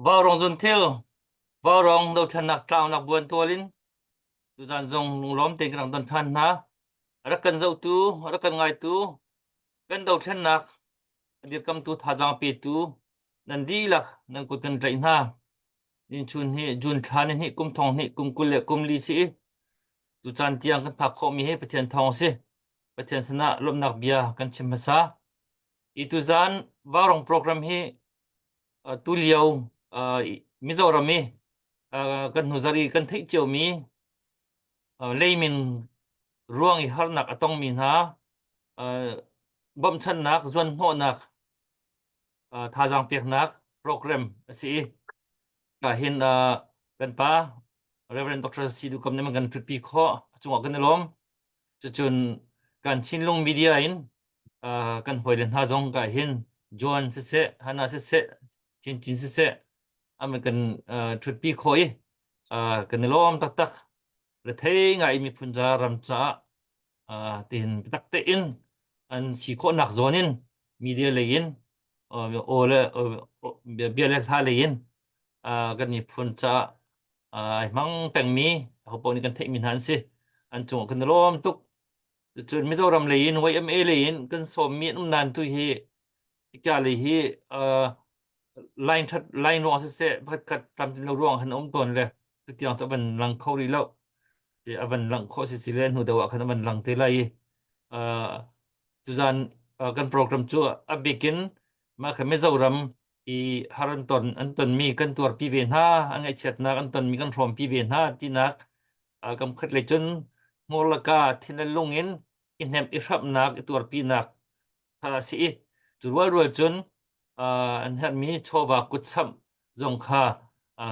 vào rong dun thil vào rong đâu thân nặc trao nặc buồn tua linh tu dàn dòng lóm tiền cái đằng thân ha ra cần dâu tu ra cần ngai tu cần đâu thân nặc dir kam tu tha jang pe tu nan di lak nan ko kan rai na in chun hi jun than hi kum thong hi kum kul le kum li si tu chan tiang kan phak kho mi he pathian thong si pathian sana lom nak bia kan chim sa itu zan vào rong program hi tu liao Mizoram mi kan huzari kan thei chiu mi leimin ruang I har nak atong min ha bom chan nak zon ho nak thajang pek nak program si ka hin kan pa Reverend Dr. Sidu kam ne kan pi kho chunga kan lom chun kan chinlung media in kan hoilen ha jong ka hin John se hana se chin se American pi khoi kan lom tak tak le thei ngai mi phunja ram cha tin tak te in an si kho nak zonin media le in o le bia le tha le in kan ni phun cha mang peng mi ho po ni kan thei min han si an chung kan lom tuk chun mi zo ram le in wai am e le in kan som mi um nan tu hi ka le hi line thật line ruộng sẽ bắt cắt làm lâu ruộng hắn ống tuầnเลยcái tiếng cho mình lăng khâu đi lâu thì mình lăng khâu sẽ lên hồi đầu khăn mình lăng tới lại tu gian kan program chu a begin ma khame zoram I haran ton an ton mi kan tur pi ven ha angai chet na an ton mi kan from pi ven ha ti nak kam khat le chun molaka thin lungin in hem I rap nak tur pi nak ha si chu rual chun an hat mi chowa kut sam zong kha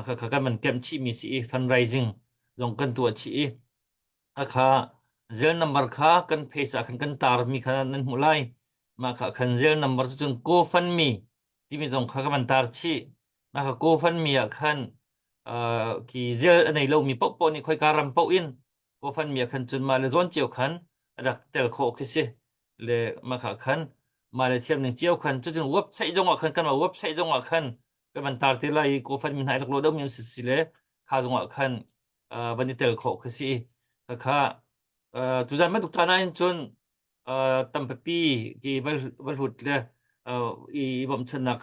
kha kan man kem chi mi si fundraising zong kan tu chi kha zel number kha kan phaisa kan tar mi kha nan mulai ma kha khan zel number chun ko fan mi ti mi zong kha kan man tar chi ma kha ko fan mi a khan ki zel anei lo mi pok po ni khoi karam po in ko fan mi a khan chun ma le zon chiu khan rak tel kho khisi le ma kha khan mà lại thêm những chiêu khăn cho chừng website trong ngõ khăn căn vào website trong ngõ khăn cái bàn tar thế này cố phần mình hãy được lô đông nhưng xí lệ khá trong ngõ khăn vấn đề tel khổ cái gì khá tu ra mất tục cha này chun tâm pi cái vật hụt le I bom chân nạc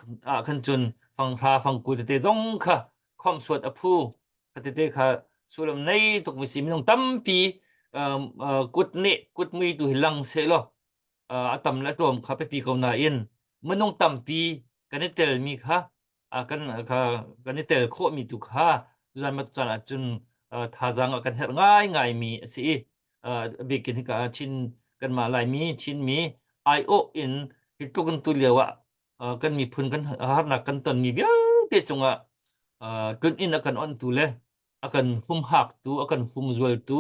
khăn chun phăng pha phăng cùi thế đông khá không suốt apu cái thế khá suốt làm này tục mình xin mình tâm pi cút nệ cút mi tu hilang sẽ lo atam la tom kha pe pi ko na in manong tam pi kan tel mi kha kan kha kan tel kho mi tu kha zan ma chan chun tha jang kan her ngai ngai mi si bi kin ka chin kan ma lai mi chin mi I o in hi tu kan tu lewa kan mi phun kan har na kan ton mi bia ke chunga tun in akan on tu le akan hum hak tu akan hum zual tu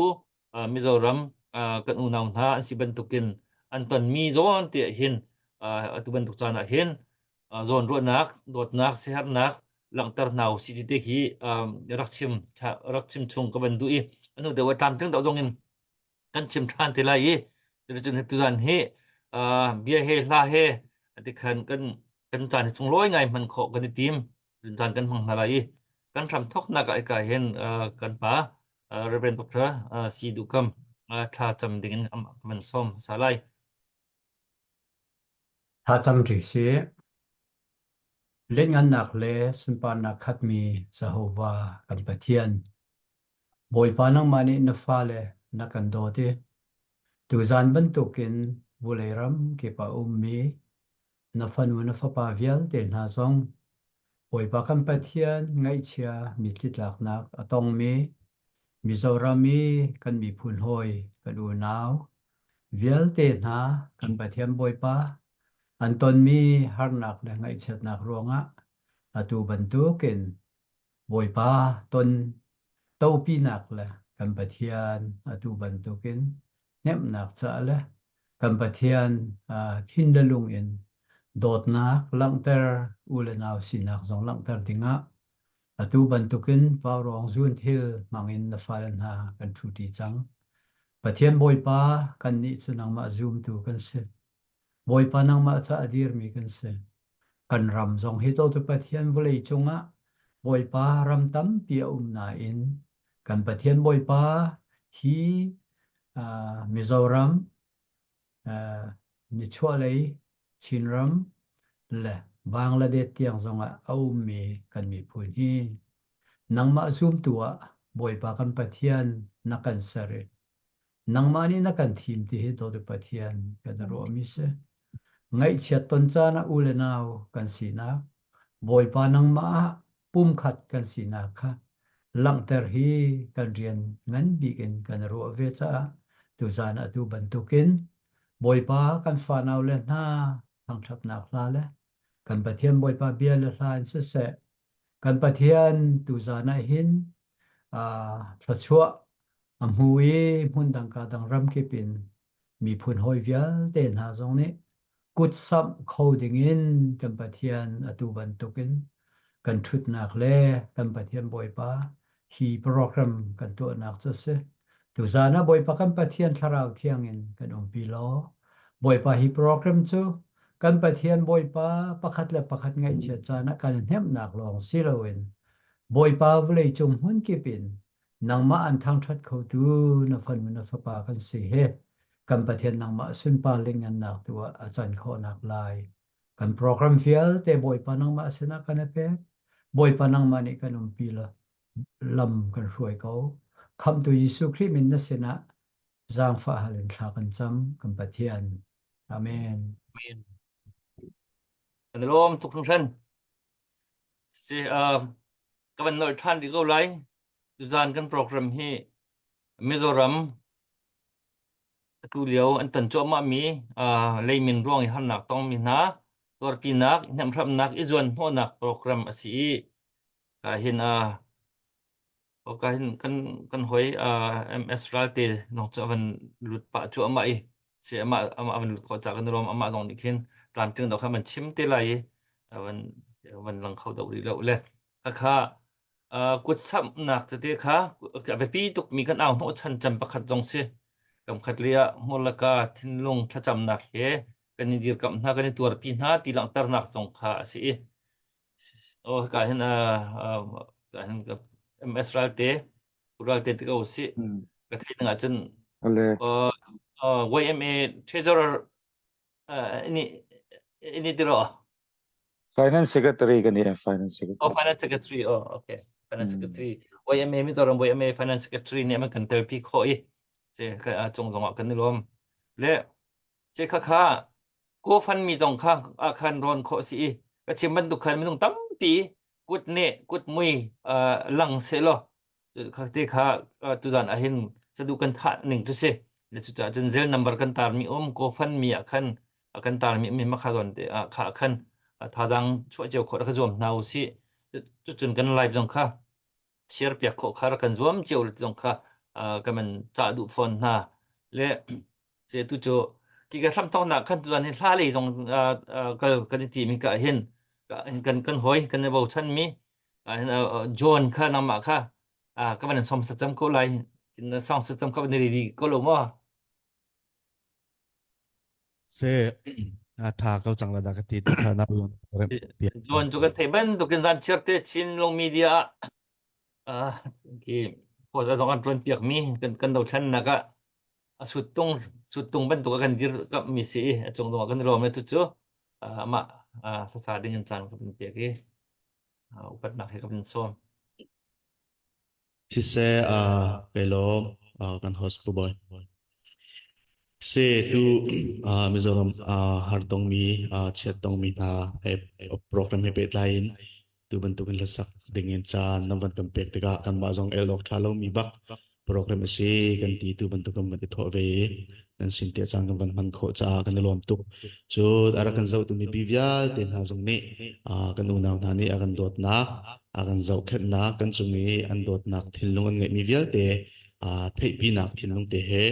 Mizoram kan unaw na an si bentukin Anton mi zon ti hin tu ban tuk chana hin zon ro nak dot nak sehat nak langtar naw si ti hi rakchim chung ka ban du I anu de wa tam teng da zong in kan chim than ti lai I tu zan he bia he la he ti khan kan chan chung loi ngai man kho kan tim chan kan hang na lai kan tham thok na ka hen kan pa Reverend Dr. Si du kam tha cham ding man som salai Tha cham ri si len ngan nak le sun pa na khat mi Sahova kan pathian boy pa nang mani na fa le na kan do ti tu zan ban tukin vuleiram ki pa mi na fanu na fa pa vial te na zong boy pa kan pathian ngai chia mi titlak nak atong mi Mizoram mi kan mi phun hoi kan u naw vial te na kan pathian boy pa Anton mi har nak le ngai chet nak ronga atu bantukin boy pa ton tau pi nak le kan pathian atu bantukin nem nak cha le kan pathian thin da lung in dot nak langter ulenaw sinak zong langter dinga atu bantukin pawrong zun thil mangin na falan ha kan thu ti chang pathian boy pa kan ni chunang ma zoom tu kan se boy pa nang ma cha adir mi kan se kan ram zong hi to tu pathian volei chunga bồi pa ram tam pia na in kan pathian bồi pa hi Mizoram ni chua lei Chinram le Bangladesh tiang zonga au mi kan mi phun hi nangma zoom tua bồi pa kan pathian na kan sare nangma ni na kan thim ti hi do de pathian kan ro mi se ngai chiat ton cha na ule naw kan si na bồi pa nangma pum khat kan si na kha lang ter hi kan rian ngan bi ken kan ro ve cha tu zan atu ban tu kin bồi pa kan fa naw le na thang thap na khla le kan pathian bồi pa bia le hlan se se kan pathian tu zan a hin thla chua amhui mun dang ka dang ram ke pin mi phun hoi vial te na zong ni kut sam coding in kan pathian atu ban tukin kan thut nak le kan pathian boi pa hi program kan to nak cha se tu zana boi pa kan pathian tharau thiang in kan pi lo boi pa hi program chu kan pathian boi pa pakhat le pakhat ngai che cha na kan hem nak long siloin bồi pa vlei chung hun ki pin nang ma an thang that kho tu na fan na fa pa kan si he kan pathian nang ma sun pa ling an nak tu a chan kho nak lai kan program fial te bồi pa nang ma sena kan pe bồi pa nang ma ni kan pi la lam kan ruai ko kham tu Giêsu Christ min na sena giang fa halen tha kan cham kan pathian amen Amen. Kan rom tuk thung san si kawan nội than đi câu lại tu zan kan program hi Mizoram tu liao an tan cho ma mi lei min ruang i han nak tong mi na tor pi nak nam thram nak izon ho nak program asi ka hin ka hin kan hoi ms ralte nong cha van lut pa chu ma i si ama van lut ko cha kan rom ama dong dikin tlam ting do kha man chim te lai van van lang khau do ri lo le kha kut sam nak te kha ka be pi tuk mi kan aw no chan cham pakhat jong se kam khat lia molaka thinlung tha cham nak he kan ni dir kam na kan tur pi na ti lang tar nak jong kha si o ka hin ka hin ka ms ralte ralte te ko si ka thai nga chen Ale YMA treasurer ini ini diro finance secretary kan ya finance secretary. finance secretary okay finance secretary YMA mi zoram YMA finance secretary ni man kan tel pi kho i che ka chong jong kan ni lom le che kha ko fan mi jong kha khan ron kho si ka chim ban du khan mi jong tam pi kut ne kut mui lang se lo kha te kha tu zan a hin sa du kan tha ning tu se le chu cha chen zel number kan tar mi ko fan mi a khan kan tar mi ma kha ron te kha khan tha jang chu cheu kho ka zom nau si chu chun kan live jong kha share pyak kho khar kan zom cheu jong kha ka man cha du phone na le se tu chu ki ka tham tong na khan tu an hla le jong ka kan ti mi ka hin kan hoi kan bo chan mi John kha na ma kha ka man som sa cham ko lai in song sa cham ka ni ri ko lo mo se tha kau chang la da ka ti tu kha na yon John chu kan thei ban tu kan dan cherte chin long media ki po sa jong an tron piak mi kan do than na ka sut tung ban tu kan dir ka mi si chong do kan rom le tu chu ma sa sa ding chan ka bin piak ki upat nak he ka bin som chi se pelo kan host bu boy se tu Mizoram har dong mi chat dong mi na program he pet line tu ban tu kan la sak dingin cha nam van kan pek te ka kan ma jong elok thalo mi bak program se kan ti tu ban tu kan ma ti tho ve nan sin te chang kan man kho cha kan lom tu chu ara kan zau tu mi bivial ten ha jong ni kan u naw na ni akan dot na akan zau khet na kan chu mi an dot nak thil long an ngai mi vial te thei pi nak thil long te he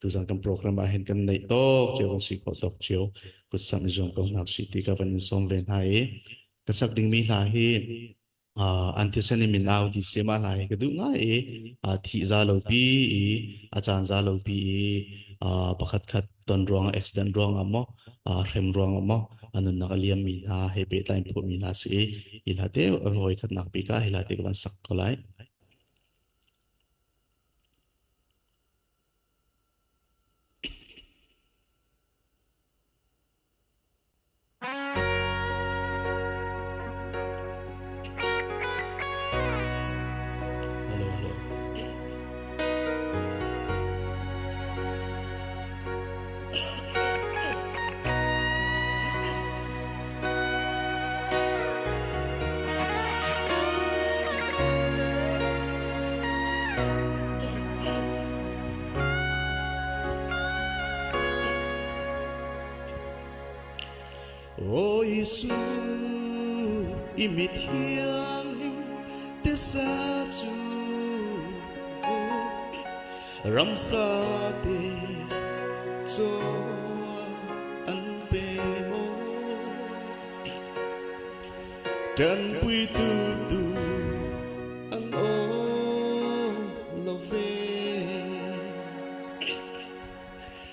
tu jang kan program a hen kan nei tok che kan si kho tok chiu ku sam jong kan nak si ti ka van som ven hai ka sak ding mi la hi antisani min au di sema lai ka du nga thi za lo pi chan za lo pi pakhat khat ton rong accident rong amo rem rong amo anun nakaliam mi na hepe time po mi na si ilate hoy kat nakpika hilate kaman sakkolay. Hello, hello. O Giêsu imit hiang him te sa chu ram sa te cho an pe mo trần quy tu tu an o lo ve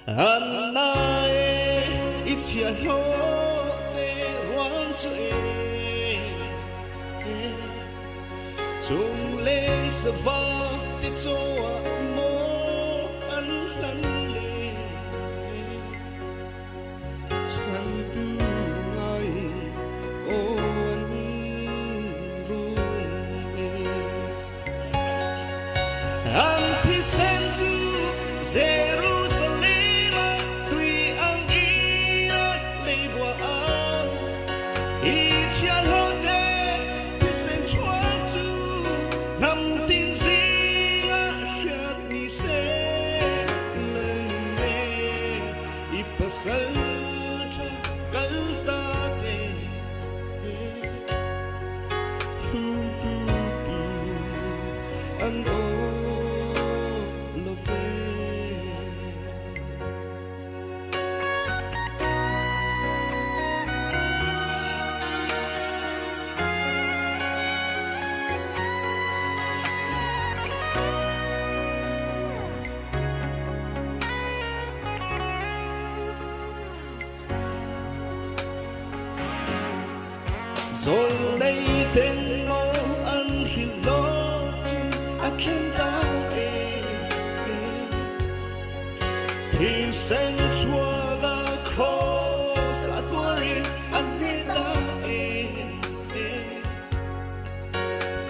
an nai ít chia lo chung lên sa va te cho mo an lan le chan tu ngai o an ru me an thi sen tu Jerusalem tui ang ina le bua a i chia lo te thi sen chua Salta kaltate tu an o lo ve rồi lấy tên mô ăn khi lo chi a khen ta thì sen chua ga cross a tori an te ta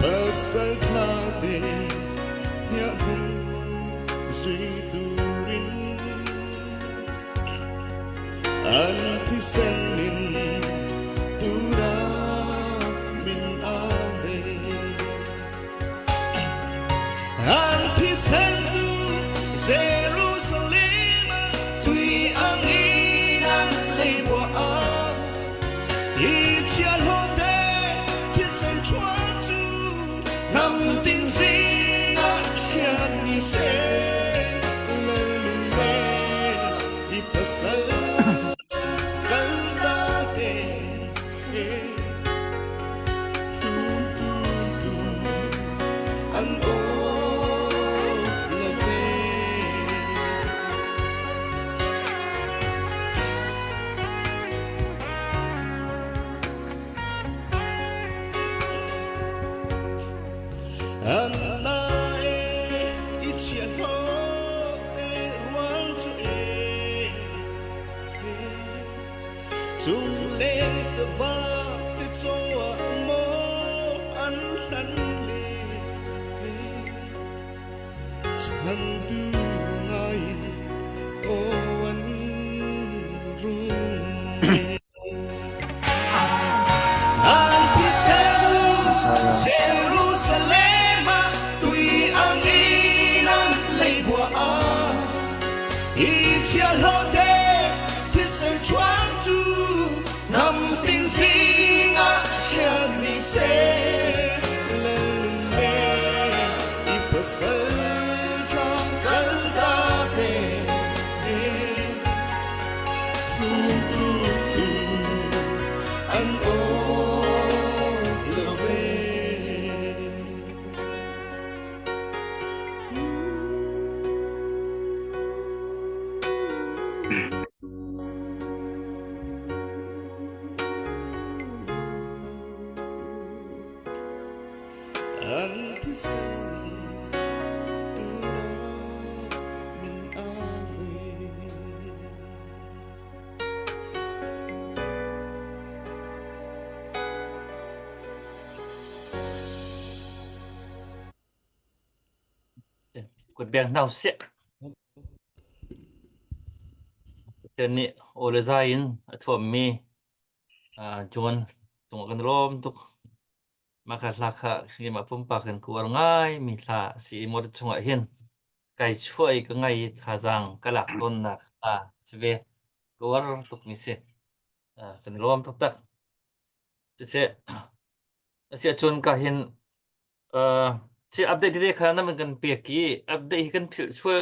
pasal ta te nya hun duy turin an thi sen min tura Anti sentu Jerusalem tui ang inan leibwa a i chia lo te ki sen chua tu nam tin zina hian ni se lo min me i pasal kalda te an o an nai ít chia lo te ruang chu chung lên sa va te cho mo an lan le chan tu ngai o an ru an ti sa Jerusalem i chia lo te thi sen chuan chu nam tin sing a hian ni se lên me i pasal tra kal ta te tu an o lo ve Quật bèn nào sẽ tên này ole zain thuầm mi John tung kan rom tuk makalaka si mapumpakan kuar ngai mi la si mod chunga hin kai chuai ka ngai thazang kalak ton na sve kuar tuk mi se kan rom tak tak se chun ka hin si update dire kha na man kan pe ki update kan phil chua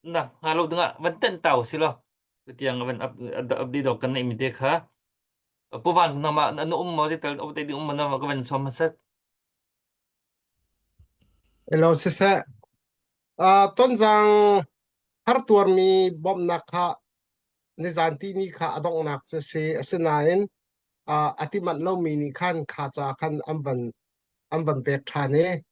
na ngalo dunga van ten tau si lo tiang van update dok kan nei mi de kha puvan nama ano mo si pel update di umma nama ka van som set Hello, sise. Ton jang har tuar mi bom nak kha nizanti ni kha adong nak se asinain atimat lo mi ni khan kha cha khan amban pek thane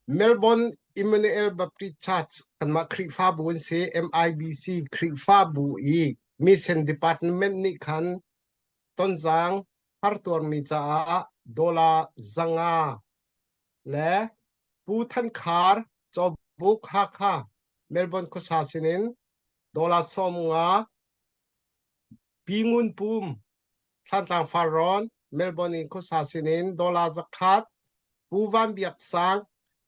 Melbourne Emmanuel Baptist Church kan ma khri fa bun se MIBC khri fa bu I mission department ni khan ton jang har tuar mi cha dola zanga le pu than khar cho buk ha kha Melbourne ko sa sinin dola som nga pingun pum than tang faron Melbourne ko sa sinin dola zakat pu van biak sang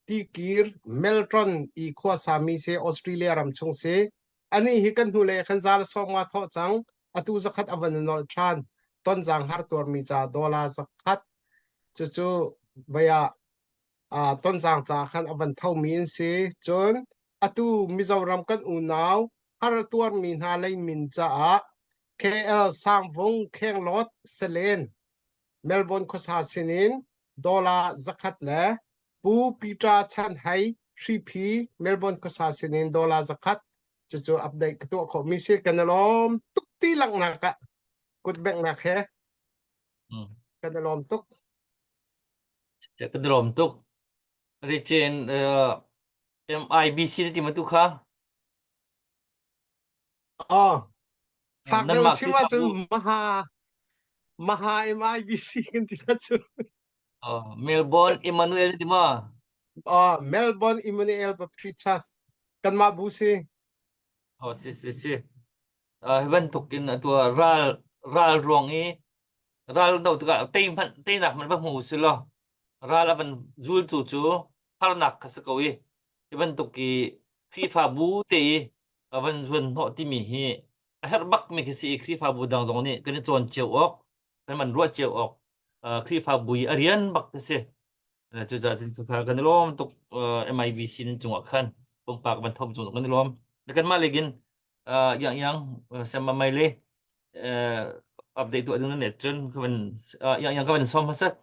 tikir Melton I ko sa mi se Australia ram chung se ani hi kan hu le khan zal som nga tho chang atu zakat avan nol than ton jang har tor mi cha dola zakat chu chu baya ton jang cha khan avan thau min se chon atu Mizoram kan unaw har tuar min ha lei min cha KL Sangvong Khenglot Selen Melbourne ko sa sinin dola zakat le pu pita chan hai 3p Melbourne ko sa sinin dola zakat chu update to ko mi se kanalom tuk ti lang na ka kut bek na khe kanalom tukจะกันรมตุกริเจนMIBC ที่มาตุกค่ะ sak nan de ma chima chu Kripabu maha MIBC kan tina chu Melbourne Emmanuel di ma Melbourne Emmanuel Baptist Church kan ma bu se si heaven tukin tua ral ruang e ral dau tuka tei nak man ba mu si lo ral avan zul chu har nak kasakawi heaven tuki Kripabu te avan zun ho ti mi hi her bak mi kisi Kripabu dang zong ni kan chon cheu ok kan man ruat cheu ok Kripabu arian bak kisi chu ja kan lom tuk MIBC nin chunga khan pumpak ban thom chung kan lom kan ma legin yang sama mai le update tu adun net chun kan yang kan som hasat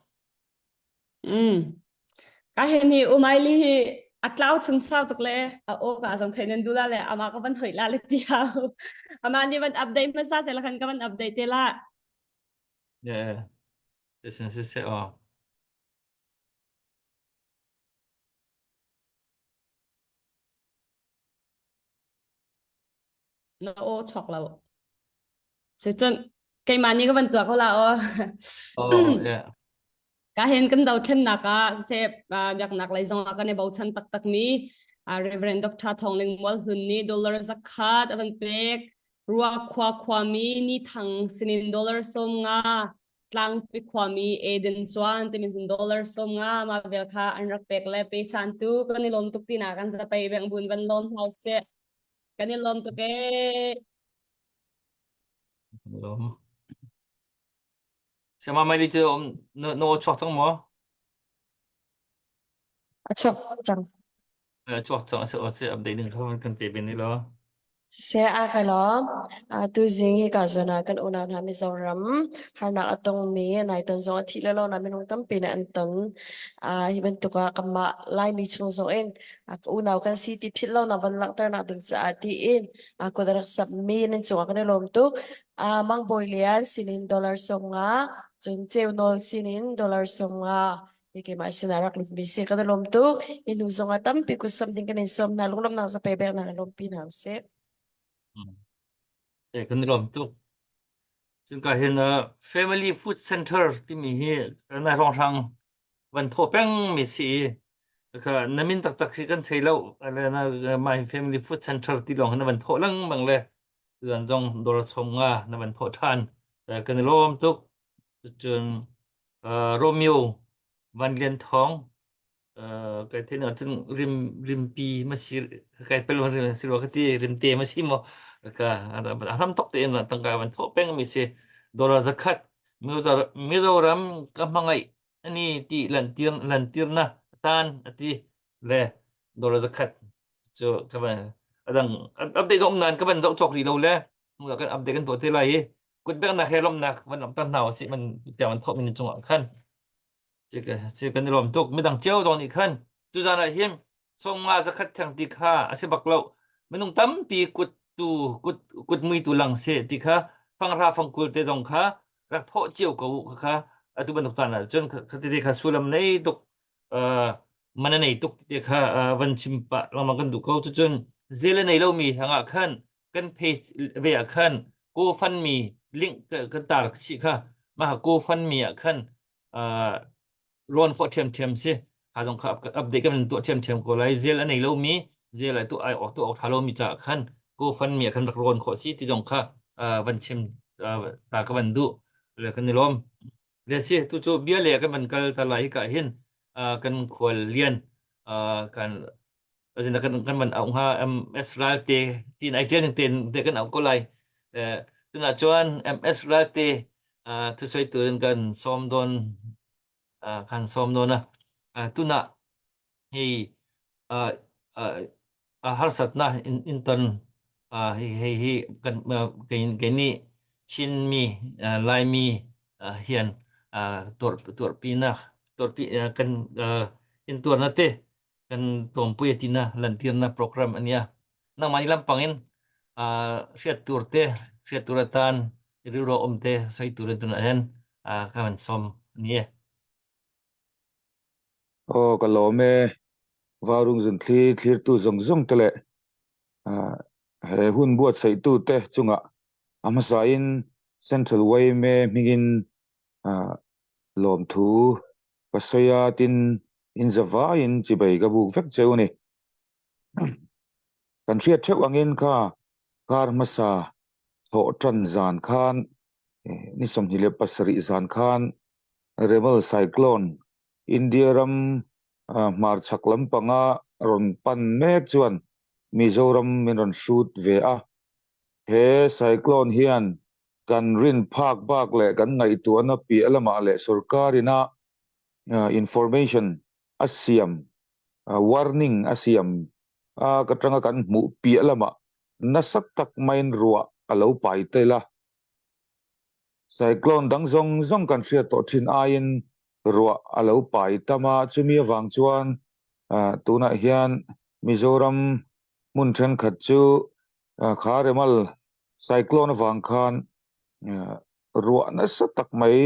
cái hình thì umai li hi atlau chung sao tuk le o ka jong thenen dula le ama ka ban thoi la le tiao ama ni ban update ma sa se la kan ka ban update te la this se nó ô chọc là sẽ chân cái mà như cái vấn tuộc là yeah cái hiện cái đầu chân nạc sẽ việc nạc lại dòng cái này bảo chân tắc tắc mi Reverend Dr. Thong Ling Mol Hun ni dollar zakat avan pek ruwa kwa mi ni thang sinin dollar som nga tlang pi kwa mi eden chuan te min dollar som nga ma vel kha an rak pek le pe chan tu kan ni lom tuk tina kan za pai beng bun van lom house se kan ni lom tuk e sama mai li chu no chok chang mo chok chẳng chok chang se update din khan kan pe ben ni lo sẽ khai lo tu riêng cái giờ nào kan ona na mi zoram har na atong mi nai tan zo thi lo na min tam pin an tan hi ben tu ka kama lai mi chung zo en una kan city phit lo na van lang tar na ding cha ti in ko darak sab mi nen chung kan lom tu mang boy lian sinin dollar som nga chun cheu nol sinin dollar som nga Ike ma sinarak lu bisi kada lom tu inu zonga tampi ku something kan som na lunglam nang sa peber na lom pin hause. kan rom tuซึ่งก็เห็นfamily food center ที่มีในโรงทางวันทั่วแป้งมีสีแล้วก็น้ำมินตักสิกันใช้แล้วอะไรนะ my family food center ที่ลงในวันทั่วลังบางเลยส่วนจงโดรสมงาในวันทั่วทานแต่กันรวมทุกจนโรมิโอวันเรียนทองcái thế nào chân rim rim pi mà xí cái pel mà xí lo cái tí rim tê mà xí mà cái làm tóc tê là tăng cái vấn thọ beng mi xí đô la zakat Mizoram kamangai ani ti lantir na tan ati le đô la zakat so các bạn adang update zong nan các bạn zong chok đi đâu le ngồi cái update kan to te lai kut beng na khelom na van lam tan nào xí mình tiang man thọ mình chung khan 这个那我们都没当教着你看，就在那边送啊，这看场地卡，而且白老，没弄当地骨没都冷些地卡，放他放过这种卡，然后照顾卡，都没弄在那，真可地卡苏lâm那都mana na ituk ti kha van chimpa lama kan du ko chu chun zela nei lo mi hanga khan kan page ve a khan go fan mi link ka tar chi kha ma go fan mi a khan ron kho them se ha jong kha update kan tu them ko lai zela nei lo mi zela tu ai to thalo mi cha khan go fan mi khan ron kho si ti jong kha van chim ta ka van du le kan ni lom le si tu chu bia le ka man kal ta lai ka hin kan khol lian kan azin kan man au ha ms ral te tin ai chen ten te kan au ko lai tu na chuan ms ral te tu soi tu kan som don kan som don na tu na hi har sat na intern hi kan ke ni chin mi lai mi hian tor pi na tor pi kan in tor na te kan tom pu yatina lantir na program ania nang mani lampangin riat tur te riat turatan ro om te soi turan tuna hen kan som nie o ka lo me warung zun thlir tu zong tele he hun buat sai tu te chunga amasa in central way me mingin lom thu pasaya tin in zawa in chibai ga buk vek cheu ni kan riat theu angin kha kar masa tho tran zan khan ni som hi le pasari zan khan rebel cyclone India ram mar chaklam panga ron pan mek chuan Mizoram min ron shoot ve a he cyclone hian kan rin phak bak le kan ngai tu na pi alama le sarkarina information asiam warning asiam katranga kan mu pi alama nasak tak main ruwa alo pai tela cyclone dang zong kan ria to thin ain ruwa alo pai tama chumi wang chuan tuna hian Mizoram mun then khat chu kharemal cyclone wang khan ruwa na sa tak mai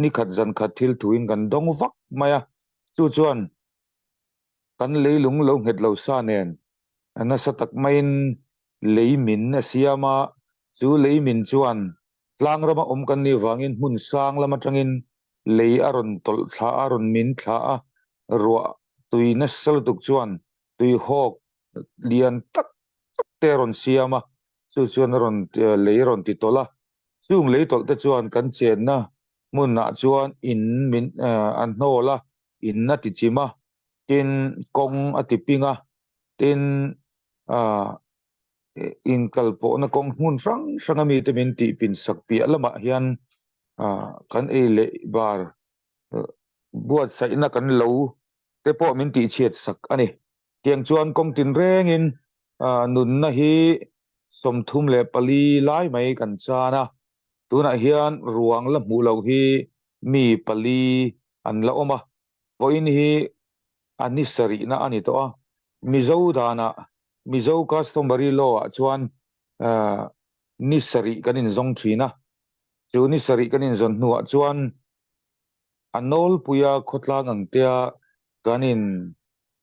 ni khat zan khat thil thuin kan dong vak maya chu chuan kan leilung lo het lo sa nen na sa tak main leimin na siama chu leimin chuan tlang rama om kan ni wangin mun sang lama tangin lei aron tol tha aron min tha a ruwa tui na sal tuk chuan tui hok lian tak te ron siama chu chuan ron lei ron ti tola chung lei tol te chuan kan chen na mun na chuan in min an hnola in na ti chima tin kong atipinga tin in kalpo na kong mun frang mi te min ti pin sak pi alama hian kan e le bar buat sai na kan lo te po min ti chet sak ani tiang chuan kong tin reng in nun na hi som thum le pali lai mai kan chana tuna hian ruang la mu lo hi mi pali an la oma voin hi ani sari na ani to mizo dana mizo customary law chuan ni sari kanin zong thina chu ni sari kanin zon nuwa chuan anol puya khotlang angtia kanin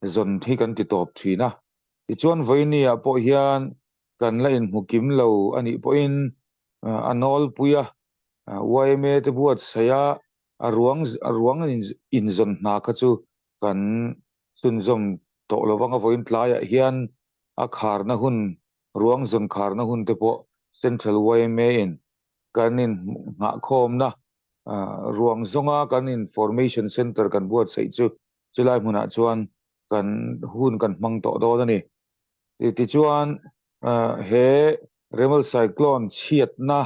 zon thi kan ti top thina ti chuan voini a po hian kan la in mukim lo ani po in anol puya YMA te buat saya aruang in zon na kha chu kan sunzom to lowanga voin tlaya hian a kharna hun ruang zon kharna hun te po central YMA in kanin nga khom na ruang zonga kan information center kan buat sei chu chulai hmuna chuan kan hun kan mang to do ni ti chuan he remal cyclone chiat na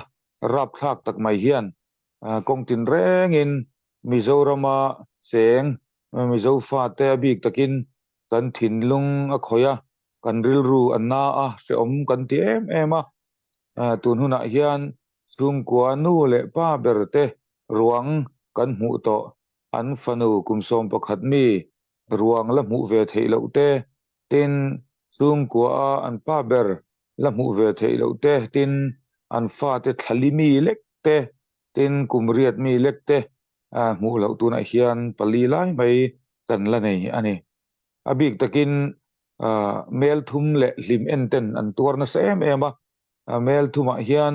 rap thak tak mai hian kong tin reng in Mizorama seng Mizo fa te bik takin kan thinlung a khoya kan rilru anna a se om kan ti em a tun huna hian chung kwa nu le pa berte ruang kan mu to an fanu kumsom pakhat mi ruang la mu ve theilo te tin chung kwa an pa ber la mu ve theilo te tin an fa te thalimi lek te tin kumriat mi lek te mu lo tu na hian pali lai mai kan la nei ani abik takin mel thum le lim enten an tur na sem ema mel thuma hian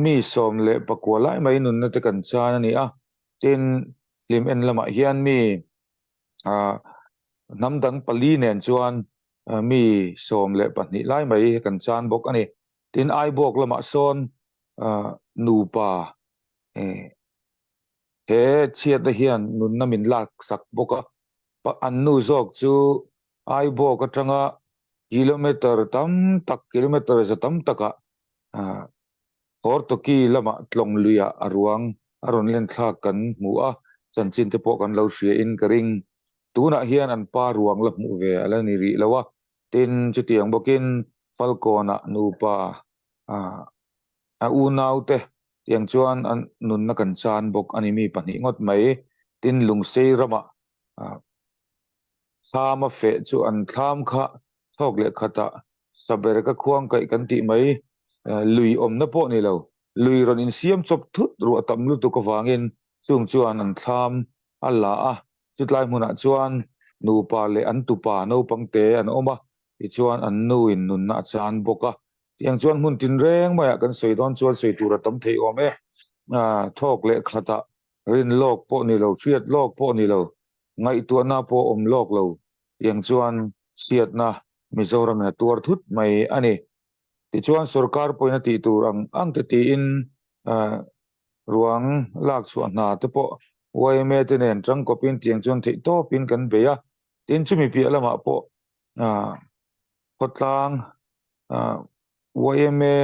mi som le pakwa lai mai nun na te kan chan ani a tin lim en lama hian mi namdang pali nen chuan mi som le pahnih lai mai kan chan bok ani tin ai bok lama son nupa he chiat da hian nun na min lak sak boka an nu zok chu ai bok atanga kilometer tam tak kilometer za tam taka Hortoki lama tlong luya aruang aron len thla kan mu a chanchin te po kan lo hria in karing tuna hian an pa ruang la mu ve ala ni ri lawa tin chutiang bokin falcona nupa a u naute tiang chuan an nun na kan chan bok ani mi pani ngot mai tin lungsei rama sama fe chu an thlam kha thok le khata saber ka khuang kai kan ti mai lui om na po ni lo lui ron in siam chop thut ru atam lu tu ko wangin chung chuan an thlam alla a chutlai hmuna chuan nu pa le an tu pa no pangte an oma ti chuan an nu in nun na chan boka tiang chuan mun tin reng maya kan soi don chuan soi tur atam thei om e thok le khata rin lok po ni lo thiat lok po ni lo ngai tu na po om lok lo tiang chuan siat na Mizoram na tur thut mai ani ti chuan sarkar poina ti turang ang te ti in ruang lak chuan na te po YMA te nen tang kopin tiang chuan thei to pin kan beya tin chumi pi alama po khotlang YMA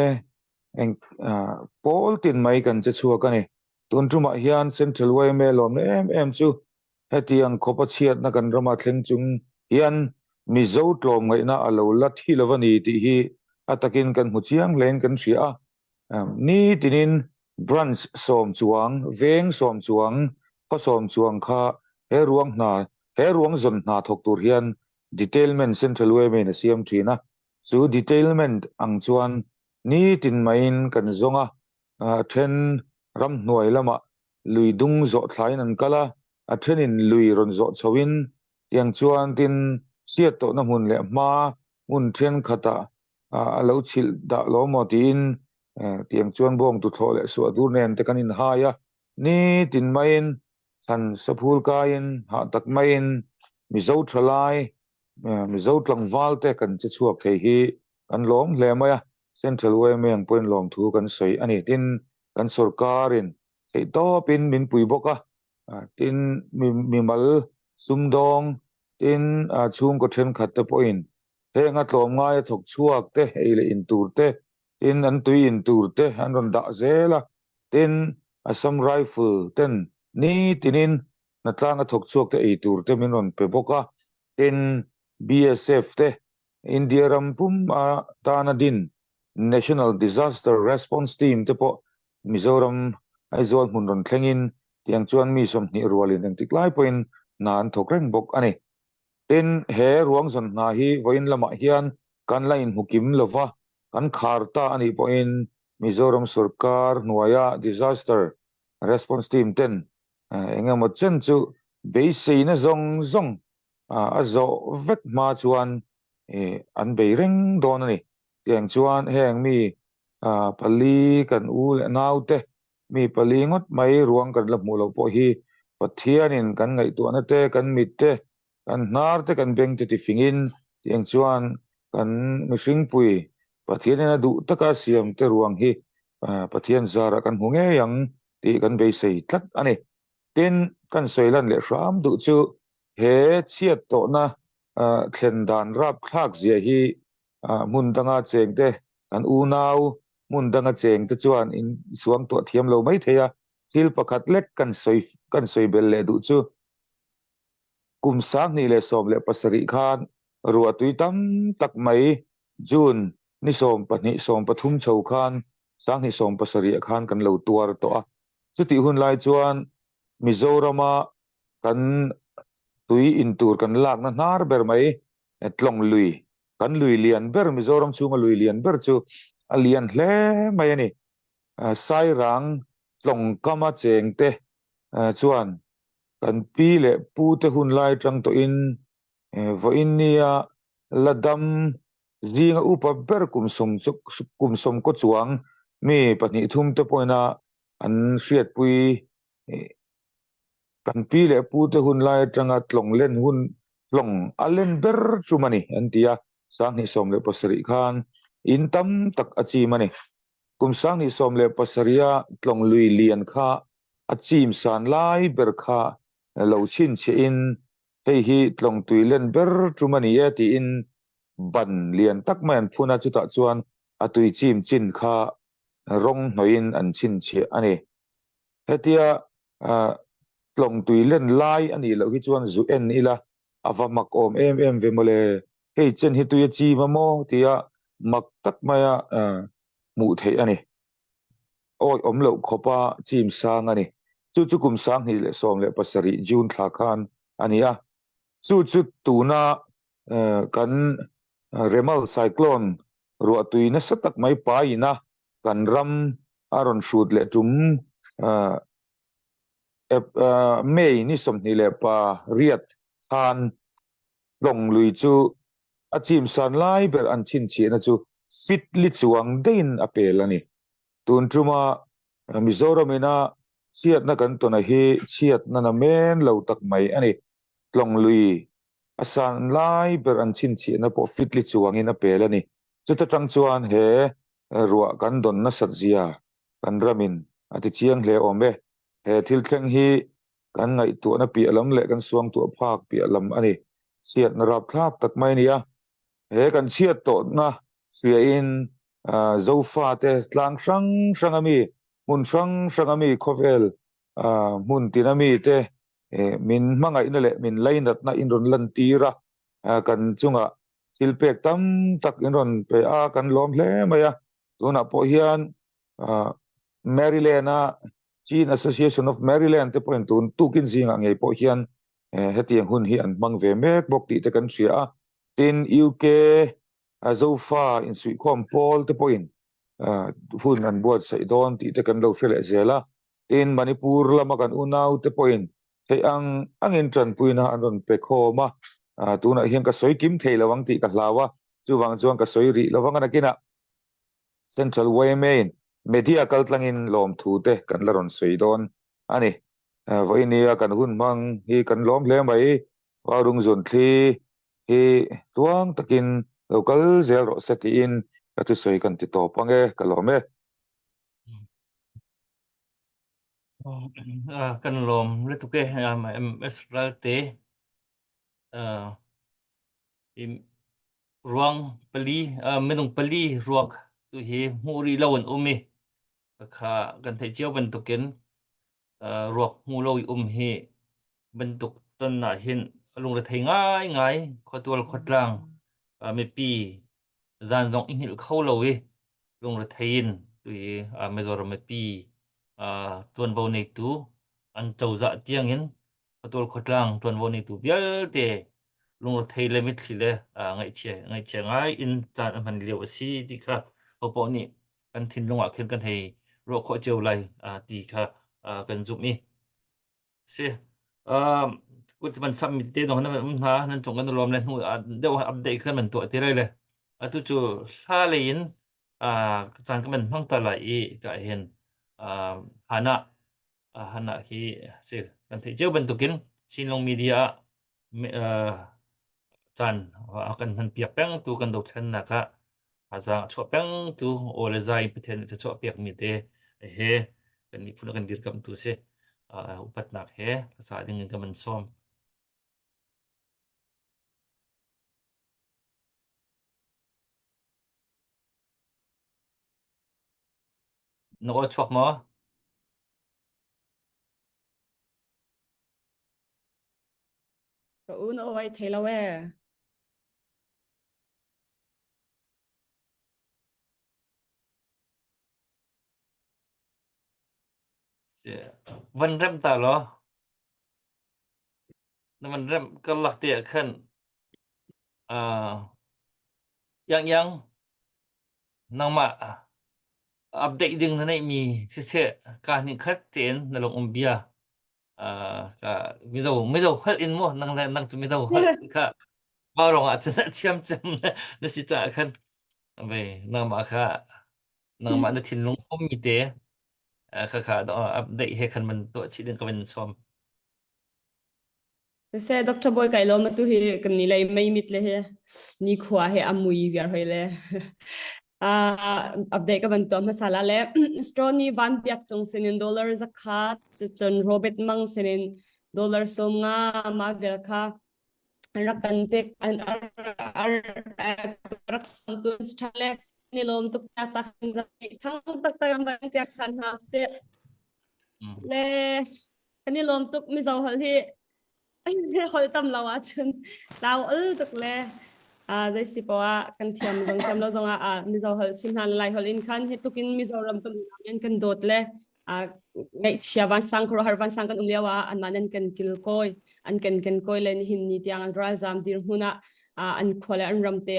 eng pol tin mai kan che chua ka ni tun tuma hian central YMA lom em chu hetiang khopa chiat na kan rama thleng chung hian mizo tlom ngai na alo la thi lovani ti hi atakin kan hu chiang len kan hria ni tinin branch som chuang veng som chuang pha som chuang kha he ruang zon na thok tur hian detailment central YMA na siam thina chu detailment ang chuan ni tin main kan zonga then ram hnuai lama lui dung zo thlain an kala a thenin lui ron zo chawin tiang chuan tin siat to na mun le ma mun then khata alo chil da lo mo tin tiang chuan bong tu tho le su adur nen te kanin haya ni tin main san sapul kain ha tak main mizo thalai mizo tlang wal te kan che chuak thei hi kan lom hle maya central YMA ang point lom thu kan soi ani tin kan sarkarin thei to pin min pui boka tin mi mal sumdong tin chung ko then khat te point he nga tlom ngai thok chuak te eile in tur te tin an tui in tur te an ron da zela tin assam rifle ten ni tinin na tlanga thok chuak te ei tur te min ron pe boka tin BSF te India rampum tana din National Disaster Response Team te po Mizoram aizol mun ron thlengin tiang chuan mi som ni rualin ang tiklai point nan thokreng bok ani tin he ruang zon na hi voin lama hian kan lain hukim lova kan kharta ani point Mizoram sarkar nuaya disaster response team ten engemaw một chân chu be sei na zong zong a zo vek ma chuan an be reng don ani tiang chuan heng mi pali kan u le nau te mi pali ngot mai ruang kan la mu lo po hi pathianin kan ngai tu na te kan mit te kan nar te kan beng te ti fingin tiang chuan kan mihring pui pathianin a du taka siam te ruang hi pathian zara kan hu nge yang ti kan be sei tlat ani tin kan soilan le ram du chu he chiat to na thlen dan rap thak zia hi mun danga cheng te kan u nau mun danga cheng te chuan in suam to thiam lo mai theya thil pakhat lek kan soi bel le du chu kum sang ni le som le pasari khan ruwa tui tam tak mai jun ni som pani som pathum chho khan sang ni som pasari khan kan lo tuar to a chu ti hun lai chuan Mizorama kan tui in tur kan lak na nar ber mai tlong lui kan lui lian ber Mizoram chunga lui lian ber chu a lian hle mai ani sai rang tlong kama cheng te chuan kan pi le pu te hun lai tang to in vo in nia ladam zinga upa ber kum som ko chuang mi pahnih thum te poina an hriat pui kan pi le pu te hun lai tanga tlong len hun tlong alen ber chumani antia sang ni som le pasari khan in tam tak achi mani kum sang ni som le pasaria tlong lui lian kha achim san lai ber kha lo chin che in hei hi tlong tui len ber chumani ya ti in ban lian tak man phuna chuta chuan atui chim chin kha rong noin an chin che ani hetia tlong tui len lai ani lo hi chuan zu en ila avamak om em ve mole hei chen hi tuya chi ma mo tia mak tak maya mu thei ani oi om lo khopa chim sang ani chu kum sang hi le som le pasari jun thla khan ania chu tuna kan remal cyclone ruwa tui na satak mai pa ina kan ram aron shoot le tum mei ni som ni le pa riat khan long lui chu achim san lai ber an chin chi na chu fit li chuang dein apel ani tun truma Mizoram ina chiat na kan to na hi chiat na na men lo tak mai ani tlong lui asan lai ber an chin chi na po fit li chuang in apel ani chu ta tang chuan he ruwa kan don na sat zia kan ramin ati chiang hle ombe he thil thleng hi kan ngai tu na pi alam le kan suang tu phak pi alam ani chiat na rap thlak tak mai nia he kan chiat to na sia in zofa te tlang sang ami mun sang ami khovel mun tinami te min mangai na le min lainat na in ron lan tira kan chunga silpek tam tak in ron pe a kan lom hle maya tuna po hian Maryland Chin Association of Maryland te point tun tukin zinga ngei po hian hetiang hun hi an mang ve mek bok ti te kan sia tin UK zofa in sui khom pol te point hun an buat sai don ti te kan lo fele zela tin Manipur lama kan unau te point hei angin tran puina an ron pe khoma tuna hian ka soi kim thei lawang ti ka hlawa chu wang chuang ka soi ri lawang ana kina Central Waymain media kaltlangin lom thu te kan laron soi don ani voinia kan hun mang hi kan lom hle mai warung zon thli hi tuang takin local zel ro seti in ka tu soi kan ti to pange kalome kan lom le tu ke ma Israel te im ruang pali menung pali ruak tu hi muri lawan umi kha kan thei chiao ban tuken ruak mu lo hi bentuk ton na hin alung le thei ngai khotwal khotlang me pi zan jong in hil kho lo wi lung le thein tui Mizoram me pi tuan vo nei tu an chau za tiang in khotwal khotlang tuan vo nei tu bial te lung le thei le mit thile ngai che ngai in chan man liu si ti kha po ni kan thin lunga khen kan hei ro kho cheu lai ti kha kan zum mi สิกูจะมันซับมิเตตรงนั้นมันฮะนั่นจงกันรวมเลยหูเดี๋ยวอัปเดตขึ้นมันตัวที่ไรเลยตุจูถ้าเลยนอ่าจานก็มันห้องตลาดอีก็เห็นอ่าฮานะฮานะที่สิกันที่เจ้าเป็นตุกินชินลงมีเดียจานว่ากันมันเปียกแป้งตัวกันดกทันนะคะภาษาชัวแป้งตัวโอเลใจพิเศษจะชัวเปียกมีเตเฮกันมีพูดกันดีกับตัวสิอุปัตนักเฮภาษาdenganกับมันซ้อมนกชกมั้ ก็อุ่นเอาไว้เทละแว วันเริ่มตาเหรอนั่นมันเริ่มก็หลักเตียขึ้นอ่ายังน้องมาอัปเดตดึงนั่นเองมีเสียการนี่ชัดเจนในโลกอมเบียอ่าก็ไม่รู้ฮัลอินมั้งนั่งจะไม่รู้ฮัลก็บารองอาจจะเทียมจำนะสิจ้าขึ้นไปน้องมาค่ะน้องมาในถิ่นลงผมมีเตะค่ะอัปเดตให้คันมันตัวชิดนึงก็เป็นซ้อม se Dr. Boy kai lo matu hi kan ni lai mai mit le he ni khwa he amui viar hoi le update ka ban to masala le straw ni van piak chung sinin dollar zakat chon robert mang sinin dollar som nga ma vel kha rakan pek an rak santu chale ni lom tu ta cha khang tak ta ban piak chan ha se le kan ni lom tu mi zau hol hi hol tam lawa chun law tuk le dai si pawa kan thiam lo zong mi zo hol chim han lai hol in khan he tukin mi zo ram kan yan kan dot le ngai chia van sang kro har van sang kan umlewa an manan kan kil koi an kan koi len hin ni tiang ra zam dir huna an khole an ram te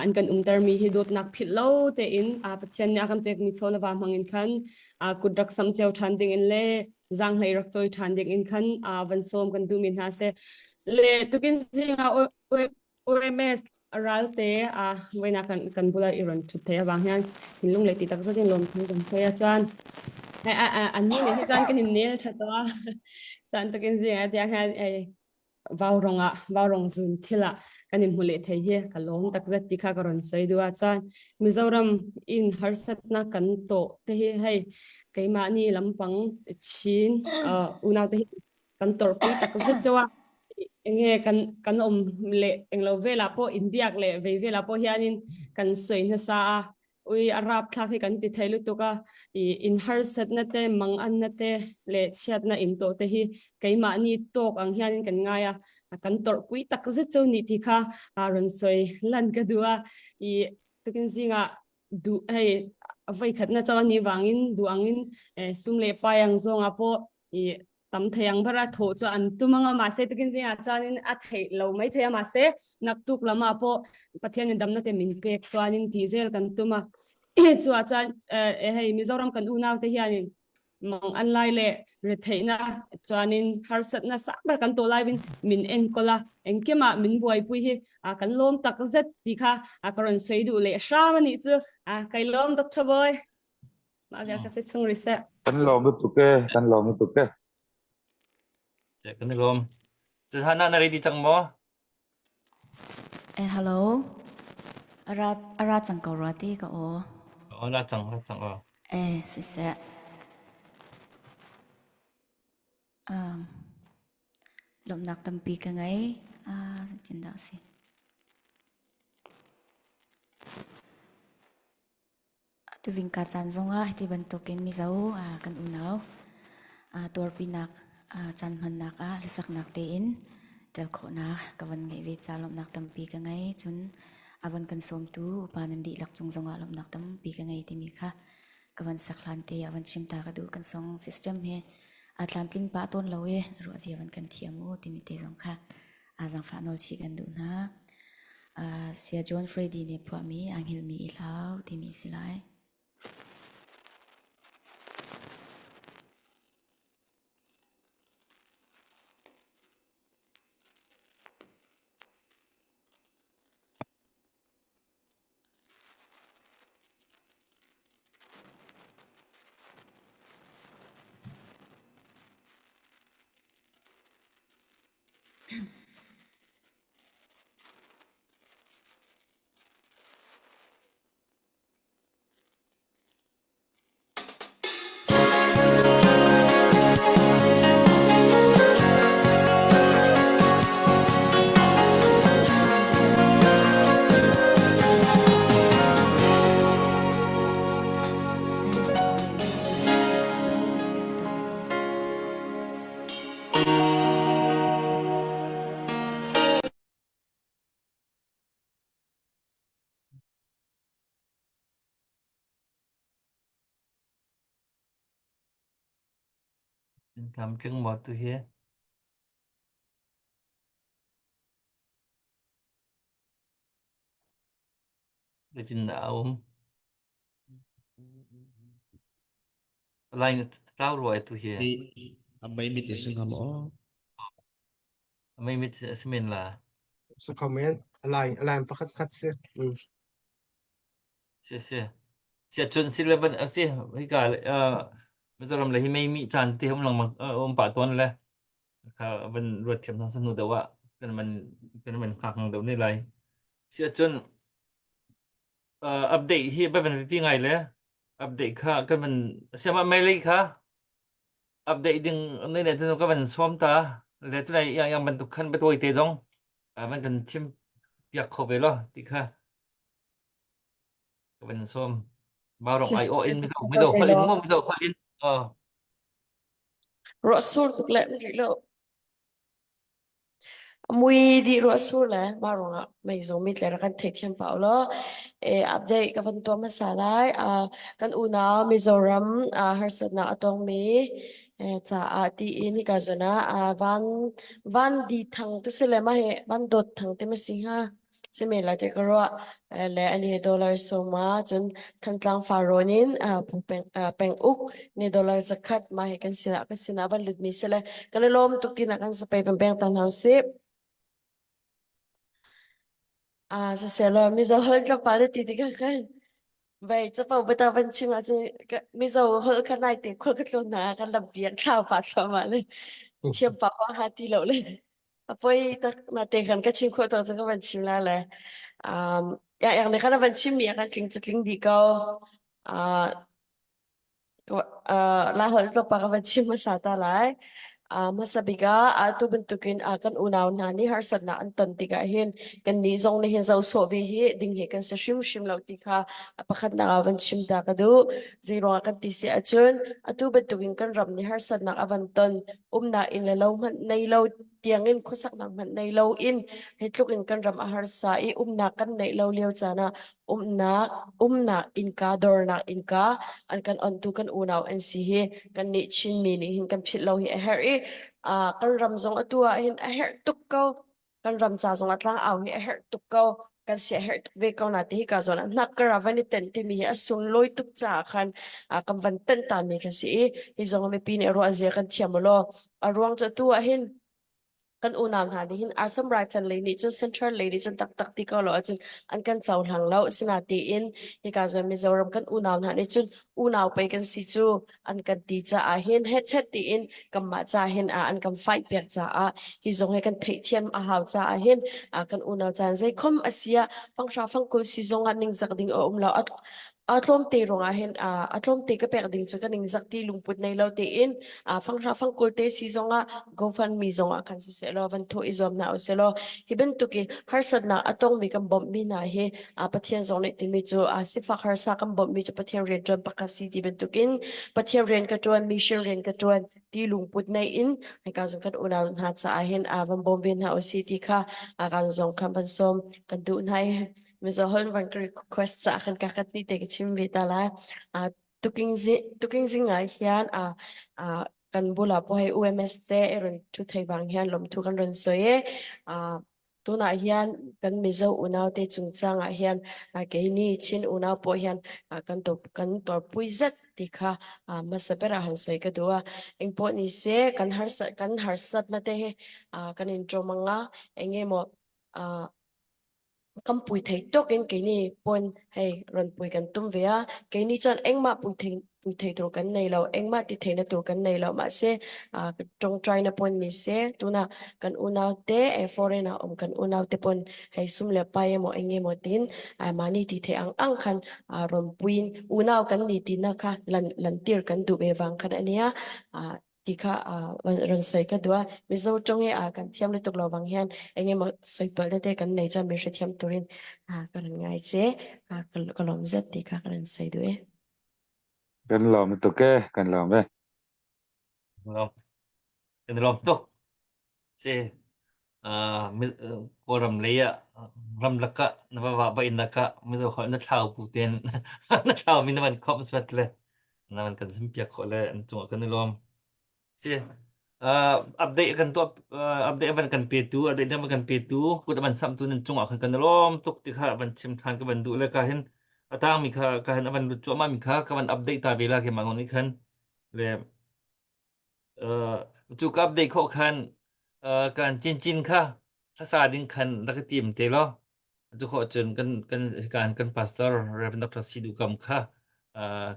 an kan umtar mi hi dot nak phit lo te in pathian ya kan pek mi chona wa mangin khan kudrak sam cheu than ding in le jang hlei rak choi than ding in khan van som kan du min ha se le tukin zinga OMS ralte wena kan bula iron thu the wang hian hin lung le ti tak zatin lom thu kan soya chan an ni ne chan kan in ne thatwa chan takin zinga tia han vaurong zun thila kanin hule thei he kalom tak zat ti kha karon soi duwa chan mizoram in harsat na kan to te hi hei keima ni lampang chin unaw te kan tor pi tak zat chawa enge kan le englo vela po indiak le ve vela po hianin kan soin ha sa ui arab thla khi kan ti thailu tuka in harsat na te mang an na te le chat na in to te hi keima ni tok ang hianin kan ngaya kan tor pui tak zat chaw ni ti kha ron soi lan ka duwa tukin zinga du hey vai khat na chaw ni wangin du angin sumle pa yang zong apo tam thayang bara tho cho an tumanga ma se tukin zinga chanin a thei lo mai thaya ma se nak tuk lama po pathian dam na te min pek chanin ti zel kan tuma chua chan hey mizoram kan unaw te hianin mang an lai le re theina chanin harsat na sa ba kan to lai bin min en kola enkema min buai pui hi kan lom tak zet ti kha karon sei du le shra mani chu kai lom Dr. Boy ma ga ka se chung reset kan lom tu keจะกันลมจะท่านั่นอะไรดีจังมั้ง hello ara chang ko rati ka o อ๋อน่าจังอ๋อ si se lom nak tampi ka ngai tinda si tu zingka chan zonga ti bantokin mi zau kan unaw tor pinak chan man nak lisak nak te in tel kho na kawan ngai ve chalom nak tampi ka ngai chun awan kan som tu upanan di lak chung zonga lom nak tampi ka ngai ti mi kha kawan saklan te awan chimta ka du kan song system he atlantin pa ton lowe ro si awan kan thiamu ti mi te zong kha azang fa nol chi kan du na sia John Freddy ne phwa mi anghil mi ilau ti mi silai làm chứng một tu hi để tin đạo lại trao rồi tu hi May mitisyon nga mo.ไม่มีสมินล่ะ So comment align pakat kat se. เสียเสียเสียจนสิเลยบันเสียไม่กล้าเลยไม่ต้องทำอะไรที่ไม่มีจานที่ผมลองมาป่าตัวนั่นแหละครับเป็นรวดเข็มทางสนุกแต่ว่าเป็นมันพักของเดี๋ยวนี้ไรเสียจนอัปเดตที่ไม่เป็นพี่ไงเลยอัปเดตค่ะก็มันเสียมาไม่เลยค่ะอัปเดตดึงนี่เนี่ยจนก็มันสวมตาแล้วตัวไหนยังมันตุกขันไปตัวอีกเตจงมันกันชิมอยากเข้าไปหรอติค่ะก็เป็นส้มบารองไอโออินไม่ต้องคอลินมั่วไม่ต้องคอลินRasul tukle rilo mui di rasul le maronga mai zo mit le kan thek thiam pau lo update ka van to masalai kan una Mizoram harsatna atong mi cha ti ini ka zona van di thang te sele ma he van dot thang te ma sing ha sime la te karo le ani dollar so ma chun than tlang faronin peng uk ni dollar zakat ma he kan sina ban lut mi sele kan lom tukin kan sa pe peng tan house sa selo mi zo hol ka pare ti ti ka kan vậy cho bảo bây giờ vẫn chỉ mà chỉ bây giờ hơi cái này thì khôi cái chỗ nào cái làm việc khảo phạt sao mà lên chiếm bảo hoa hai tỷ lỗ lên vậy ta mà tiền cái chim khôi tôi sẽ có vẫn chim lại lênอย่างในขณะวันชิมมีการกินจุดลิงดีก็อ่าลาหดตัวปากวันชิมมาสาตาไลmasabiga ato bentukin akan unaw na ni harsad na anton tiga hin kan ni zong ni hin zaw so bi hi ding hi kan sa shim law tika apakat na avan shim da kadu zero akan ti si achun ato bentukin kan ram ni harsad na avanton na in lalaw man nay law tiangin khusak na man nay law in hitlukin kan ram aharsa i na kan nay law liaw chana na in ka dor na in ka an kan ontu kan unaw an si hi kan ni chin mi ni hin kan phit law hi a her kan ram zong atua hin a her tuk ko kan ram cha zong atlang aw hi a her tuk ko kan si a her tuk ve ko na ti hi ka zona nak ka ravani ten ti mi a sun loi tuk cha khan kan van ten ta mi ka si hi zong me pi ne ro azia kan thiamolo arwang cha tu a hin kan unam na di hin Assam rifle le ni chu central le ni chu tak tak ti ko lo chun an kan chaw hlang lo sina ti in hi ka zo Mizoram kan unam na ni chun unaw pe kan si chu an kan ti cha a hin headset ti in kam ma cha hin an kam fight pek cha hi zong he kan thei thiam a haw cha a hin kan unaw chan zai khom asia fangsha fangkul si zong an ning zak ding o lo atlom te ronga hin atlom te ka pek ding chu kan ning zak ti lungput nei lo te in fangsha fangkul te si zonga GoFundMe zonga kan si selo van tho izom na oselo hiben tuki harsad na atong mi kan bom mi na he pathian zong le ti mi chu si fa harsa kan bom mi chu pathian ren jon pakasi ti ben tukin pathian ren ka tuan mission ren ka tuan ti lungput nei in hai ka zong kan una na cha a hin van bom vin ha osi ti kha kan zong kan ban som kan du nai mi zo hol van request sa kan ka kat ni te ki chim vi ta la tuking zinga hian kan bula po hay UMS te eron tu thai bang hian lom thu kan ron soye tuna hian kan mizo unaw te chungchang hian ke ni chin unaw po hian kan tor puizat tikha masapera han soi ka duwa ingpo ni se kan harsat na te kan intro manga engemo kam pui thei tokin ke ni pon hay ron pui kan tum vea ke ni chan engma pui thei tur kan nei lo engma ti thei na tur kan nei lo ma se tong try na pon ni se tuna kan unaw te foreigner kan unaw te pon hay sum le pa mo enge mo tin mani ti the ang khan ron puin unaw kan ni ti na kha lan tir kan du be wang khan ania tika ron soi ka dua mizo tong e kan thiam le tuk lo wang hian enge mo soi pal te kan nei cha me she thiam turin kan ngai che kalom zat tika kan soi du kan lom to ke kan lom e lom kan lom to se koram leya ram laka na ba ba in laka mizo kho na thau pu ten na thau min man khop swat le na man kan sim pia kho le an chung kan lom si update kan tu update ban kan pe tu update ban kan pe tu ku da ban sam tu nan chung kan lom tuk ti kha ban chim than ka ban du le ka hin atang mi kha ka hin ban lu chu ma mi kha ka ban update ta bela ke mangon ni khan le chu ka update kho khan kan chin khaภาษาดิ้งคันรักทีมเตลอจุขอจนกันการกันพาสเตอร์เรเวนดอกทัศน์ดูกำค่ะ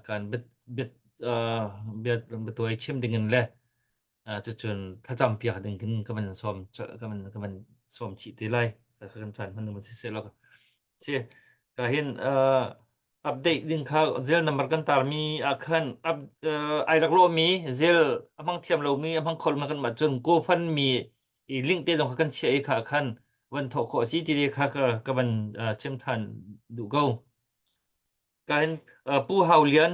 การเบ็ดเบ็ดตัวไอเชื่อมดึงเงินแหละจุดจนถ้าจำเปียกดึงขึ้นก็มันซ้อมก็มันซ้อมฉีดที่ไรแต่กันจันมันมันเสียแล้วก็เสียก็เห็นอัปเดตดึงข่าวเซลนัมเบอร์กันตามีอาคันไอรักโลมีเซลมังเทียมเรามีมังคนมันกันมาจนโกฟันมีอีลิงก์เตลงกันเชียร์ค่ะคันวันทอขอซีทีเดียค่ะก็มันเชื่อมทันดูเก้าการผู้เฮาเลียน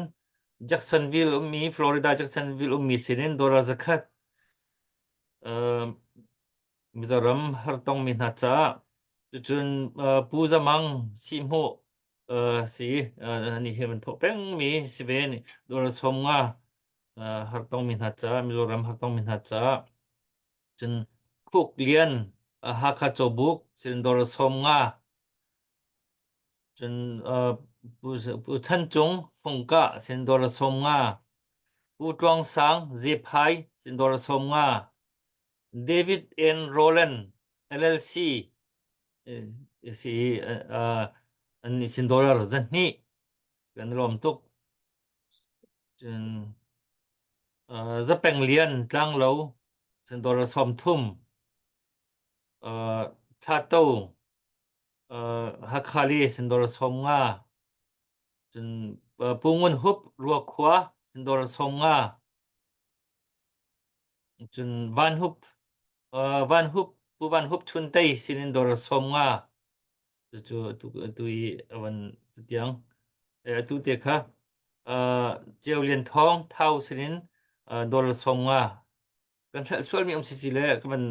แจ็คสันวิลล์มีฟลอริดาแจ็คสันวิลล์มีสิรินดอราสกัดมิโซรัมฮาร์ตองมินาจ้าจนผู้จะมังซิมโฮสีนี่เห็นมันทอเป็งมีสิเวนดอราสมงาฮาร์ตองมินาจ้ามิโซรัมฮาร์ตองมินาจ้าจนฟุกเลียนฮักคาโจบุกสินดอราสมงาจนผู้ชันจงฟงกะสินดอราสมงาผู้ตรองสังเซพายสินดอราสมงาDavid N. Rowland LLC สิอันนี้สินดอลลาร์จันนี่กันรวมทุกจนจะเป็นเลียนตั้งเราสินดอลลาร์สมทุ่มท่าโตฮักคาลีสินดอลลาร์สมงาจนปูงวนฮุบรัวขวาสินดอลลาร์สมงาจนวันฮุบวันฮุบผู้วันฮุบชุนเตยสินดอลลาร์สมงาตุยวันตุเตียงตุเตค่ะเจียวเลียนทองเท่าสินดอลลาร์สมงากันส่วนมีอมสิสิเลยก็มัน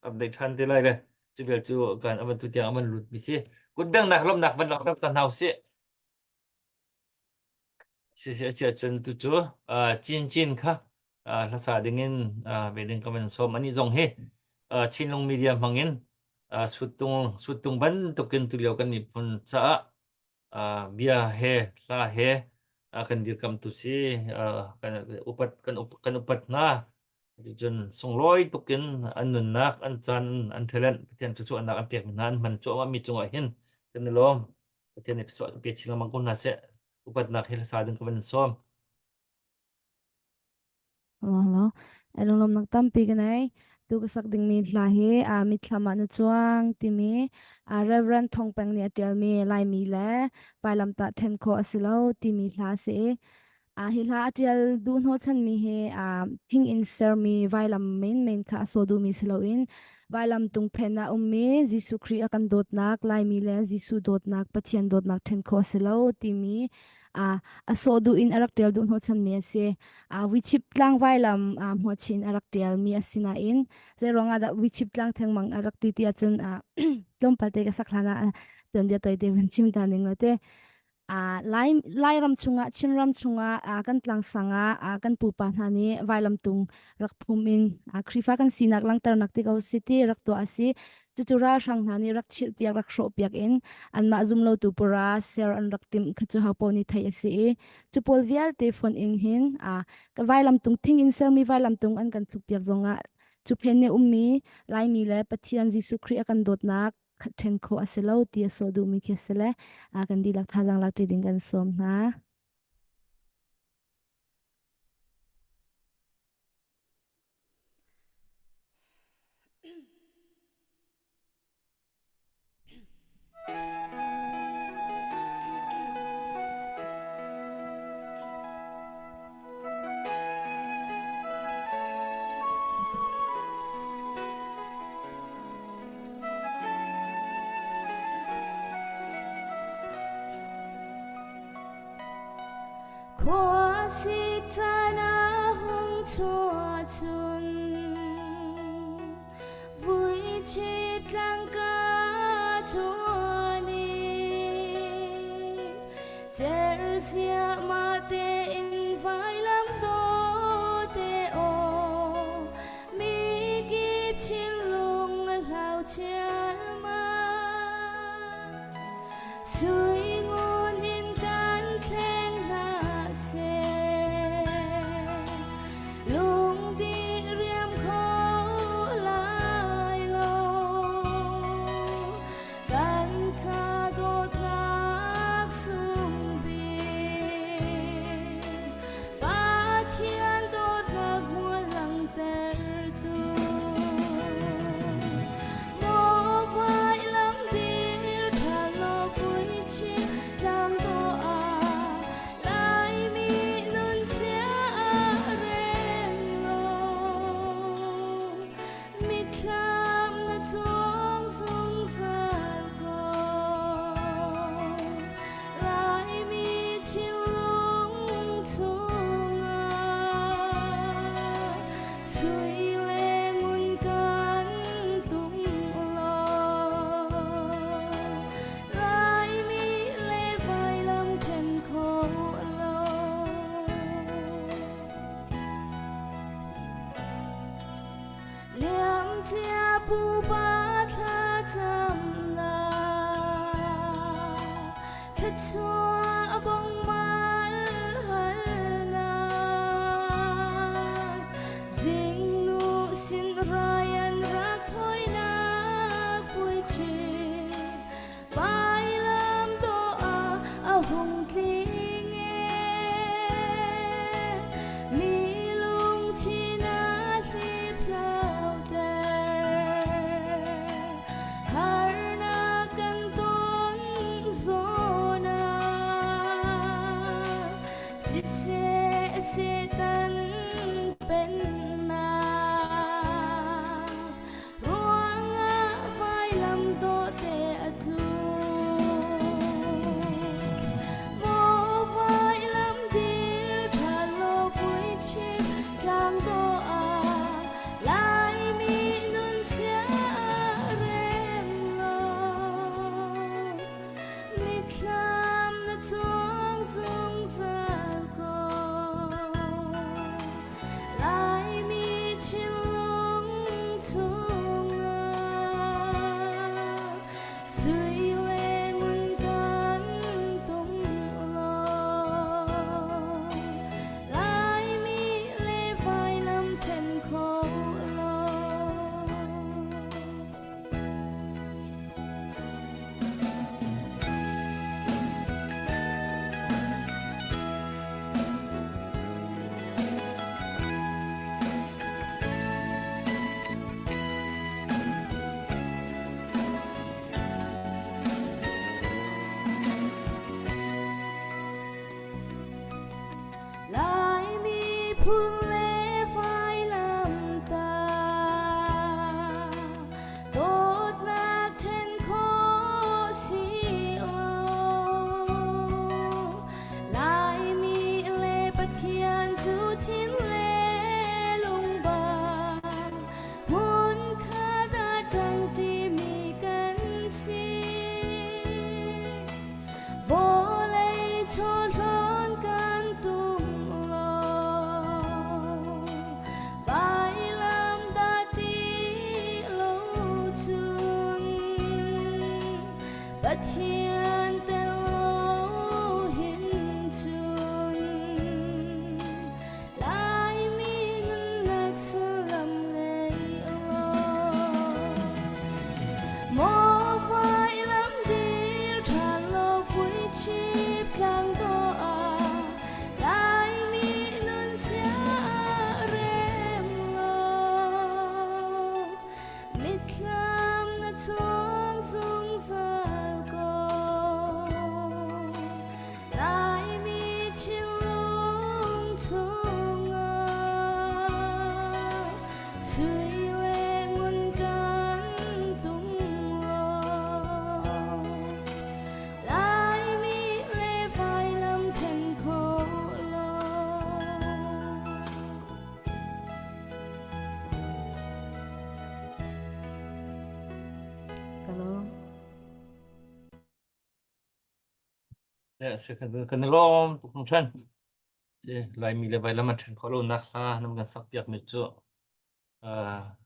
อัปเดตทันได้เลยจูเบลจูกันอันตุเตียงมันหลุดมิสิกุดเบียงหนักลมหนักมันหลับตอนเฮาสิเสียจนตุจูจินค่ะภาษาดึงเงินไปดึงก็มันสมอันนี้จงเฮชินลงมีเดียมังเงินสุดตรงบันตุกินตุเลียวกันนี่พนซะเบียเฮลาเฮกันดีคำตุสีกันอุปัตนาจนส่งร้อยตุกินอันนุนนักอันจันอันเทเลนเทียนจุอันนักอันเปียกนั้นมันจุว่ามีจงเห็นกันในลมเทียนจุเปียกชิลมังกุนนาเสอุปัตนักเฮลสาดึงก็มันซ้อม Hello, elong nak tampi kanai tu kasak ding mi tlahi mi thlama na chuang ti mi Reverend Thongpeng ni atel mi lai mi le pailam ta then kho asilo ti mi thla se hi la atel dun ho chan mi he thing in ser mi vailam main kha so du mi silo in vailam tung phena ummi Jisu Christ akan dot nak lai mi le Jisu dot nak pathian dot nak then kho asilo ti mi so du in araktel dun ho chan mi se wichip lang vailam ho chin araktel mi asina in zeronga da wichip lang theng mang arakti ti achun lom palte ka saklana ton dia toy te ban chim ta ning lote lai ram chunga chin ram chunga kan tlang sanga kan pu pa hani vailam tung rak phum in khrifa kan sinak lang tar nak ti go city rak to asi chuchura sang hani rak chil piak rak sho piak in an ma zum lo tu pura ser an rak tim khachu ha poni thai asi chupol vial te phone in hin ka vailam tung thing in ser mi vailam tung an kan thu piak zonga chu phen ne ummi lai mi le pathian Jisu Christ akan dot nak then kho aselo ti so du mi khesele kan di lak thajang lak ti ding kan som na Kuasitana hong chua chun vui chit lang ka chuani Jerusia ma te in vai lam do te o ปูปาทาจำลาถ้าชัวบงมาหันนาสิงนูสินรายันรักถอยนาฟุยชีไปลำตัวอาหงคลิงมีลุงที่นาที่เพลาเดหารนากันต้นโซนาสิเสสิตันเป็นนาร่วงไฟลำโตเตอทู mô vai lâm dir thà lô vui chim lang đô lại mi nun xia rem lo mi kham na chuang dung sa ko lại mi chin lung chung suy lệ mun can tum lo lại mi lệ vai lâm thân khổ lo lại mi phun lệ vai lâm ta tốt lạc trên khó xì ô lại mi lệ bất thiện chú thiên lệ lung bàng muốn khá đã trăng đi mi cần xì vô lấy cho lớn can tum lo vai lam đã tí lâu chun bất thiên tên lâu hin chun lại mi ngân lạc sư lâm lệ lo mô vai lắm đi thà lô vui chip lang đô lại mi nun xia rem lo mít kham na chuang dung sa ko lại mi chin lung chung suy lệ mun can tum lo lại mi lệ vai lâm thân khổ lo Kalau sẽ cần lom không chân sẽ lại mi lệ vai lâm thân khổ lo nắc ha nằm gần sắc tiệc mi chỗ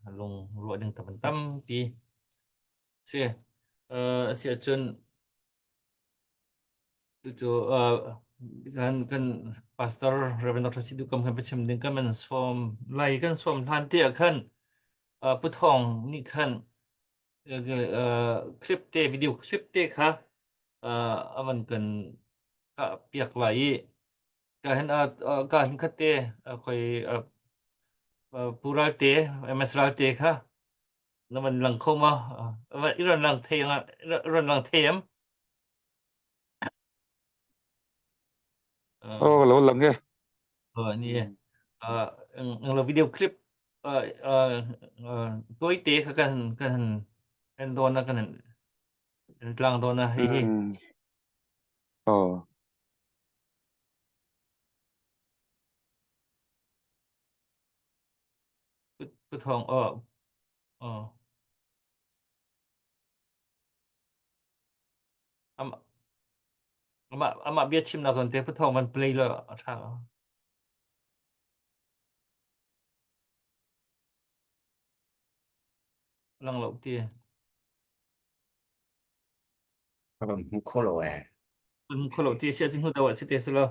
lùng lụa đừng tập tâm pi sẽ chân tu kan pastor Reverend Dr. Sidhu kam kan pachim ding kan man som lai kan som than tia kan pu thong ni kan clip te video clip te kha aman kan ka piak lai ka hen ka hin khate khoi pura te mesra te kha naman lang khoma iron lang theyang iron lang theyam ô lâu lắm nghe ni ang video clip tôi tế kan don na kan lang don na hi ờ pu thong ama biết chim na zon te pu thong man play lo tha lang lo ti kholo ko lo ti sia chin hu da wa chi te se lo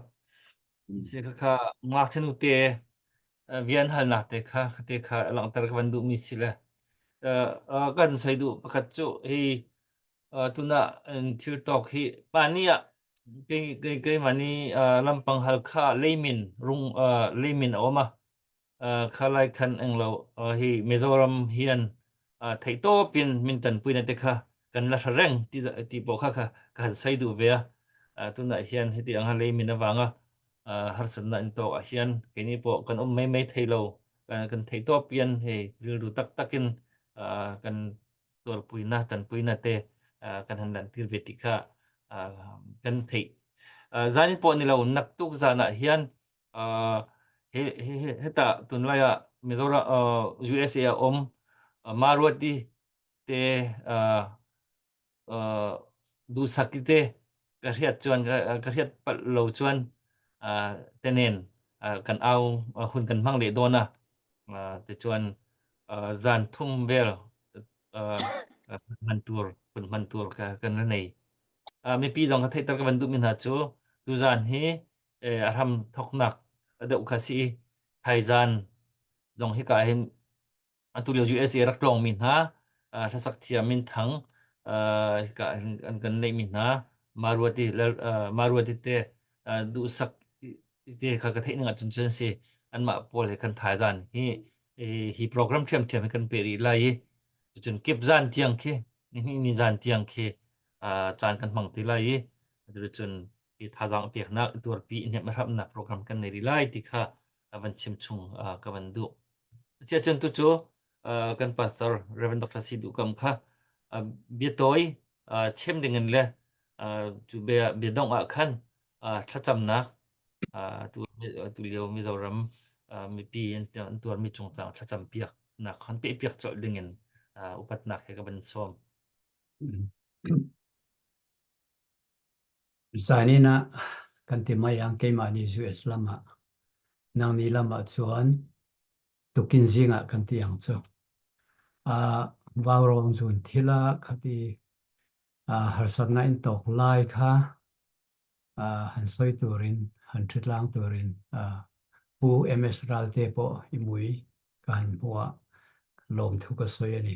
si kha ngak chen u te vian hal na te kha lang tar ka ban du mi si la kan sai du pakhat chu hi tuna thil tok hi pania ke mani lampang hal kha leimin rung leimin oma khalai khan englo hi Mizoram hian thei to pin min tan puina te kha kan la reng ti bo kha kan sai du ve tuna hian heti ang leimin awanga har san na in to a hian ke ni po kan mai thei lo kan thei to pian he ril du takin kan tor puina tan puina te kan han dan tir ve ti kha kan thei zanin po ni lo nak tuk zana hian heta tunlaya Mizoram USA om marwati te du sakite ka riat chuan ka riat pal lo chuan tenen kan au hun kan mang le dona te chuan zan thum vel mantur ka kan nei mi pi dong ka thei tar ka ban du min ha chu du zan hi ram thoknak deuh kha si thaizan dong hi ka hin atulio USA rak long min ha thasak thia min thang ka an kan nei min ha maruati te du sak te kha ka thein nga chun chen si an ma pol he kan thaizan hi program thiam kan peri lai chun kip zan tiang khi ni zan tiang khi chan kan mang ti lai du chun i thazang pek na tur pi ne ma ram na program kan nei lai ti kha avan chim chung ka van du chia chen tu chu kan pastor Reverend Dr. Sidu kam kha bia toy chem ding en le chu be dong a khan thacham nak tu leo Mizoram mi pi en tur mi chung chang thacham piak na khan pe piak chol ding en upat nak he ka ban som zani na kan ti mai ang ke mani US lama nang ni lama chuan tukin zinga kan ti ang chu vawrong zun thila khati harsat na in tok lai kha han soi turin han thitlang turin pu MS ral te po imui kan huwa lom thu ka soi ani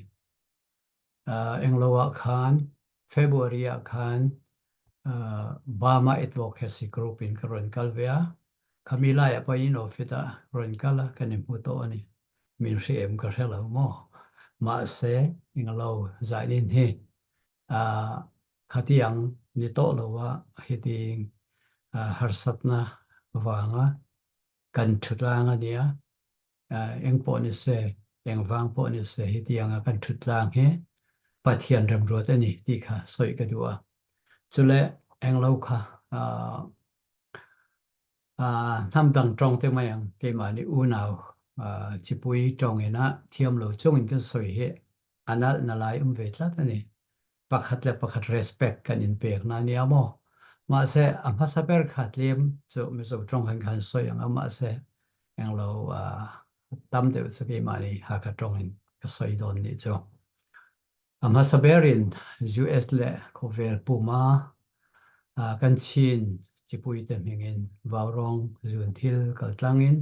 englowa khan February a khan Burma Advocacy Group in Karon Kalvea Kamila ya pa in ofita Karon Kala kanim puto ani min em ka hela mo ma se ingalo zainin he khatiang ni to lo wa hiting harsatna wanga kan thutanga nia eng po ni se eng wang po ni se hitianga kan thutlang he pathian ram ro ta ni ti kha soi ka duwa chule eng lo kha nam dang trong te mayang ke ma ni u naw chipui trong ena thiam lo chung in kan soi he anal na lai ve tla ta ni pakhat le pakhat respect kan in pek na ni amo ma se amma saber khatlem chu mi zo trong kan soi ang ama se eng lo tam de chu ke ma ni ha ka trong in ka soi don ni chu amma saberin US le cover puma kan chin chipui te mingin vawrong zun thil kaltlangin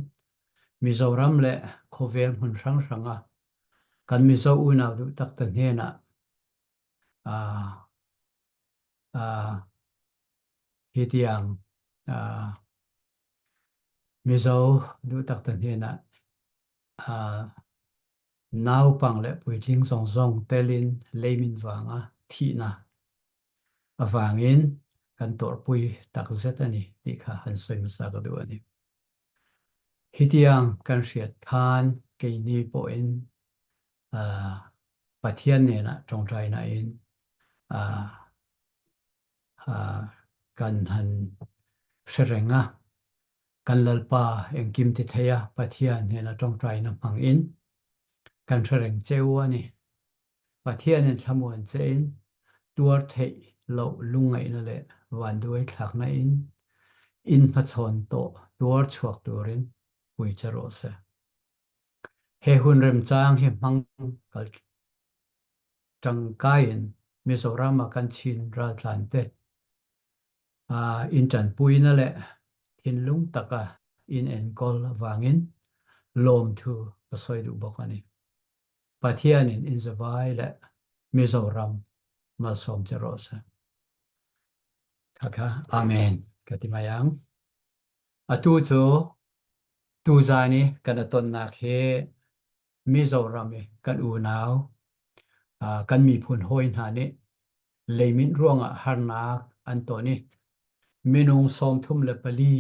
Mizoram le cover hun ranga kan mizo una du tak ta hena hitiang mizo du tak ta hena nau pang le puitling zong telin leimin wanga thina awangin kan tor pui tak zetani ti kha han soi masa ka du ani hitiang kan riat khan ke ni po in pathian ne na trong trai na in kan han serenga kan lalpa engkim ti theya pathian ne na trong trai na mang in kan sereng cheu ani pathian en thamuan chein tuar thei lo lungai na le wan duai thak na in phachon to tuar chuak turin pui charo se he hun rem chang he mang kal trăng kain Mizoram kan chin ra tlan te in chan pui na le thin lung taka in en kol wangin lom thu ka soi du bok ani pathian in zawai le Mizoram ma som cherosa kaka amen katimayang atu chu tu zani kana ton na khe Mizoram kan u naw kan mi phun hoi na ni leimin ruanga harnak antoni minung som thum le pali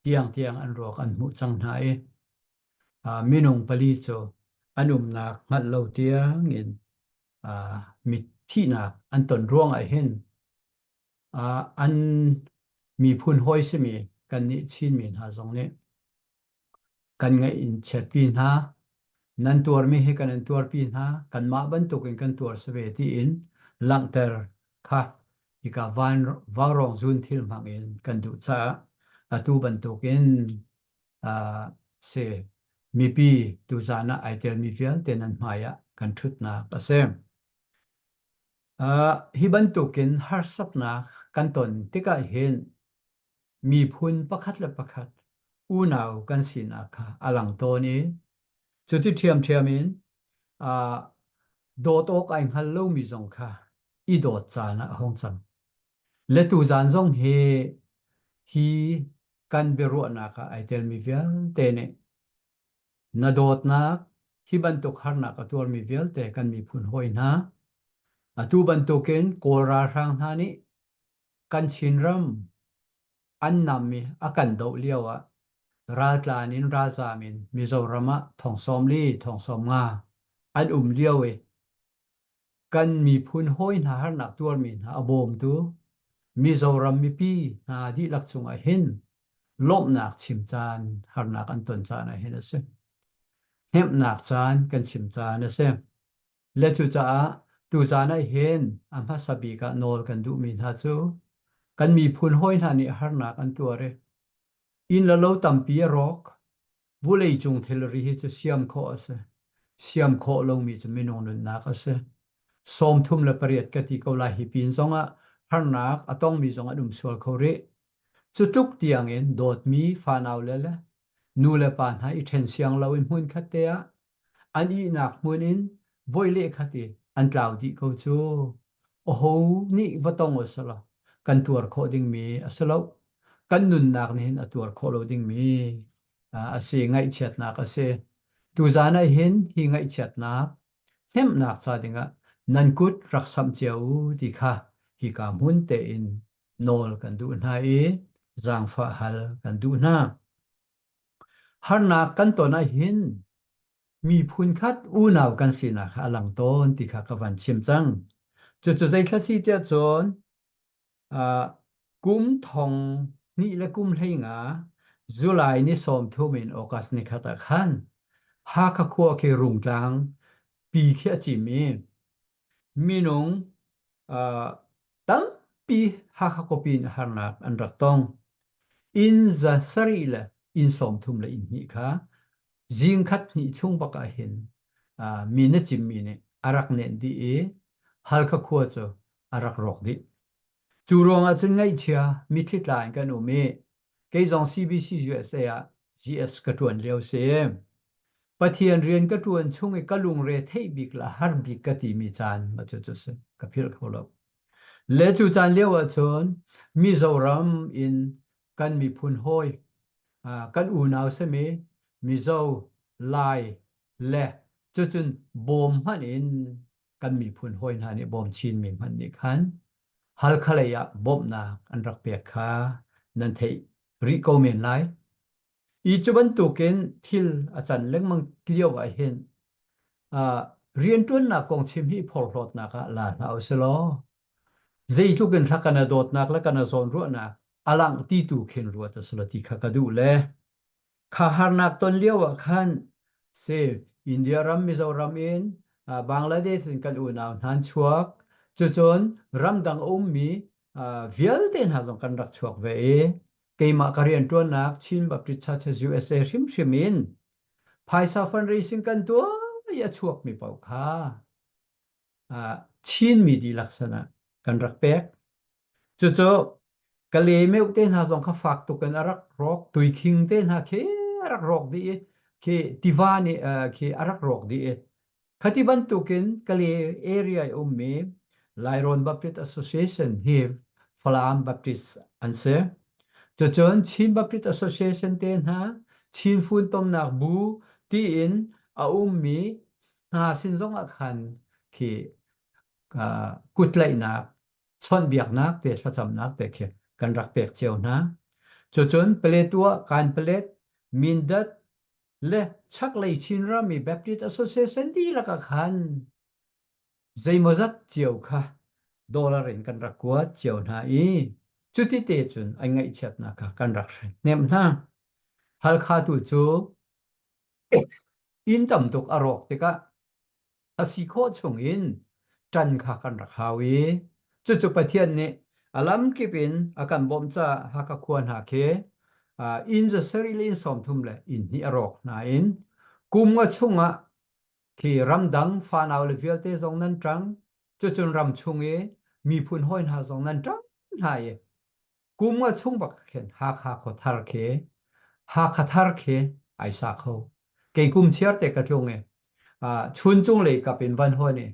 tiang an rok an mu chang na minung pali chu anum nak ngat lo tiang in mi thi na an ton ruang a hen an mi phun hoi se mi kan ni chin min ha zong ne kan ngai in chet pin ha nan tuar mi he kan an tuar pin ha kan ma ban tu kan tuar se ve ti in lang ter kha ika van warong zun thil mang in kan du cha atu ban tu ken se mi pi tu zana ai tel mi vial ten an maya kan thut na pasem hi ban tu ken har sap na kan ton tika hen mi phun pakhat le pakhat u naw kan sin a kha alang to ni chu ti thiam in do to kai hal lo mi zong kha i do cha na hong chang le tu zan zong he hi kan beru na ka ai tel mi vial te ne na dot na hi ban tu khar na ka tur mi vial te kan mi phun hoi na atu ban tu ken kol ra rang ha ni kan chin ram an nam mi akan do liawa ra tlanin ra zamin Mizorama thong som li thong som nga an liawe kan mi phun hoi na har nak tur min ha abom tu Mizoram mi pi na di lak chung a hin lop nak chim chan har nak an ton chan a hin ase hem nak chan kan chim chan ase le chu cha tu chan a hin am ha sabi ka nol kan du min ha chu kan mi phun hoi na ni har nak an tu re in la lo tam pi rok vulei chung thil ri hi chu siam kho ase siam kho lo mi chu minong nun nak ase som thum le pariat ka ti ko la hi pin zonga har nak atong mi zonga dum sual khore chutuk tiang en dot mi fa naw le le nu le pan ha i then siang lo in hun khatea ani nak mun in voile khati an tlaw di ko chu oho ni watong osala kan tuar kho ding mi asalo kan nun nak nin atuar kho lo ding mi ase ngai chat nak ase tu zana hin hi ngai chat nak hem nak cha dinga nan kut raksam cheu ti kha hi ka mun te in nol kan du na zang fa hal kan du na har nak kan to na hin mi phun khat u naw kan sina kha lang ton ti kha ka van chim chang chu zai thasi tia chon kum thong ni le kum hlei nga July ni som thu min August ni khata khan ha kha khua ke rung tlang pi khia chi mi minung tam pi ha kha ko pin har nak an rak tong in za sari la in som thum la in ni kha jing khat ni chung ba ka hin mi na chim mi ne arak ne di hal kha khua cho arak rok di chu rong a chun ngai chia mi thit lai kan u me ke jong CBC USA GS ka tuan leo se pathian rian ka tuan chung e kalung re thei bik la har bik ka ti mi chan ma chu chu se ka phil kholo le chu chan leo a chon Mizoram in kan mi phun hoi kan u naw se me Mizo lai le chu chun bom han in kan mi phun hoi na ni bom chin mi man ni khan hal khalaya bom na an rak pe kha nan thei ri ko men lai i chuban tu ken thil achan lengmang klio a hen rian tun na kong chim hi phol hlot na ka la na oselo zei tu ken thakana dot nak la kana zon ru na alang ti tu khen ru ta solati kha ka du le kha har nak ton liawa khan se India ram Mizoram in Bangladesh in kan u na han chuak chu chon ram dang mi vial ten ha zong kan rak chuak ve keima karian tuan nak chin ba pritcha che USA hrim hrimin phaisa fundraising kan tu ya chuak mi pau kha ชินมีดีลักษณะกันรักเป็กจู่ๆกะเลเมวเต้นหาสองข้าฝากตุกันอารักรอกตุยคิงเต้นหาเคอารักรอกดีเคติวานี่เคอารักรอกดีคติบันตุกันกะเลเอเรียเมไลรอนบัพติส Association ฮีฟลามบัพติสอันเซจู่ๆชินบัพติส Association เต้นหาชินฟุนตอมนักบูที่อินมีหาสินสองอักขันเคกุดไลนักส่วนเบียกนักเตะประจำนักเตะเคกันรักเปียกเจียวนะจนเปลตัวการเปลดมินดัดเละชักเลยชินรามีแบบที่ association ดีละกันขันใจมาจัดเจียวค่ะดอลลาร์เองกันรักกว่าเจียวนะจุดที่เตะจนไอ้ไงเช็ดนะคะกันรักเนี่ยนะฮัลคาตูจูอินต่ำตกอารมณ์แต่ก็อาศิโคชงอินจันขากันรักฮาวีจุดประเทศนี้อาลัมกิบินอาการบ่มจ่าฮักควรหาเคอินจะเสรีลินสมทุมเลยอินนี่อารมณ์นะอินกุมว่าชงะที่รำดังฟานเอาเลเวลเตจงนั้นจังจนรำชงมีพุนห้อยหาจงนั้นจังหายกุมว่าชงบักเข็นฮักขอทาร์เคฮักทาร์เคไอซาเขาเกี่ยกุมเชียร์เตกระทงชุนจงเลยกับเป็นวันห้อยเนี่ย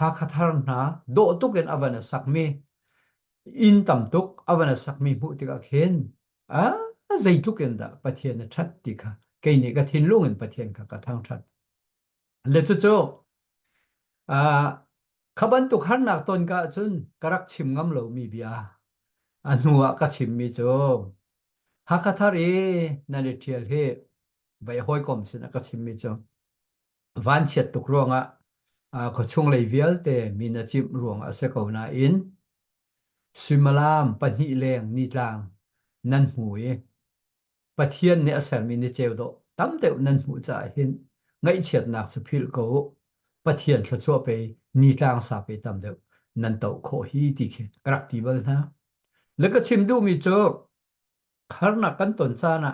ฮักทาร์นะโดตุกันอวันสักมีอินต่ำตุกอวันสักมีมุติกะเข็นใจทุกันดะประเทศนั้นชัดติค่ะเกี่ยนี่ก็ทิ้งลุงinประเทศกับกระทั่งชัดเลจุโจขบันตุกหันหนักตนกะจนกระรักชิมงำเหลามีเบียอันหัวก็ชิมมีโจฮักทารีนั่นเทียลเฮใบห้อยกลมสินะก็ชิมมีโจวันเช็ดตุกรวงก็ช่วงเลยเวลเตมีนาจิบรวงเสกาวนาอินซิมาลามปนิเลงนิจางนันหูปะเทียนเนี่ยเสมีนิเจวโดตั้มเตวนันหูจ่าหินไงเฉียดหนักสพิลโกปะเทียนขจัวไปนิจางสาไปตั้มเตวนันเตวโคฮีติเคกรักตีเบลนะแล้วก็ชิมดูมีโจฮาร์นักกันตนซานะ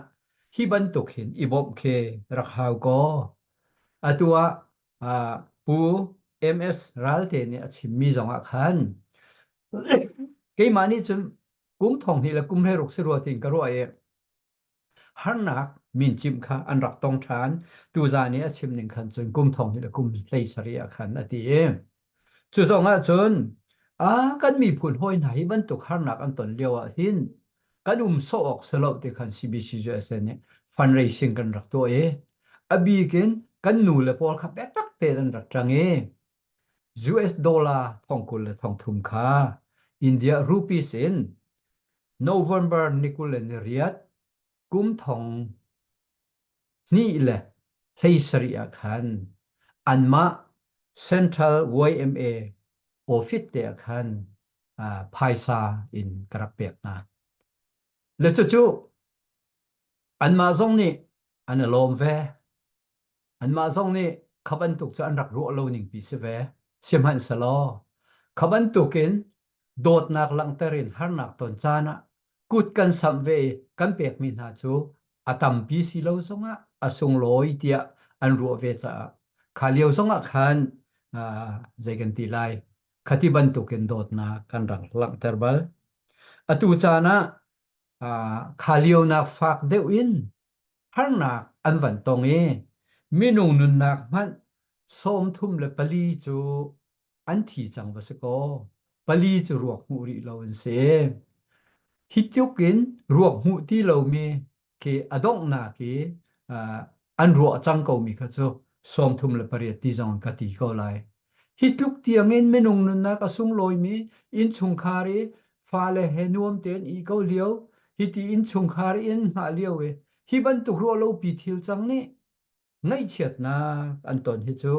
ที่บรรทุกเห็นอีบอมเครักฮาวก็ตัวปูMS รัลเตเนี่ยชิมมีสองอาคารเกี่ยมานี่จนกุมทองนี่และกุมให้รุกสิรัวติงกระรวยฮันนักมินจิมค่ะอันรักตองทานตูจานี่ชิมหนึ่งคันจนกุมทองนี่และกุมเลยสรีอาคันอดีจุดสองจนกันมีผลห้อยไหนบรรทุกฮันนักอันตนเลียวหินกันโซออกสลบที่คัน CBCJS เนี่ยฟันเรซิ่งกันรักตัวบีกันนูเลพอลขับแบกตักเตนรักจังUS ดอลลาร์ทองกุลทองทุมค่าอินเดียรูปีสินโนเวมเบอร์นิคุลเนเรียดกุมทองนี่แหละให้สริอาคันอันมาเซ็นทรัล YMA ออฟฟิศเดียคันไพซาอินกระเปียกนะแล้วจู่อันมาทรงนี้อันลมเวอันมาทรงนี้ขับันตุกจะอันรักรู้อโลนิงปีเสเวเสียมันสลอขับันตุกินโดดนักลังเตรินฮาร์นักตนจานะกุดกันสัมเวกันเปียกมินาจูอาตัมปีสิโลสงะอาสงลอยเตียอันรัวเวจ้าขาเลียวสงะขันใจกันตีไลขัติบันตุกินโดดนักกันรักลังเตอร์บัลอตูจานะขาเลียวนักฝากเดวินฮาร์นักอันวันตรงมีนุ่งนุนนักมันส้มทุ่มและปลีจูอันที่จังวสกอปลีจูรวกหูริเราเสฮิจุกินรวกหูที่เรามีเกอดองนาเกอันรวกจังเขามีก็จะส้มทุ่มและปริยติจังกติเขาไลฮิจุกที่ยังเงินมีนุ่งนุนนักสุ่งลอยมีอินชุงคารีฟ้าเลเฮนวมเตนอีเขาเลี้ยวฮิตีอินชุงคารีอินหาเลี้ยวฮิบันตุกรัวเราปีทิลจังนี่ไงเฉียดนะอันตอนฮิจู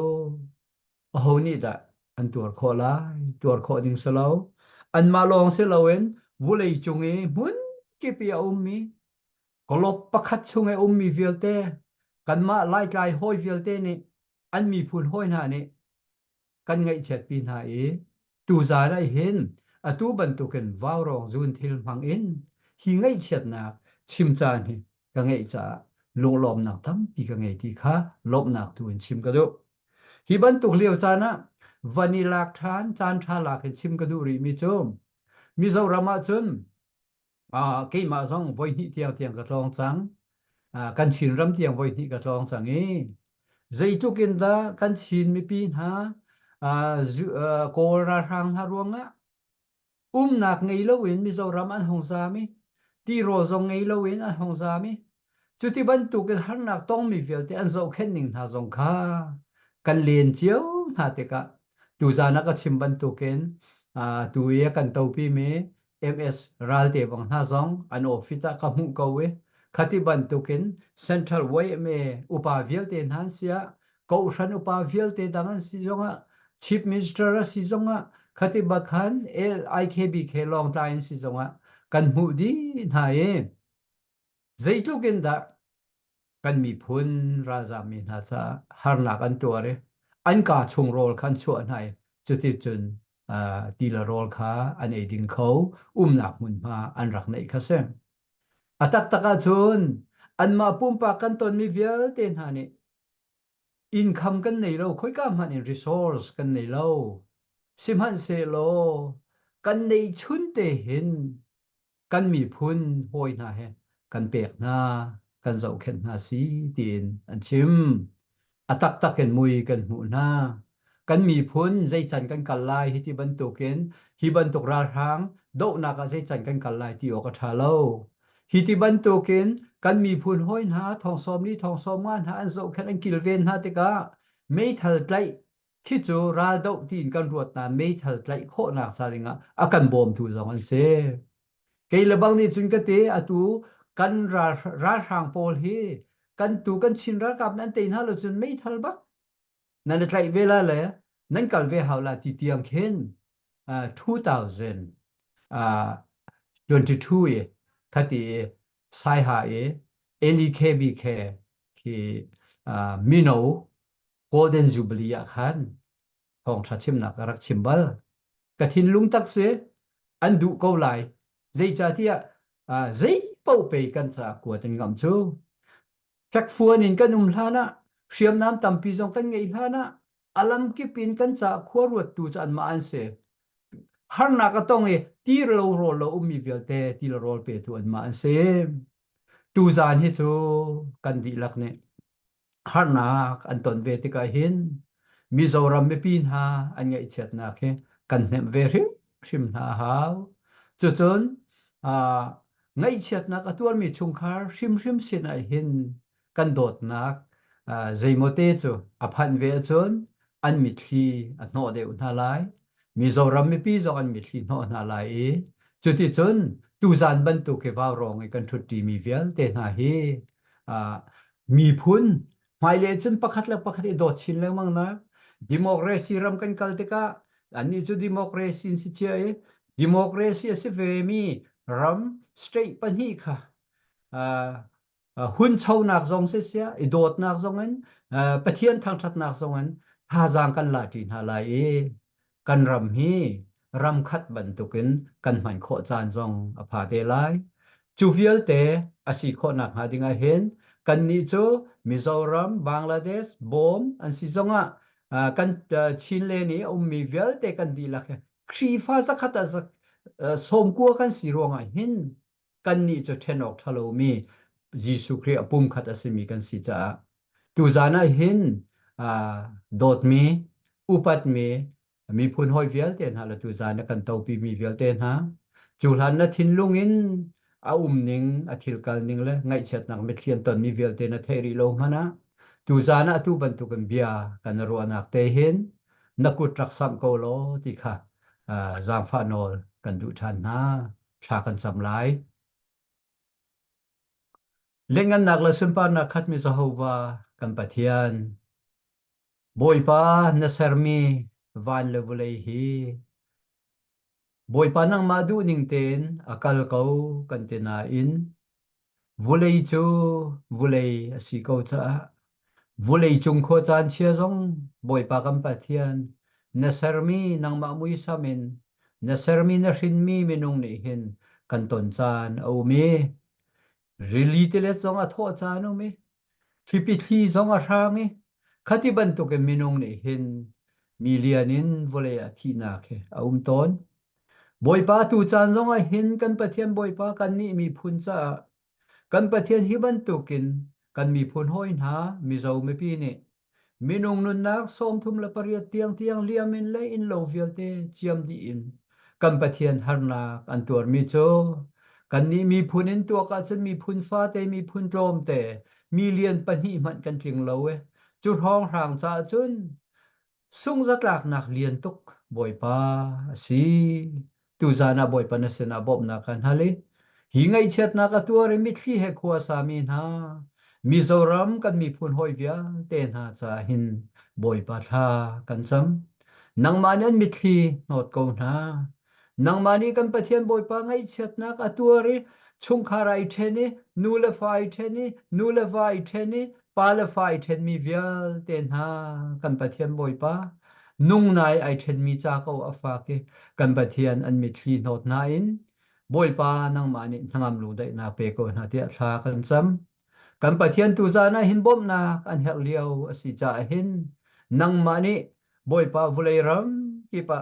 โอ้โหนี่ด่ะอันตัวขอลายตัวขอดิ่งสลาวอันมาลองเสลาเวนวุเลยจงมุนกี่ปีอามีกลบประคัดชงมีเวลเตกันมาไล่ไกลห้อยเวลเตนี่อันมีพูนห้อยหน้านี่กันไงเฉียดปีหน้าตูจาได้เห็นตูบรรทุกันว้าวรองจูนทิลมังอินหิงไงเฉียดนักชิมจานนี่กังไงจ้าลงลมหนักทั้งปีกังไงที่ข้าลบหนักตัวชิมกระดูฮิบันตุกเลียวจานะ vanilla than chan tha la ke chim ka du ri mi chum Mizoram chun ke ma zong voi ni tiang ka tong chang kan chin ram tiang voi ni ka tong chang e zai tu kin da kan chin mi pi ha ko ra rang ha ruanga nak ngei lo win Mizoram an hong sa mi ti ro zong ngei lo win an hong sa mi chu ti ban tu ke har nak tong mi vel te an zo khen ning ha zong kha kan len chiu ha te ka tu za na ka chim ban tu ken tu ye kan to pi me ms ral te bang ha zong an ofita ka mu ko we khati ban tu ken central way me upa vel te han sia ko ran upa vel te dang an si zonga chief minister si zonga khati bakhan likb ke long time si zonga kan mu di na ye zaitu ken da kan mi phun raja mi na cha har na kan to re an ka chung rol khan chu nai chu ti chun ti la rol kha an e ding kho nak mun ma an rak nei kha se atak taka chun an ma pum pa kan ton mi vial ten ha ni income kan nei lo khoi ka man in resource kan nei lo sim han se lo kan nei chun te hin kan mi phun hoi na he kan pek na kan zau khen na si tin an chim atak tak ken mui kan mu na kan mi phun zai chan kan kalai hi ti ban tu ken hi ban tuk ra hang do na ka zai chan kan kalai ti o ka tha lo hi ti ban tu ken kan mi phun hoi na thong som ni thong som man ha an zau khen an kil ven ha te ka mei thal tlai khi chu ra do tin kan ruat na mei thal tlai kho na sa ringa akan bom tu zong an se ke lebang ni chun ka te atu kan ra hang pol hi kan tu kan chin ra kap nan te na lo chun mei thal ba nan tlai vela le nan kal ve haula ti tiang khen 2022 ye khati sai ha ye LKB ke ki mino golden jubilee ya khan hong tha chim na karak chimbal ka thin lung tak se an du ko lai zai cha tia zai pau pe kan cha ko ten ngam chu chak fuan in kan hlana hriam nam tampi jong kan ngei hlana alam ki pin kan cha khwaruat tu chan ma an se har na ka tong e ti lo ro lo mi vel te ti lo rol pe tu an ma an se tu zan hi chu kan di lak ne har na an ton ve te ka hin Mizoram me pin ha an ngai chet na khe kan nem ve hrim na hau chu chun ngai chet na ka tur mi chung khar hrim sin a hin kan dot nak zaimote chu a phan ve chun an mi thli a no de na lai Mizoram mi pi zo an mi thli no na lai e chu ti chun tu zan ban tu ke va rong e kan thuti mi vel te na hi mi phun mai le chun pakhat dot chin le mang na democracy ram kan kal te ka ani chu democracy si che e democracy se ve mi ram straight pan hi kha hun chau nak zong se sia I dot nak zong an pathian thang that nak zong an ha jang kan la tin ha lai e kan ram hi ram khat ban tukin kan man kho chan zong a pha te lai chu vial te asi kho nak ha dinga hen kan ni chu Mizoram Bangladesh bom an si zonga kan chin le ni mi vial te kan di la khri fa sa khata som ko kan si ronga hin kan ni chu thenok thalo mi Jisu Christ apum khat asimi kan si cha tu zana hin dot mi upat mi mi phun hoi vial ten hala tu zana kan tau pi mi vial ten ha chulan na thin lungin ning a thil kal ning le ngai chet nak me thlian ton mi vial ten a theri lo hana tu zana tu ban tu kan bia kan ro anak te hin nakut rak sam ko lo ti kha zang fa nol kan du than na tha kan sam lai lengan nak la sumpa na khat mi Jehovah kan pathian boy pa na sermi van le vulei hi boy pa nang madu ning ten akal kau kan te na in vulei chu vulei asi ko cha vulei chung kho chan chia zong boy pa kan pathian na sermi nang ma mui samin na sermi na rin mi minung ni hin kan ton chan au mi really te le zong a tho cha no mi thipi thi zong a tha mi khati ban tu ke minung ni hin mi lianin volea thi na khe ton boipa tu chan zonga hin kan pathian boipa kan ni mi phun cha kan pathian hi ban tukin kan mi phun hoin ha mi zo me pi ni minung nun nak som thum la paria tiang tiang liamin le in lo vialte chiam di in kan pathian harna an tur mi cho kan ni mi phunin tu ka chen mi phun fa te mi phun tlom te mi lian pani man kan ting lo e chu hong rang cha chun sung zaklak nak lian tuk boy pa si tu zana boy pa na sena bob na kan hali hi ngai chet na ka tu re mit khi he khwa sa min ha mizoram kan mi phun hoi via ten ha cha hin boy pa tha kan cham nang manen mit khi not ko na nang mani kan pathian boy pa ngai chet na ka tu re chung kharai theni nule fai theni nule vai theni pale fai then mi vial ten ha kan pathian boy pa nung nai ai then mi cha ko afa ke kan pathian an mi thli not na in boy pa nang mani thangam lu dai na pe ko na tia tha kan cham kan pathian tu za na hin bom na kan hel liao asi cha hin nang mani boy pa vulai ram ki pa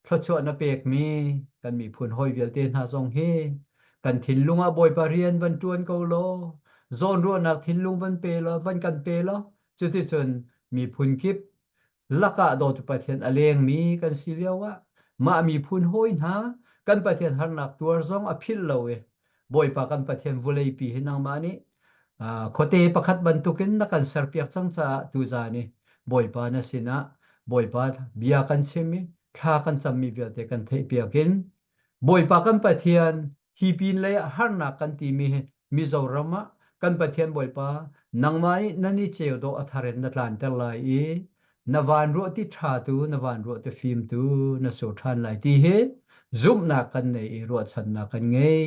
thcho na pek mi kan mi phun hoi vial ten ha song he kan thin lunga boy pa rian van tuan ko lo zon ro nak thin lung van pe lo van kan pe lo chu ti chun mi phun kip laka do tu pathian aleng mi kan siliawa ma mi phun hoi na kan pathian har nak tuar zong a phil lo e boy pa kan pathian vulai pi hinang mani khote pakhat bantukin na kan sarpiak chang cha tu za ni boy pa na sina boy pa bia kan chemi tha kan chammi viate kan thei piakin boy pa kan pathian hi pin le har na kan ti mi mizorama kan pathian boy pa nangmai nani cheu do atharen na tlan tel lai e nawan ro ti tha tu nawan ro te phim tu na so than lai ti he zum na kan nei ro chan na kan ngei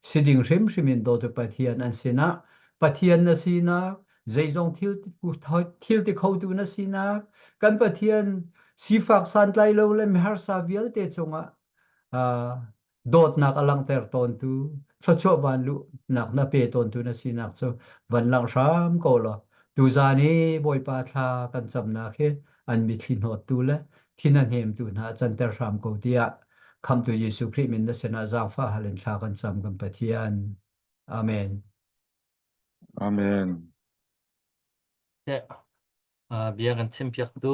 siding hrim hrimin do tu pathian an sina pathian na sina zeizong thil ti khau tu na sina kan pathian sifak san tlai lo le mehar sa vial te chunga dot nak alang ter ton tu cho ban lu nak na pe ton tu na sinak cho van lang ram ko lo tu za ni boy pa tha kan cham na khe an mi thin hot tu le thin an hem tu na chan ter ram ko dia kham tu yesu christ min na sena za fa halen tha kan cham kan pathian amen Amen. te bia kan chim piak tu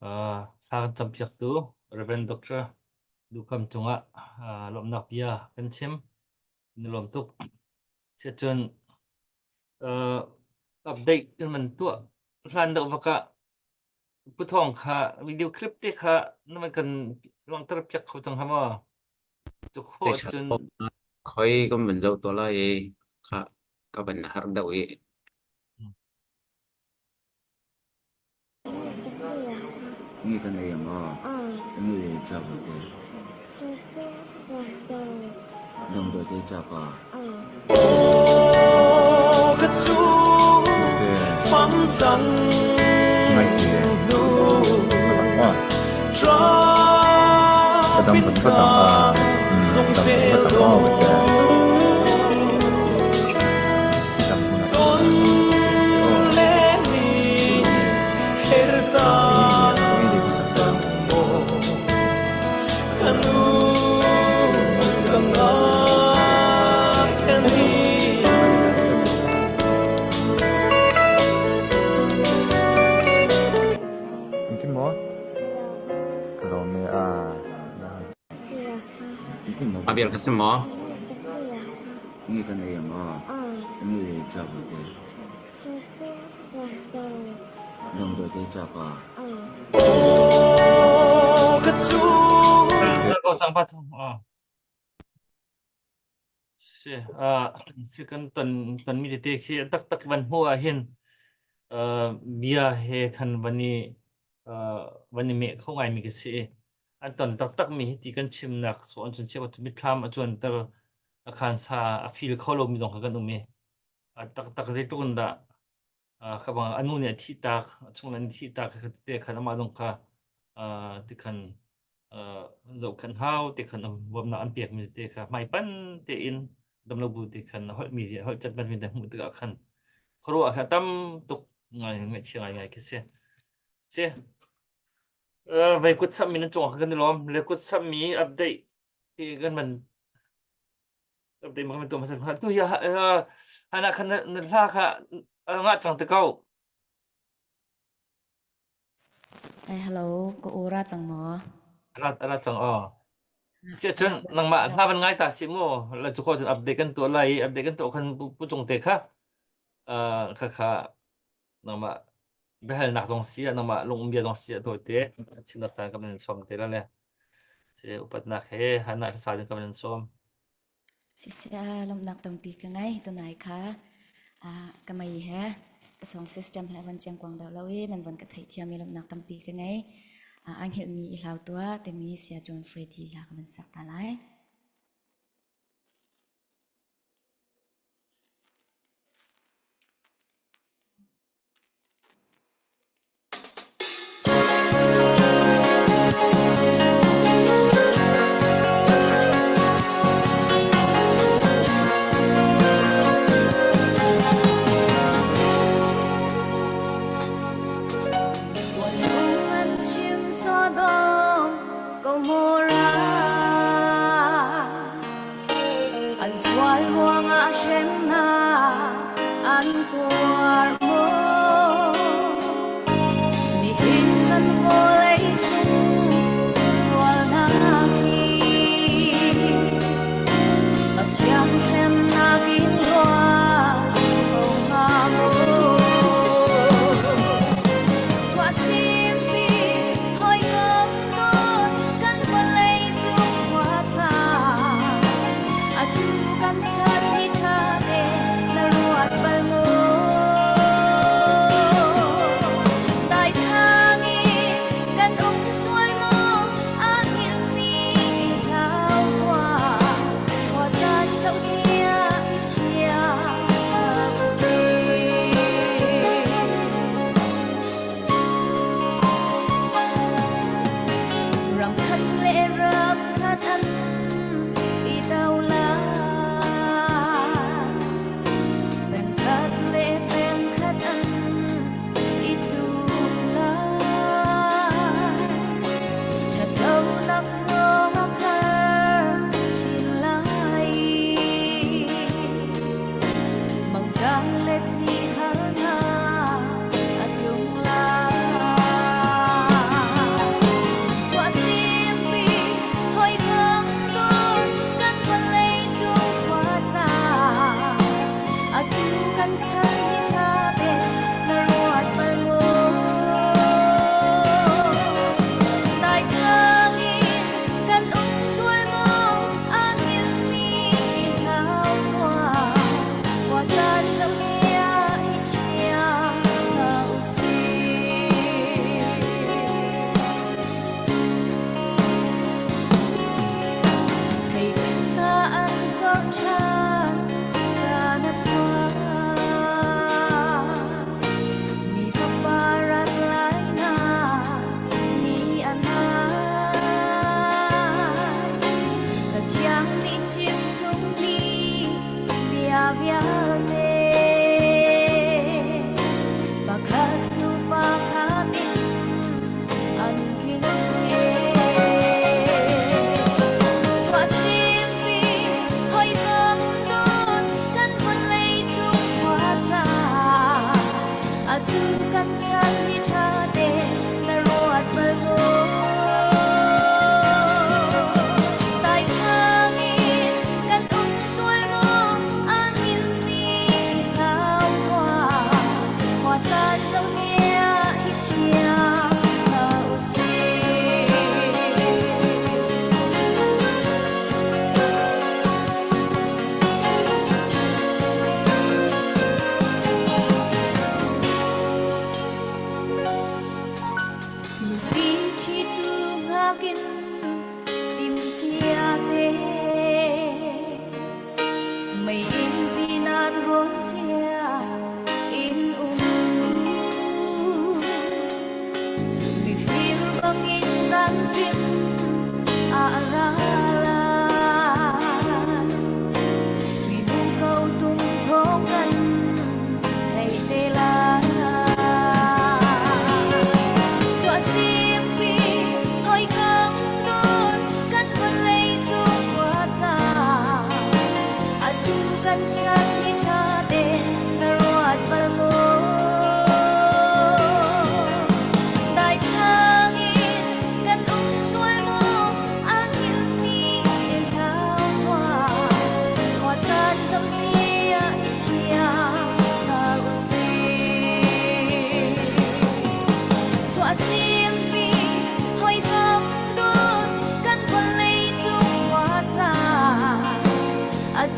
kha kan cham piak tu reverend doctor du kam chunga lom nak bia kan chim ni lom tuk se chun update kan man tu ran do vaka putong kha video clip te kha naman kan long tar piak ko chang hama chu kho chun khoi có mình dâu tôi là gì có mình har đâu ý nghe cái này mà nghe chào bữa đấy đồng đội đấy chào bà cái chú phắm trăng cái đồng vẫn có đồng vẫn có biar ke semua nghe cái này mà nghe chào bữa đấy đồng đội đấy chào bà cái chú ko chang pa se kan ton mi te si tak tak van huwa hin bia he khan vani me khong ai mi ke si an ton tak tak mi ti kan chim nak so an chun che wat mi tham a chun tar a khan sa a feel kholo mi dong kan umi tak tak je tun da khabang anu ne thi tak chung nan thi tak te khan ma dong ka ti khan zo khan hau ti khan bom na an piak mi te kha mai pan te in dam lo bu ti khan hol mi hol chat ban mi da mu ta khan khro a tam tuk ngai ngai chi ngai ke se về cút sắm mình chọn gần lom le cút sắm mi update thì gần mình update mìnhตัวมันสักตัวhana kan la kha nga chang te kau hello ko ora chang mo ra chang sẽ chân nang ma ha ban ngai ta si mo la chu ko chen update kan to lai update kan to kan pu chung te kha kha nang ma behel nak dong sia nang ma lung bia dong sia to te chin ta kan som te la le se upat nak he hana sa kan som si lom nak tampi ka ngai to nai kha ka mai he ka song system he van chang kwang da lawi nan van ka thai thia mi lom nak tampi ka ngai ang hil mi ilau tua te mi sia John Freddy la ka man sak ta lai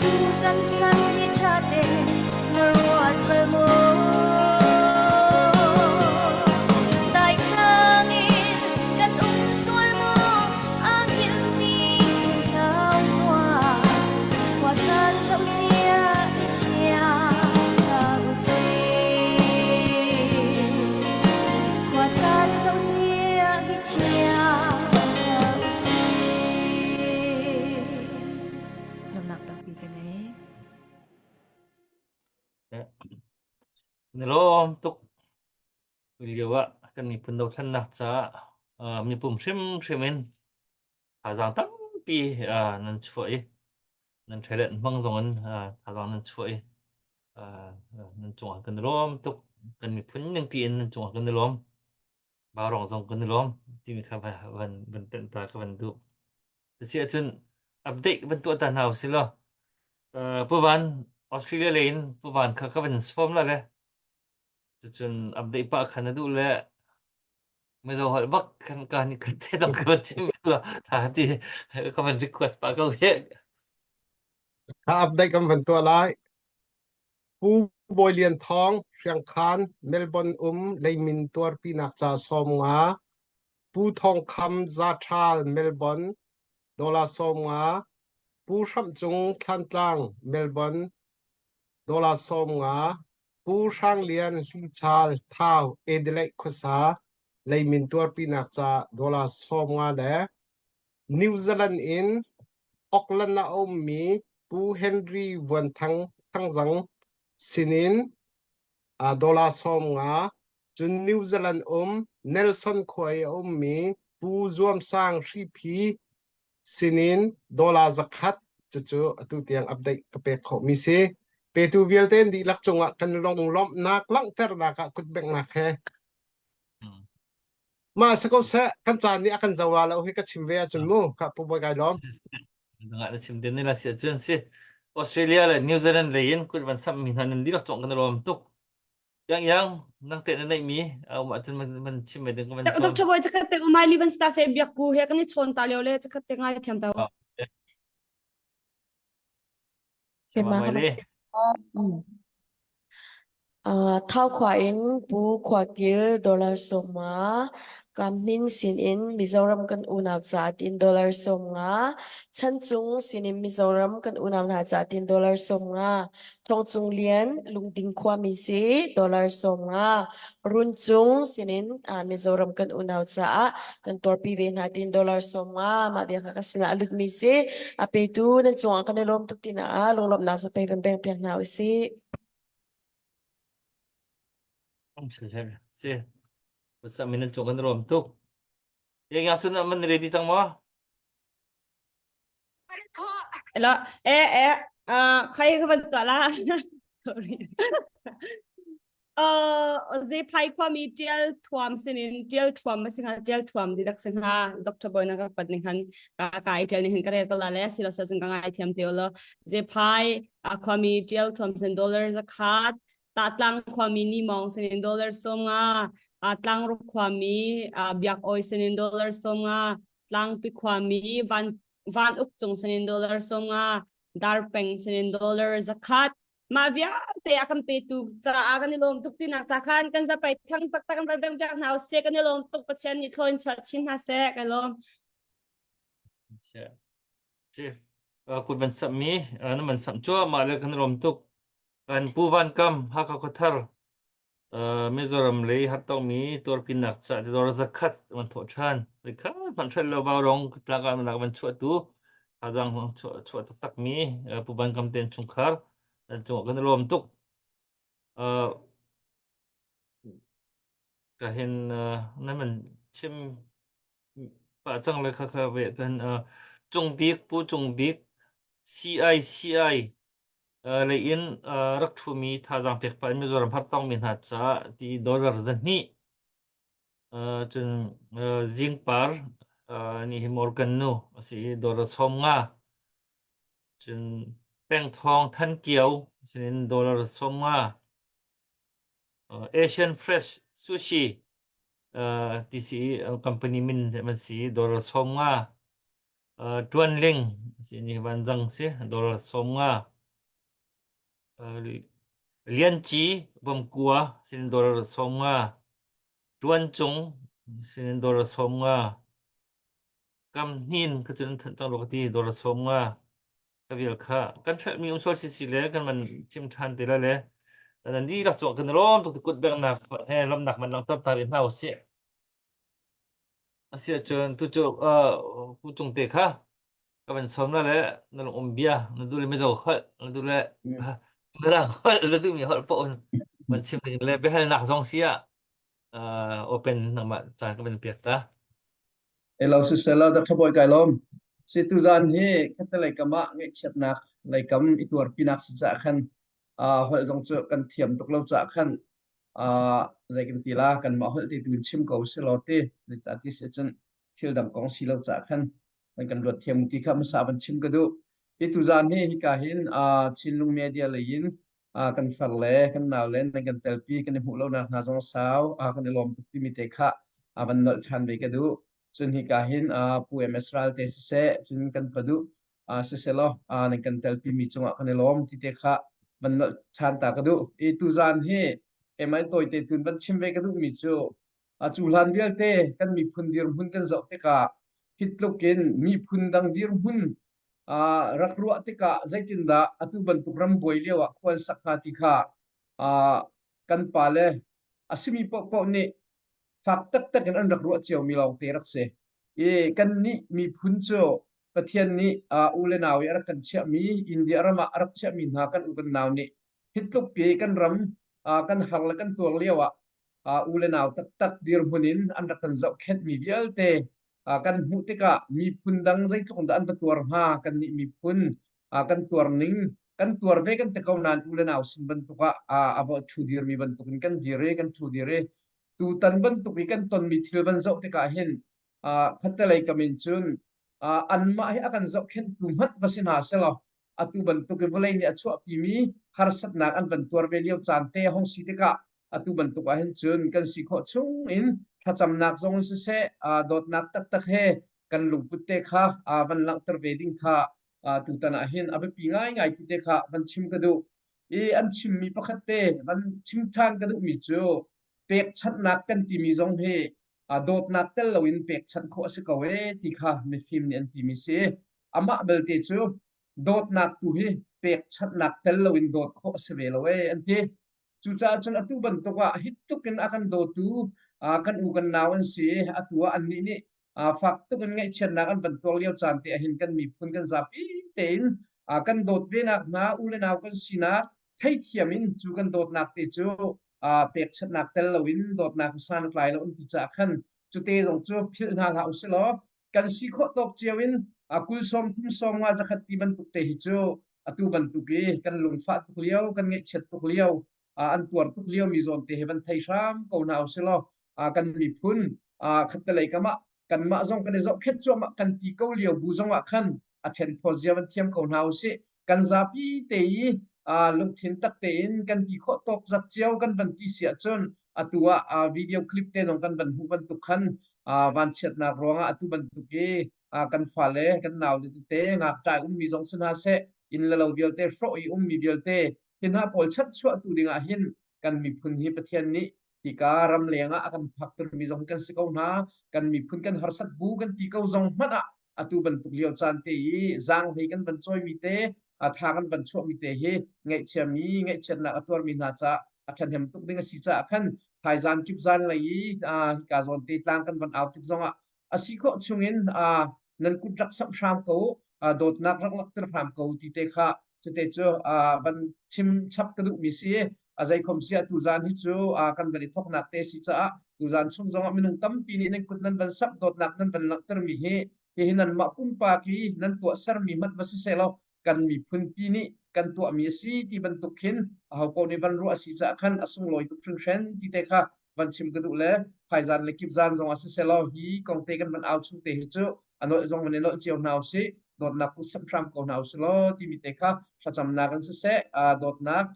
tu kan sang ni chate na ruat per mo dai thangin kan sual mo angin ni tao qua chan sông sia chia ta bu si qua chan sông sia chia ta bu si lom nak tampi ka ngay Nilom tuk Wilyawa kan ni pun dau than nak cha mi pum shim in thazang tampi nan chuai nan thailet mang zongan thazang nan chuai nan chunga kan lom tuk kan mi pun nang pi in nan chunga kan lom ba rong zong kan lom ti mi kha ban ten ta ka ban du sia chun update ban tu ta nào xí lo pu van Australia lein pu van kha ka ban sform la le chun update pa khana du leไม่รู้ว่ากันการนี่กันเท่ต้องกันที่ไม่รู้ถ้าที่ก็เป็น request ปากก็เยอะ ถ้าอัปเดตกันเป็นตัวไลายผู้บริเลียนทองเชียงคานเมลเบิร์นเลยมินตัวปีนักจ่าสมงาผู้ทองคำซาทาลเมลเบิร์น$สมงาผู้ชัมจุงคันตังเมลเบิร์น$สมงาผู้ช่างเลียนลีชาลท้าวเอเดเลคุสาเลยมินตัวปีนักจ่า$สมงาและนิวซีแลนด์อินออกลันนาอมมีผู้เฮนรี่วันทั้งจังสินิน$สมงาจุนนิวซีแลนด์เนลสันควยมีผู้รวมสร้างชีพีสินิน$จักขัดจู่ๆตุเตียงอัปเดตกระเปกของมิเซเปตูเวลเตนดีลักจงะกันลงล้อมนักลังเตอร์นักกุดเบงนักแฮมาสกุลเสกันจานนี้อากันจะว่าเราให้กับชิมเวียจนมูกับผู้บริการล้อม nggak ada sim din nila siya dyan si Australia le New Zealand le yin kung man sam min hanin dilak chong kan rom tuk yang nang te na mi ma chen man chim me din ko man Dok chaboy chakat te umay liban sta se biak ku he kan ni chon ta le chakat te ngai them ta sama mai le thao khóa in bu khóa kia $1 soma kam nin sin in Mizoram kan unaw cha $3 somnga chan chung sin in Mizoram kan unaw na cha $3 somnga thong chung lian lungding khwa mi si $1 somnga run chung sin in Mizoram kan unaw cha kan torpi ve na $3 somnga ma bia ka kasina alut mi si ape tu nan chung kan lom tuk tina longlom na sa pe beng piang na si si sam min chong kan rom tuk yang chun man ready tang mo la khai ka ban ta la sorry ze phai kwa mi tial thuam sinin tial thuam ma singa tial thuam didak singa Dr. Boyna ka patning han ka ai tial ni hin kare ka la le sila sa singa ai thiam teola ze phai kwa mi tial thuam sin $, zakat tatlang kwa mi ni mong sin $, somnga atlang ru kwa mi biak oi sin $, somnga tlang pi kwa mi van uk chung sin $, somnga dar peng sin $, zakat ma via te akan pe tu cha akan ni lom tuk tin cha khan kan za pai thang tak tak kan pai bang jak naw se kan ni lom tuk pa chen ni thon chat chin ha se kan lom si kun man sam mi na man sam chua ma le kan rom tuk kan pu van kam ha ka ko thar Mizoram le hat tong mi tor pinak cha $1 zakat man tho chan le kha man thal lo ba rong tla ka man chua tu hazang chua tak mi pu van kam ten chung khar chung kan rom tuk ka hin na man chim pa chang le kha ve kan chung bik pu chung bik CI le in rak thu mi tha jang pek pa Mizoram hat tong min ha cha ti $1 zan ni chun zing par ni Morgan nu si $1 som nga chun peng thong than kiau sin $1 som nga Asian Fresh Sushi ti si company min man si $1 som nga Tuan Ling si ni van jang si $1 som nga Lian Chi bom Kua sin dollar somnga Chuan Chung sin dollar somnga Kam Nin ka chun chang lo ti dollar somnga ka vil kha kan thal mi umsol si le kan man chim than te la le nan ni la chok kan rom to kut bek nak he lam nak man lang tap tar in hau si asia chun tu chok ku chung te kha ka man som la le nan bia nan du le me zo khal nan du le ra khal le du mi hol po man chim le be hal nak zong sia open nak ma chan ka ben piak ta elo se sela da khaboy kai lom si tu zan hi khata lai kama nge chet nak lai kam itur pinak si cha khan hol jong chu kan thiam tok lo cha khan zai kan tila kan ma hol ti tu chim ko se lo te le cha ti se chen thil dam kong si lo cha khan man kan rot thiam ti kham sa ban chim ka du i tu zan hi ka hin chin lung media le yin kan far le kan naw len kan tel pi kan hu lo na jong saw kan lom ti mi te kha ban nol chan ve ka du chun hi ka hin pu emsral te se chun kan padu se se lo ne kan tel pi mi chunga kan lom ti te kha man nol chan ta ka du i tu zan hi emai toy te tun ban chim ve ka du mi chu chu lan bial te kan mi phun dir hun kan zo te ka hitlokin mi phun dang dir hun rakrua te ka zaitin da atu ban tukram boi lewa kwan sakha ti kha kan pale asimi po po ni phak tak tak kan rak ruwa chiao mi long te rak se kan ni mi phun cho pathian ni ule nawi ara kan chia mi india rama arak chia mi na kan ukan naw ni hitluk pe kan ram kan har la kan tur lewa ule naw tak tak dir hunin an rak kan zau khet mi vial te kan hu te ka mi phun dang zai tung da an tur ha kan ni mi phun kan tur ning kan tur ve kan te kau nan ule naw sin ban tuka abo thu dir mi ban tukin kan dire kan thu dire tu tan ban tu kan ton mi thil ban zo te ka hen khatta lai kamin chun an ma hi akan zo khen tu mat basin ha selo atu ban tu ke bolai ni achu pi mi har sat na an ban tur ve liu chan te hong si te ka atu ban tu ka hen chun kan si kho chung in thacham nak zong se dot nak tak tak he kan lung put te kha ban lang ter ve ding kha tu tan a hen abe pi ngai ngai ti te kha ban chim ka du an chim mi pakhat te ban chim than ka du mi chu pek chat nak kan ti mi zong he dot nak tel lawin pek chat kho se ka we ti kha mi phim ni an ti mi se ama bel te chu dot nak tu he pek chat nak tel lawin dot kho se ve lo we an ti chu cha chun atu ban to ka hit tu ken akan do tu kan u kan nawan se atua an ni ni fak tu kan ngai chen nak an ban tol leo chan te hin kan mi phun kan zapi tein kan dot ve nak na u le naw kan sina thai thiamin chu kan dot nak te chu pek chat nak tel lawin dot nak san klai lo ti cha khan chu te jong chu phil na la u se lo kan si kho tok chiawin kul som thum som nga zakhat ti ban tu te hi chu atu ban tu ke kan lung fa tu liao kan ngai chet tu liao an tuar tu liao mi zon te heban thai ram ko na u se lo kan mi phun khatta lai kama kan ma zong kan zo khet chu ma kan ti ko liao bu zong wa khan a then phol jiawan thiam ko na u se kan zapi te lung thin tak te in kan ti kho tok zat chiao kan ban ti sia chon atua video clip te jong kan ban hu ban tu khan van chet na ronga atu ban tu ke kan fale kan naw le te ngak ta mi jong suna se in la lo vial te fro i mi vial te hin ha pol chat chua tu dinga hin kan mi phun hi pathian ni ti ka ram lenga akan phak tur mi jong kan se ko na kan mi phun kan har sat bu kan ti ko jong mana atu ban tu liao chan te i zang he kan ban choi mi te tha kan ban chu mi te he ngai chami ngai chen na ator mi na cha athan hem tuk dinga si cha khan thai zan kip zan lai ka zon te tlang kan ban out tik zonga asi kho chungin nan ku trak sam sham ko dot nak rak lak ter pham ko ti te kha chute chu ban chim chap ka du mi si azai khom sia tu zan hi chu kan bari thok nak te si cha tu zan chung zonga minung tam pi ni nen kut nan ban sap dot nak nan ban lak ter mi he hinan ma pum pa ki nan to sar mi mat ba se se lo kan mi phun pi ni kan to mi si ti ban tu khin hau ko ni ban ru asi cha khan asung loi tu phun chen ti te kha ban chim ka du le phai zan le kip zan zong ase se lo hi kong te kan ban out chu te hi chu ano zong ne lo chiao naw si dot nak ku sam tram ko naw se lo ti mi te kha sa cham na kan se dot nak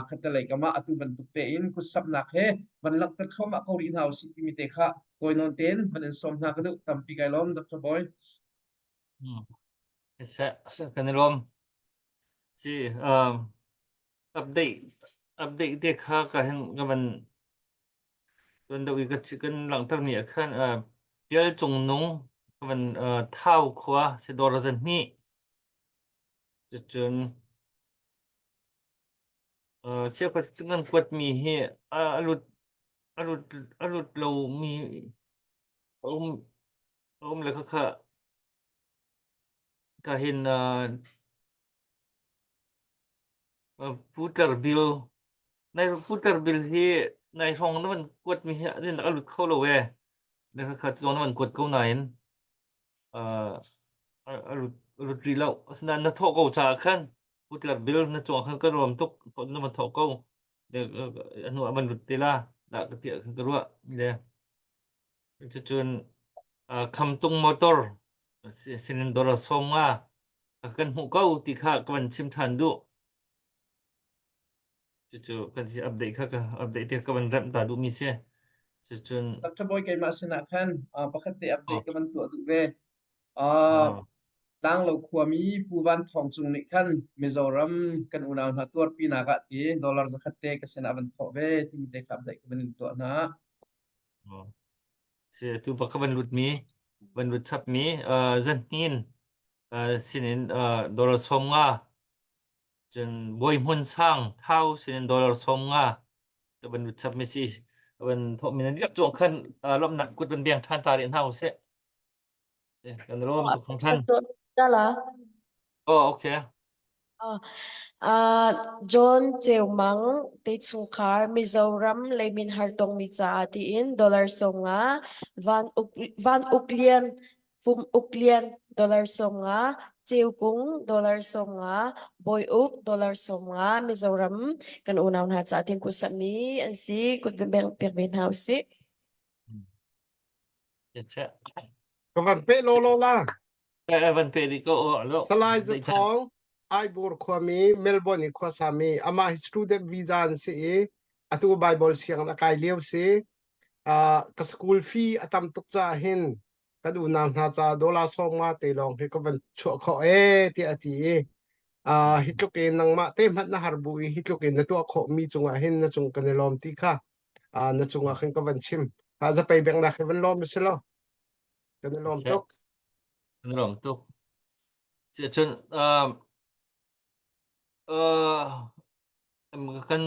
khata lai kama atu ban tu te in ku sap nak he ban lak ta khoma ko ri naw si ti mi te kha koi non ten ban som na ka du tam pi kai lom dr boy se kan rom si update te kha ka hen ka man tuần đầu cái chicken lăng tắc nhẹ khan tiel chung nung ka man thao khwa se dor zan ni chun che pa ngan kwat mi hi alut lo mi le ka hin putar bill nay putar bill hi nay hong nó man kwat mi hi nên alut kho lo we le kha chon nó man kwat ko nain alut ri lo asnan na tho ko cha khan putar bill na chong khan ka rom tok nó man tho ko de anu man lut tela da ka ti ka ru le chun kham tung motor sinin dora somga kan hu ko ti kha kan chim than du chu kan si update kha ka update te kan ram ta du mi se chun Dr. Boy kay masina khan pakati update ka man tu du ve tang lo khwami puban thong chung ni khan Mizoram kan unaw na tur pina ka ti dollar zakhatte ka sena ban tho ve ti te ka update ka man tu na se tu pa ka ban lut mi ban lut chap mi zan nin sinin dollar somga chun boy mun sang thau sinin dollar somga to ban lut chap mi si ban tho mi na yak chong khan lom nak kut ban biang than ta rin hau se kan rom tu khang than Dala. okay John Cheumang te chungkhar Mizoram Lemin Hartong mi cha atiin dollar songa van uklian fum uklian dollar songa Cheukung dollar songa boyuk dollar songa Mizoram kan unaw na cha atin kusami ansi kutbeng perben house Các bạn pe lo lo la. Van pe di ko lo Salai za thong ai bor khwami Melbourne khwa sami ama student visa an se atu Bible siang na kai liu se ka school fee atam tuk cha hin ka du nam na cha dola so ma te long he ko van cho kho ti ati hitloke nang ma te mat na harbu hitloke na tu kho mi chunga hin na chung kan lom ti kha na chunga khin ka van chim za pe beng na khin lom se lo kan lom tok rom tok chun kan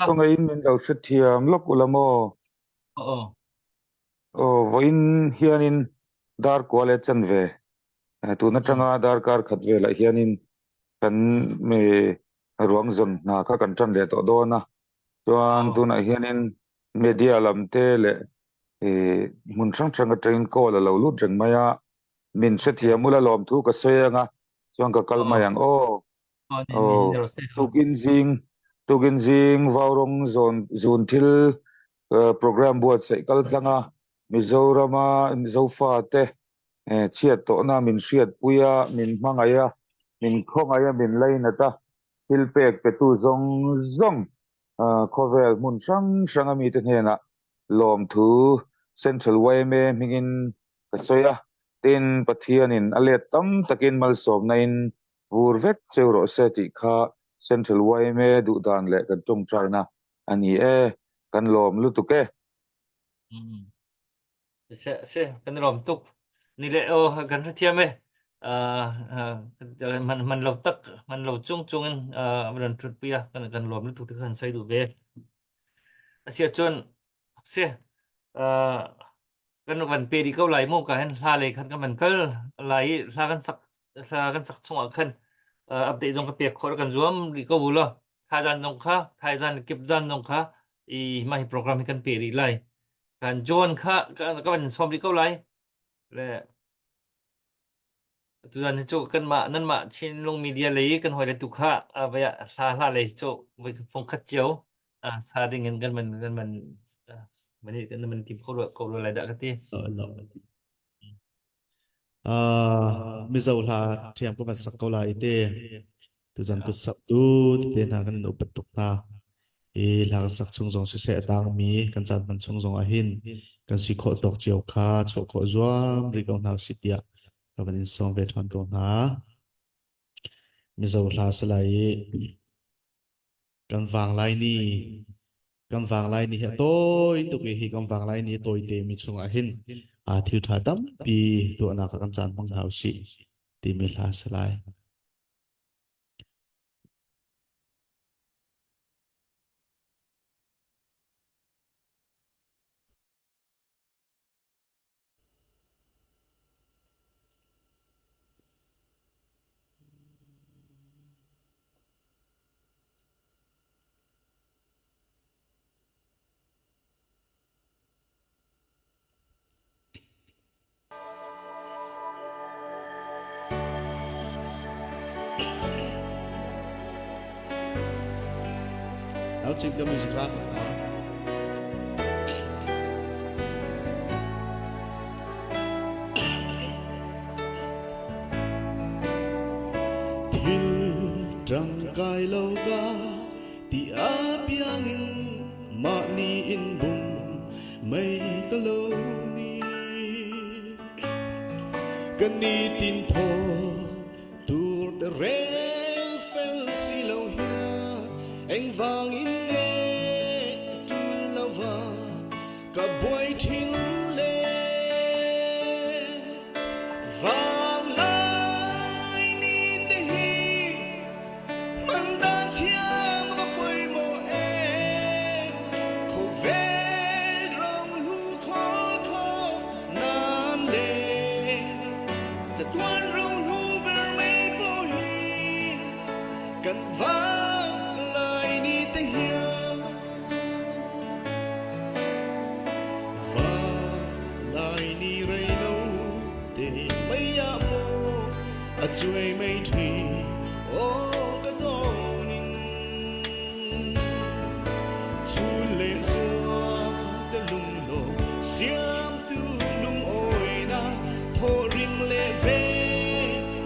không ai min đầu xuất thiam lốc ulamo voin hianin dar kwale chan ve tu na tanga dar kar khat ve la hianin kan me ruang zon na kha kan chan le to do na chuan tu na hianin media lam te le mun chang chang train ko la lo lut reng maya min se thiam ula lom thu ka soyanga chuan ka kalma yang tukin jing vaurong zon thil program buat sai kal tlanga Mizorama Mizofa te chiat to na min hriat puya min hmangaya min khongaya min leina ta hilpek pe tu zong khovel mun sang ami te hena lom thu central way me mingin kasoya tin pathianin alet tam takin mal som nain vurvek cheuro seti kha central way me du dan le kan tung china ani kan lom lutuke se kan rom tuk ni le kan thiam man lo tak man lo chung in man trut pia kan lom lutuk kan sai du ve asia chun se kan van pe di ko lai mo ka han la le khan ka man kal lai la kan sak chung khan update jong ka pe khor kan zuam ri ko bulo thajan jong kha thaijan kip jan jong kha mai program kan pe ri lai kan John kha ka ban som ri ko lai le tu dan chu kan ma nan ma chin long media le kan hoi le tu kha ba ya la le chu với phong khat chiếu sa ding kan man mình kan man tim ko lo lai da ka ti Mizo la thiam ko man sak ko la ite tu jan ko sap tu te na kan no patuk na la sak chung jong se tang mi kan chan man chung jong a hin kan si kho tok chiao kha cho kho zuam ri ko na sitia ka ban in song ve thon ko na Mizo la salai kan wang lai ni kan wang lai ni he toy tu ke hi kan wang lai ni toy te mi chunga hin a thil tha tam pi tu ana ka kan chan pang hau si ti mi hla salai áo chim cái music rap thil trăng cài lâu ga ti áp yang in ma ni in bum mây ka lâu ni kan ni tin tho tur de rel fel si lâu hiat anh vang in nghe tu lâu va cả buổi thil le vang lai ni te hi man dan thiam ma poi mo e ko ve rong lu kho kho nan leจะตวนรองหูเบอร์ไม่ปอยกันว่าลายนี้แต่เหียว่าลายนี้ไรโน้แต่ไม่อยากโมอาจช่วยไม่ทีโอ้ก็โดนินทุเลซัวแต่ลุงโลเสียมตูลุงโอยนะโทริมเลเว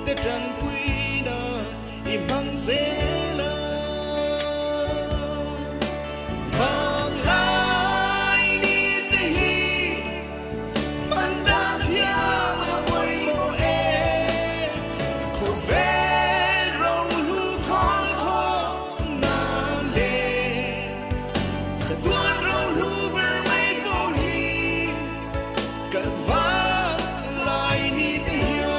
แต่จันปุยนะอิมังเซลาวางลายนี้แต่ฮีมันดาเทียมาปวยโมเอโคเวรองลูคอยคอนานเลจะตัวเราลูเบอร์ไม่ปอยกันว่าลายนี้แต่ฮี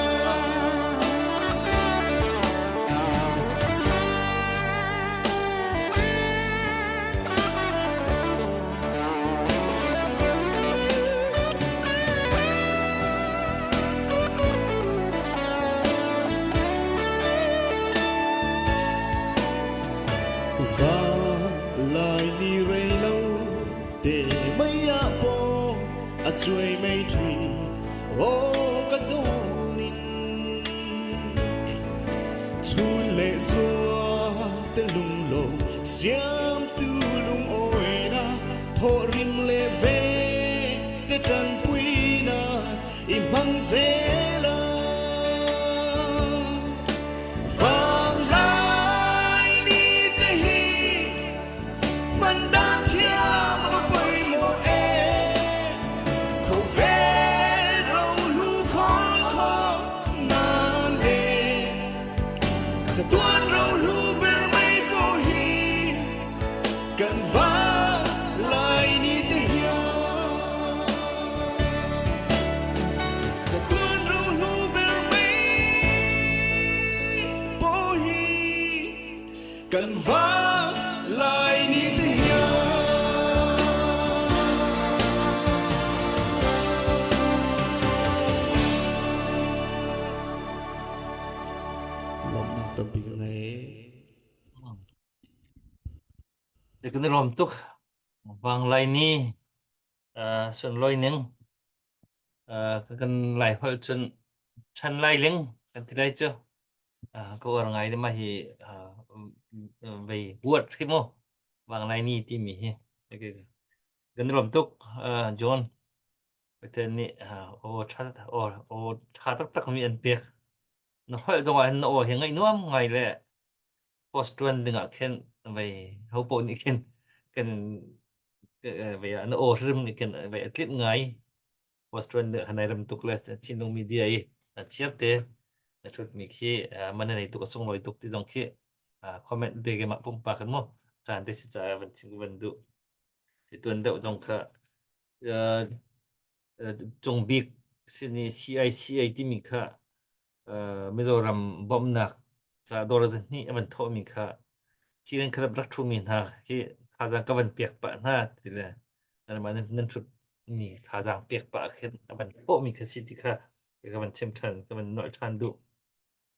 và lại ni rây lâu để mấy à po à chuối mấy thủy ô cả đô nín chui lệ xua tên lùng lộ xiêm tu lùng ôi na thọ rim lệ về tên trần quy na im hăng dễ laกันว่าลายนี้แต่เหี่ยวจะตวนเราลูเบอร์ไม่ปอยกันว่าลายนี้แต่เหี่ยวลมนักตบปีกันไงThì cái rom tuk vang lai ni sun loi ning cái lai hol chun chan lai ling kan ti lai chu ko orang ngai de ma hi về buat khi mo vang lai ni ti mi hi cái rom tuk John cái tên ni o cha tak tak mi an pek nó hol dong an o hi ngai nuam ngai le post trend dengan ken về hậu bộ này ken về nó ô rừng này ken về clip ngay post trend được này làm tục là trên đông media ấy chiết thế là chút mình khi mà này tục sung nói tục thì dòng khi comment về cái mặt bông bạc cái mò จานได้สิจ่ายวันชิงวันดุที่ตัวเดียวจงค่ะเอ่อจงบิ๊กสินี่ CI ที่มีค่ะมิโซรัมบอมนักจะโดนสิ่งนี้มันโทษมีค่ะที่นั่นครับรักทุมีนะที่ข้าจังก็มันเปียกปะนะทีละนั่นมันนั่นชุดนี่ข้าจังเปียกปะขึ้นมันโทษมีค่ะสิที่ค่ะก็มันเชื่อมทันก็มันหน่อยทันดุ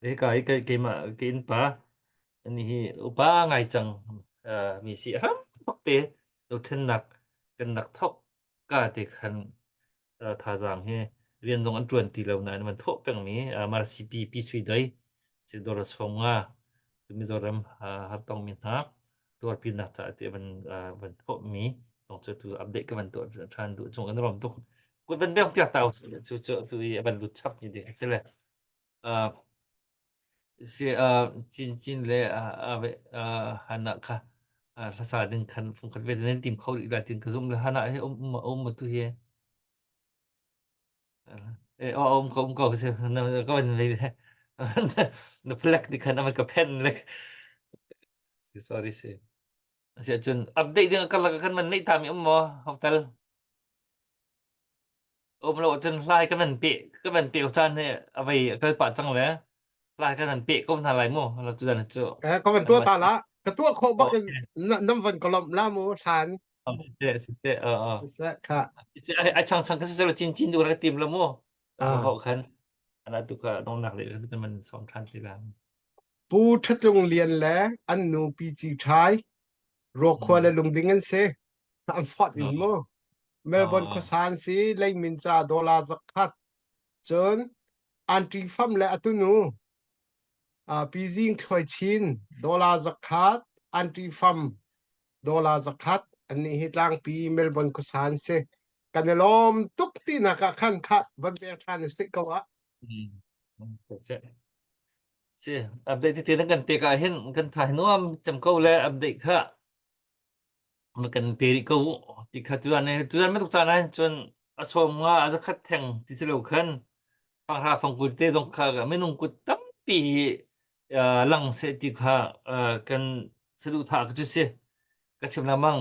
เอ้ก็ไอ้ก็เกมอ่ะกินปะอันนี้อุปะไงจังมีสิครับทกเตะดูเทนนักกันนักทกก็ที่คันท่าจังเฮเรียนตรงอันตรวนตีเหล่านั้นมันโทษเป็นมีมาสิปีสุดได้สิโดรสงอ่ะมิโซรัมฮาร์ตองมินฮะตัวพินักจะที่มันโทษมีต้องจะตัวอัปเดตกันมันตัวทันดูจงกันรวมทุกกูเป็นเรื่องเกี่ยวกับตัวมันรู้ชับยิ่งดีสิเลยsi chin le hana kha sa din khan fung khat ve den tim khau ri tin ka zum le hana he ma tu he e ko se na ko ben le na plak di khan ma ka pen le si sorry si si chun update din ka la khan man nei tam mo hotel lo chun lai ka man pe chan he avai ka pa chang le lai ka nan pe ko na lai mo la chu dan chu ก็เป็นตัวตาละก็ตัวโคบักกันน้ำวันกลมล่ามูทาน 谢谢ค่ะ ai chang chang cái sự chín chín đủ là tìm là mua họ khăn anh đã tụi cả đông nặc để cái mình sống than thì làm ปูทัดโรงเรียนแล้วอันนูปีจีไทยรอควาและลุงดิงันเซอันฟอดอินโมเมลเบิร์นคุสานซีเลยมินจาดอลลาร์สักคัดจนอันทรีฟัมและอัตุนูปีจิงถอยชินดอลลาร์สักคัดอันทรีฟัมดอลลาร์สักคัดอันนี้ฮิตลังปีเมลเบิร์นคุสานเซกันในลมทุกที่นักขันคัดบันเบียงทานสิกวะ สิอัปเดตที่นั่นกันเตะกันเห็นกันถ่ายนู้นจำเขาแล้วอัปเดตค่ะมันกันเปริโก้ที่ขัดจุดนั้นไม่ถูกใจนะจนชมว่าอาจจะขัดแทงที่เร็วขึ้นฟังท่าฟังกุลเตะตรงข้าก็ไม่นุ่งกุดตั้มปีหลังเสร็จที่ข้ากันสะดุดท่าก็จะเสียก็ชิมละมั่ง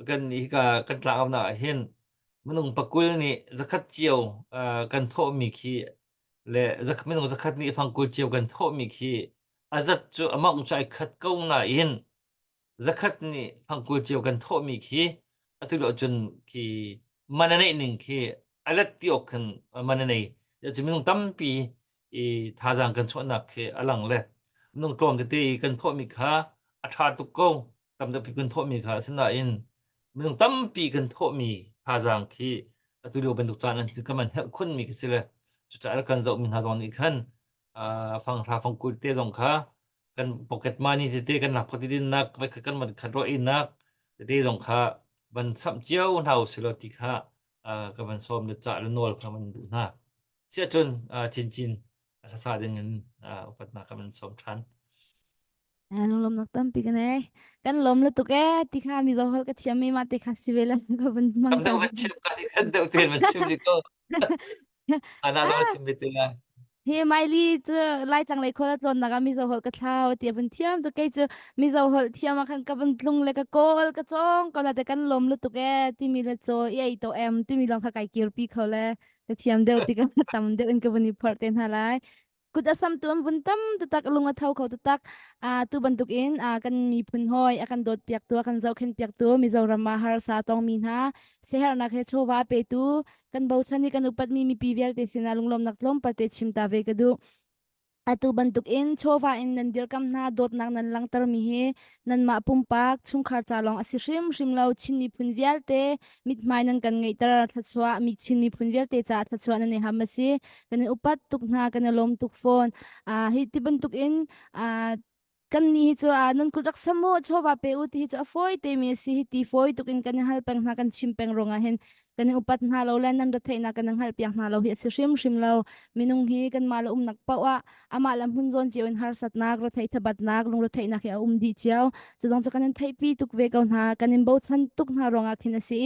กันอีกกันตามเอาหน้าเห็นไม่นุ่งปักกุลนี่จะขัดเจียวกันโทมีขี้และจะไม่นุ่งจะขัดนี่ฟังกุลเจียวกันโทมีขี้อาจจะจะมั่งใจขัดก้าวหน้าเห็นzakat ni phangkul chiu kan tho mi khi atulo chun ki mananei ning khi alat ti okhan mananei ya chiminung tampi e thajang kan chona khi alang le nung tom te kan tho mi kha atha tu ko tam da pi kan tho mi kha sina in minung tampi kan tho mi thajang khi atulo ban duk chan an ka man hel khun mi ki sile chu cha kan zo min ha zon ni khan phangkul te zong kha kan pocket money te kan nak photi din nak vai kan man khan ro in nak te jong kha ban sam chiao nau silo ti kha ka ban som le cha le nol kha man du na sia chun chin sa din upat na ka man som than lom nak tampi kan lom le tuk ti kha mi zo hol ka thiam mi ma te kha sivela ka ban mang kam da man chim ka di kan da ten man chim li ko ana da chim bi te la he mai li chu lai chang lai khola tlon na ga mi zo hol ka thlau ti ban thiam to ke chu mi zo hol thiam ma khan ka ban tlung le ka kol ka chong ko na te kan lom le tuk ti mi le cho ei to em ti mi long kha kai kir pi khole ka thiam deu ti ka tam deu in ka ban ni phar ten halai kut asam tuam buntam tatak lunga thau khau tatak tu bantuk in kan mi phun hoi akan dot piak tu akan zau khen piak tu mi zau rama har sa tong min ha seher na khe chowa pe tu kan bau chani kan upat mi pi viar te sina lunglom naklom pate chimta ve kadu atu bantuk in chowa in nan dir kam na dot nak nan lang tar mi he nan ma pumpak chung khar cha long asi shrim lau chinni phun vial te mit mai nan kan ngei tar thachwa mi chinni phun vial te cha thachwa nan ne hamasi kan upat tuk na kan lom tuk phone hi ti bantuk in kan ni chu nan kul rak samo chowa pe u ti chu foi te mi si ti foi tuk in kan hal peng na kan chimpeng ronga hen kan upat na lo lan nan rothe na kan hal piak na lo hi si shrim lau minung hi kan ma lo nak pawa ama lam hun zon chiu in har sat nak ro thei thabat nak lung ro thei na khia di chiao chudong chu kan thei pi tuk ve kaun ha kan in bo chan tuk na ronga khina si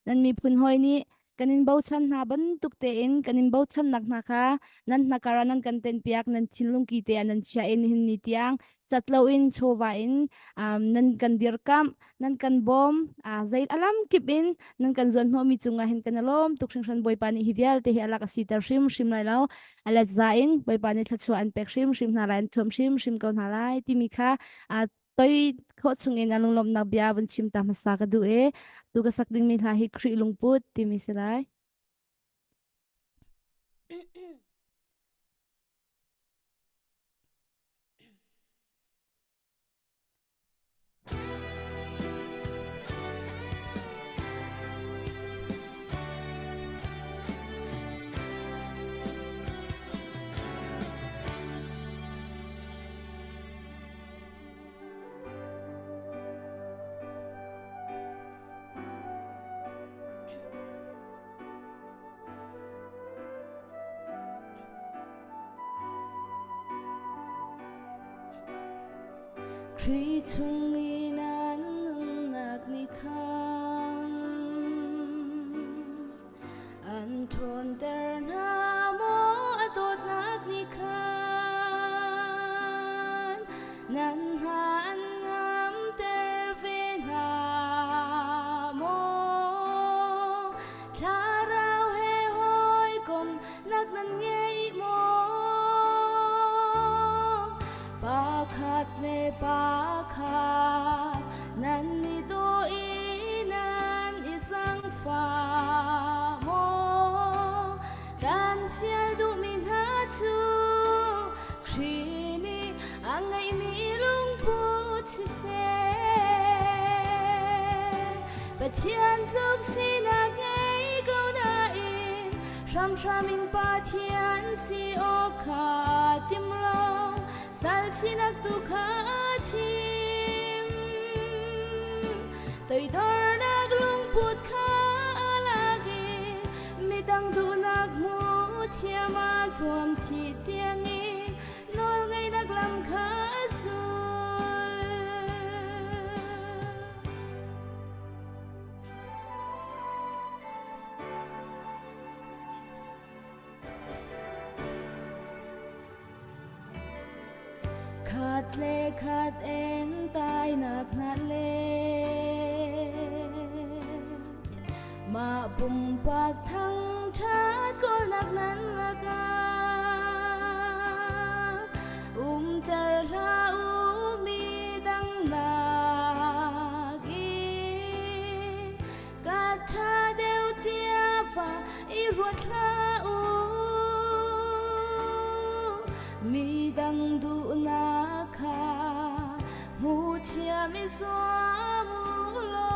nan mi phun hoi ni kanin bau chan na ban tuk te in kanin bau chan nak na kha nan nakara nan kan ten piak nan chinlung ki te nan chia in hin ni tiang chatlo in chowa in nan kan bir kam nan kan bom zait alam kip in nan kan zon ho mi chunga hin kan lom tuk sing san boy pani hidial te hi ala ka sitar shim lai lo ala za in boy pani thachwa an pek shim na ran thom shim ko na lai ti mi kha tôi khó chung in alung lom na bia ban chim ta masa ka du e tu ka sak ding mi la hi khri lung put ti mi selai Kri chung mi nan nung nak ni kham an thon ter na mo atot nak ni khan nan ha an ngam ter ve na mo thla rao he hoi kom nak nan ngei mo pa khat le pa khat nan ni do inan isang fa mo kan fial du min ha chu khrini angai mi lung put si se Pathian luk si na ngai go na in ram in pathian si o kha tim lo sal sinak tu kha chim tôi dor nak lung put kha lagi midang du nak mu chia ma suam chi tiang in nol ngai nak lam kha sul khát lệ khát en tai nak nát lệ mà bùng bạc thăng thát có nak nan laga ter la mi dang nagi kat tha deu tia va i ruat la mi dang du na kha mu chia mi so mu lo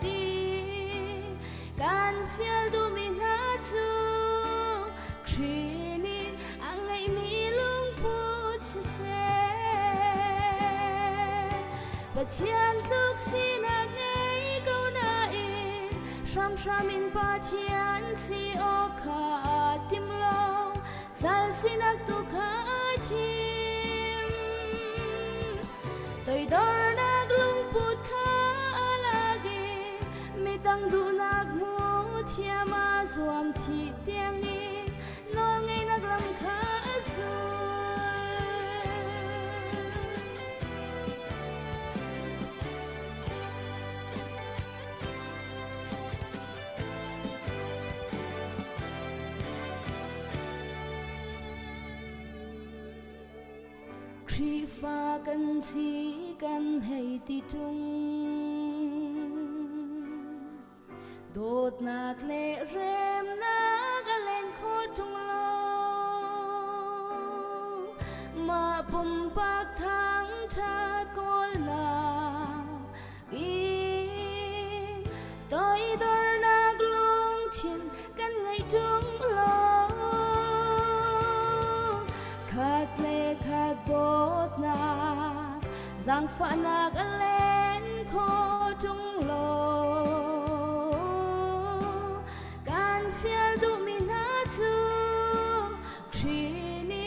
ti kan fial du mi na chu khrini angai mi lung put se Pathian luk si na ngai go na in ram in pathian si o kha tim lo sal sinak tu kha chim tôi dor nak lung put kha lagi mitang du nak mu chia ma zuam thi tiang ni no ngai nak lam kha su khi pha kan si kan hay ti tung dot nak le rem nak alen kho tung lo ma pum pak thang tha kol la in tôi dor nak lung chin kan ngai tung lo khát lệ khát bốt na giang pha nak alen kho tung lo kan fial du min ha chu khrini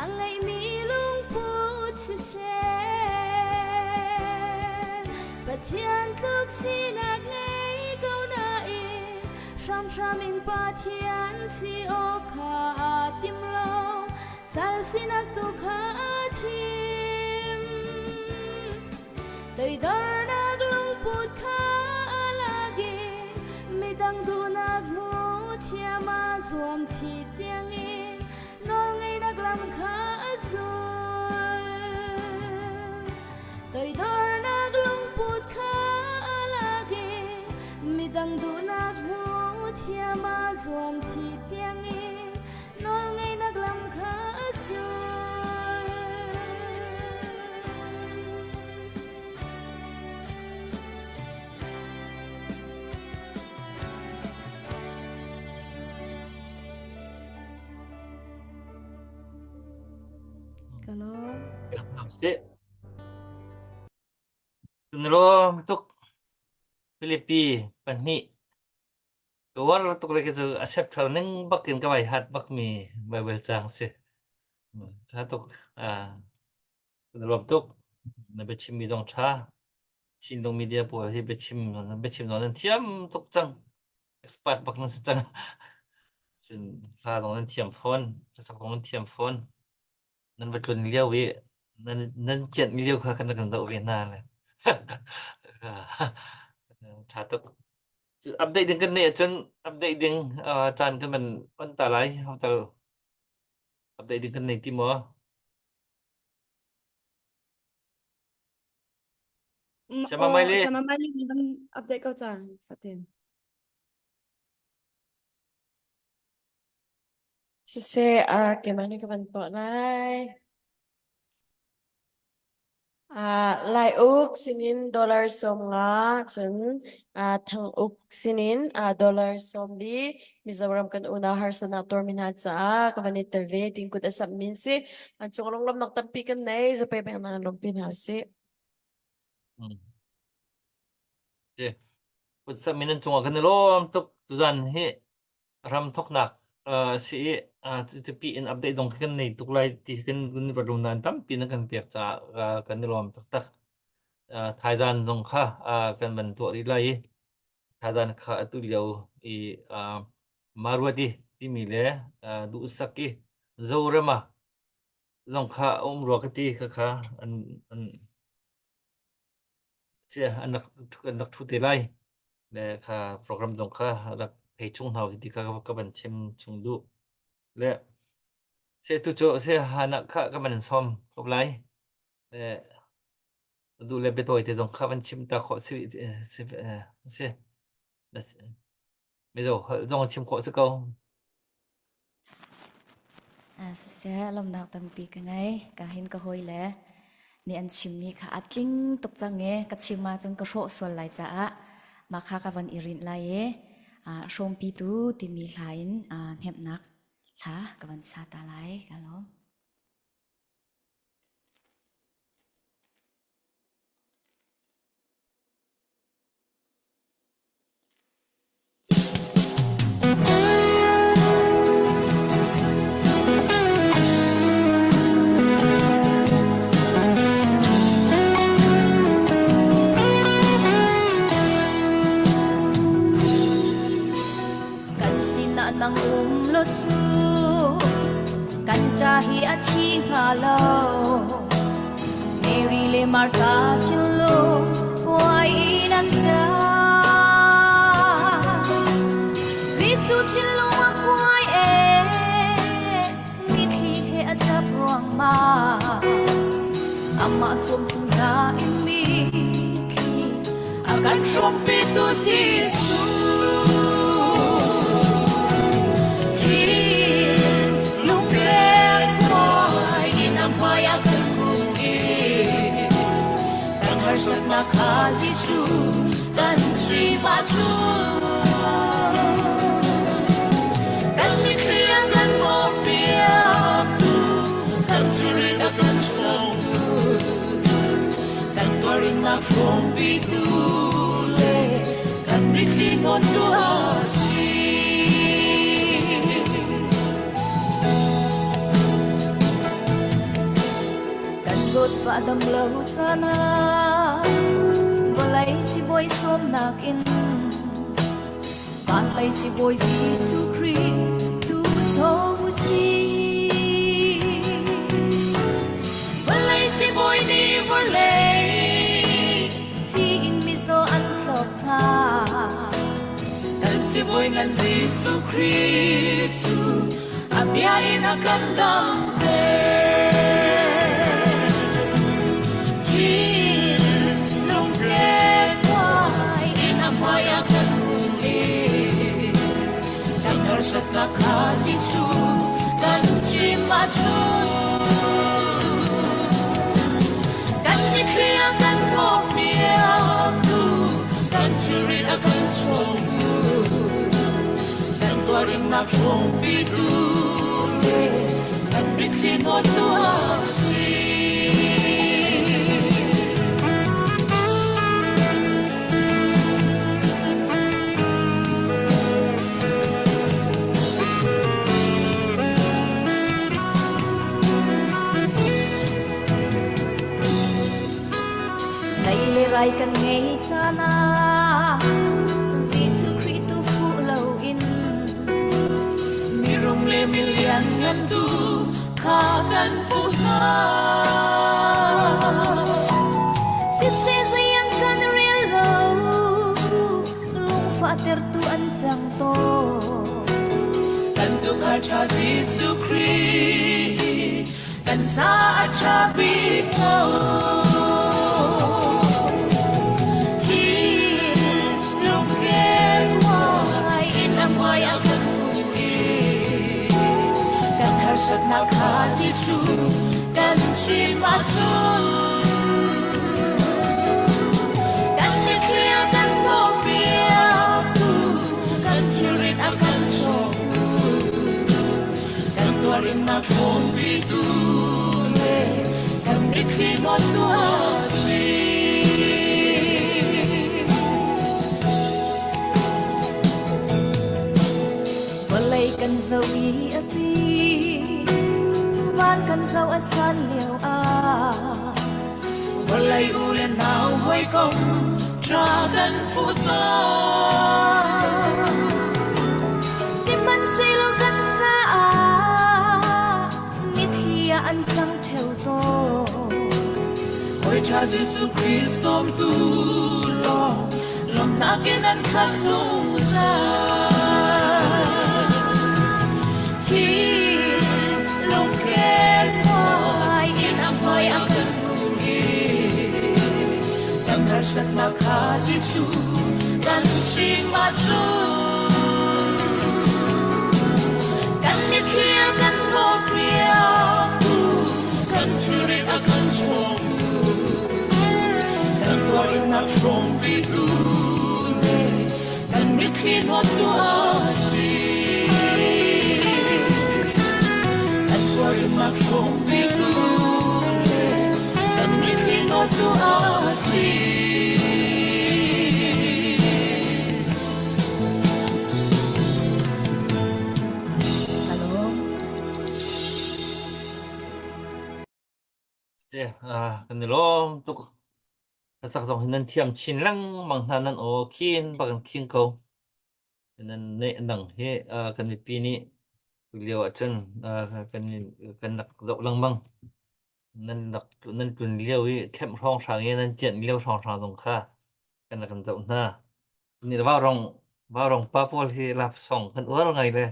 angai mi lung put se Pathian luk si nak ngai go na in Lam Tramin Patian Si Oka Timlo Sal Sinak Tukha Chim Tôi dar naglong put Kha Alagi Midang Dunag Mu Chiama Zuam Thi Tiangin Nol Ngay Naglam Kha Azul Tôi dar naglong put Kha Alagi Midang Dunag Mu Chiama Zuam Thi Tiangin Nol Ngay Naglam Kha Azul Kalom. Se Kunro tuk Philippi Pani Kawar tuk lagi tu accept hal neng bakin kawai hat bak mi Bible chang se tuk Kunro tuk na bechim mi dong cha sin dong media po hi bechim no nan tiam tuk chang expert bak nan chang sin pha dong nan tiam phone sak dong nan tiam phone nan betlun liao wi nan chen liao kha kan kan dau wi na le cha tuk update din kan ne chen update din chan kan man on ta lai how ta update din kan ne ti mo Sama mai le Sama mai le đang update câu trả phát tiền. Sise kemana kapan po nai lai uk sinin dollar som nga chun thang uk sinin dollar som di Mizoram kan una har senator minat sa kapan interview tingkut asap min si ang chunglong lam naktampi kan nai sa pay bang nang lumpin hausi Put sa minin chunga kan lo tuk tudan he ram thok nak si to pi in update dong kan nei tuk lai ti kan gun badum nan tam pi na kan pek cha kan ni lom tak tak Thailand dong kha kan ban to ri lai Thailand kha tu liao I Marwati ti mi le du sakki zorama dong kha ro ka ti kha an se anak thu te lai le kha program dong kha rak thei chung hau ti kha ka ban chem chung du le se tu cho se hana kha ka ban som kop lai le du le betoi te dong kha ban chim ta kho se me zo dong chim kho se ko Se lom nak tampi ka ngay kahin ka hoi le ni an chim mi kha atling tok change ka chima chung ka ro sol lai cha ma kha ka van irin lai e shom pi tu ti mi hlain hep nak tha ka van sa ta lai ka lom nang lo su kan cha hi a chi nga lo Mary le Martha chin lo quay nan cha Jesus chin lo quay e ni thi he a chap ruang ma ama som tung na in mi thi akan trumpet to Jesus Sắc na kha Giêsu tan chi ba chu kan ni triang kan mo pia tu kan chi ri da kan sang tu kan torin na from pi tu le kan ni ti no tu asi kan zot va dam lo sana balay si boy som nakin van lay si boy Giêsu Christ tu so si van lay si boy ni van lay si in mi so an klop tha Tan si boy ngan Giêsu Christ abia in akandam chi lung ke kwai in amaya kan uli Tan harsat na ka Giêsu kan chi ma chu kan ni tria kan ko mia tu Tan chirin akan chong tu Tan tuaring na chong pitu Tan bitin mo tu asi Naileray kan ngay sana Giêsu Christ tu phụ lâu in Mirong le milian ngan tu Ka kan fu ha Si se zayan kan real lâu Lung fater tu an chang to Tan tu ka cha Giêsu Christ Tan sa a cha bi ko Chi lung ken wai in amaya kan uli Tan harsat na ka Giêsu Kan chi ma chun Kan ni tria kan mo pia tu Tan chirin akan chong tu Tan tuaring na chong pitu Tan bitin mo tu asi Walay kan zau i api Van kan zau asan liao a Walay ulen nao hoy kong Tra kan fu ta Siman silo kan sa a Mithia an chang theo to Hoy cha Giêsu Christ som tu lo Lom na kinan ka sung sa Chi lung ken wai in amaya kan uli Tan harsat na ka Giêsu Tan chi ma chu Kan ni thia kan mo pria tu Tan chirin akan chong tu Tan tuaring na chong pitu Tan bitin mo tu asi Tan tuaring na chong pitu Tan bitin mo tu asi Hello. Kan lom tuk kasak song hinan thiam chin lang mang hanan o kin bakan king ko hinan ne nang he kan mi pi ni liao chen kan nak dok lang mang nan tun liao i kem rong sang ye nan chen liao sang dong kha kan nak kan dok na ni ba rong pa pol hi laf song kan war ngai le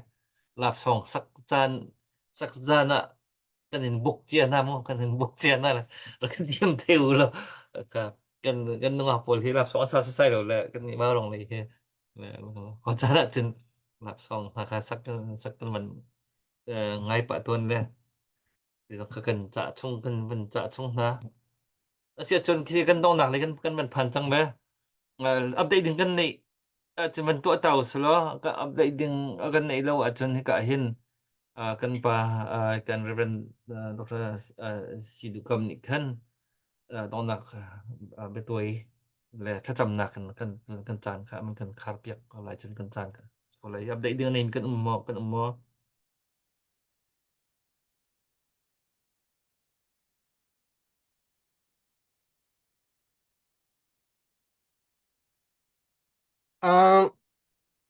laf song sak jan a kan in buk chia na mo kan in buk chia na la kan tiam theo lo ka kan nung pol hi laf song sa sai lo le kan ni ba rong le he ko cha na chen laf song ha ka sak kan man ngai pa ton le thì cái cần trả chung cần vẫn trả chung na sẽ chọn khi cần đông nặng này cần mình phản chẳng bé update din kan này chọn mình tua tàu solo cái update din kan này lâu chọn hi cả hin kan pa kan Reverend Dr. Sidu Kam ni kan đông nặng bé tuổi làถ้าจำหนักกันจานค่ะมันกันคาร์เปียกอะไรจนกันจานค่ะอะไรอัปเดตเดือนนี้กันมอ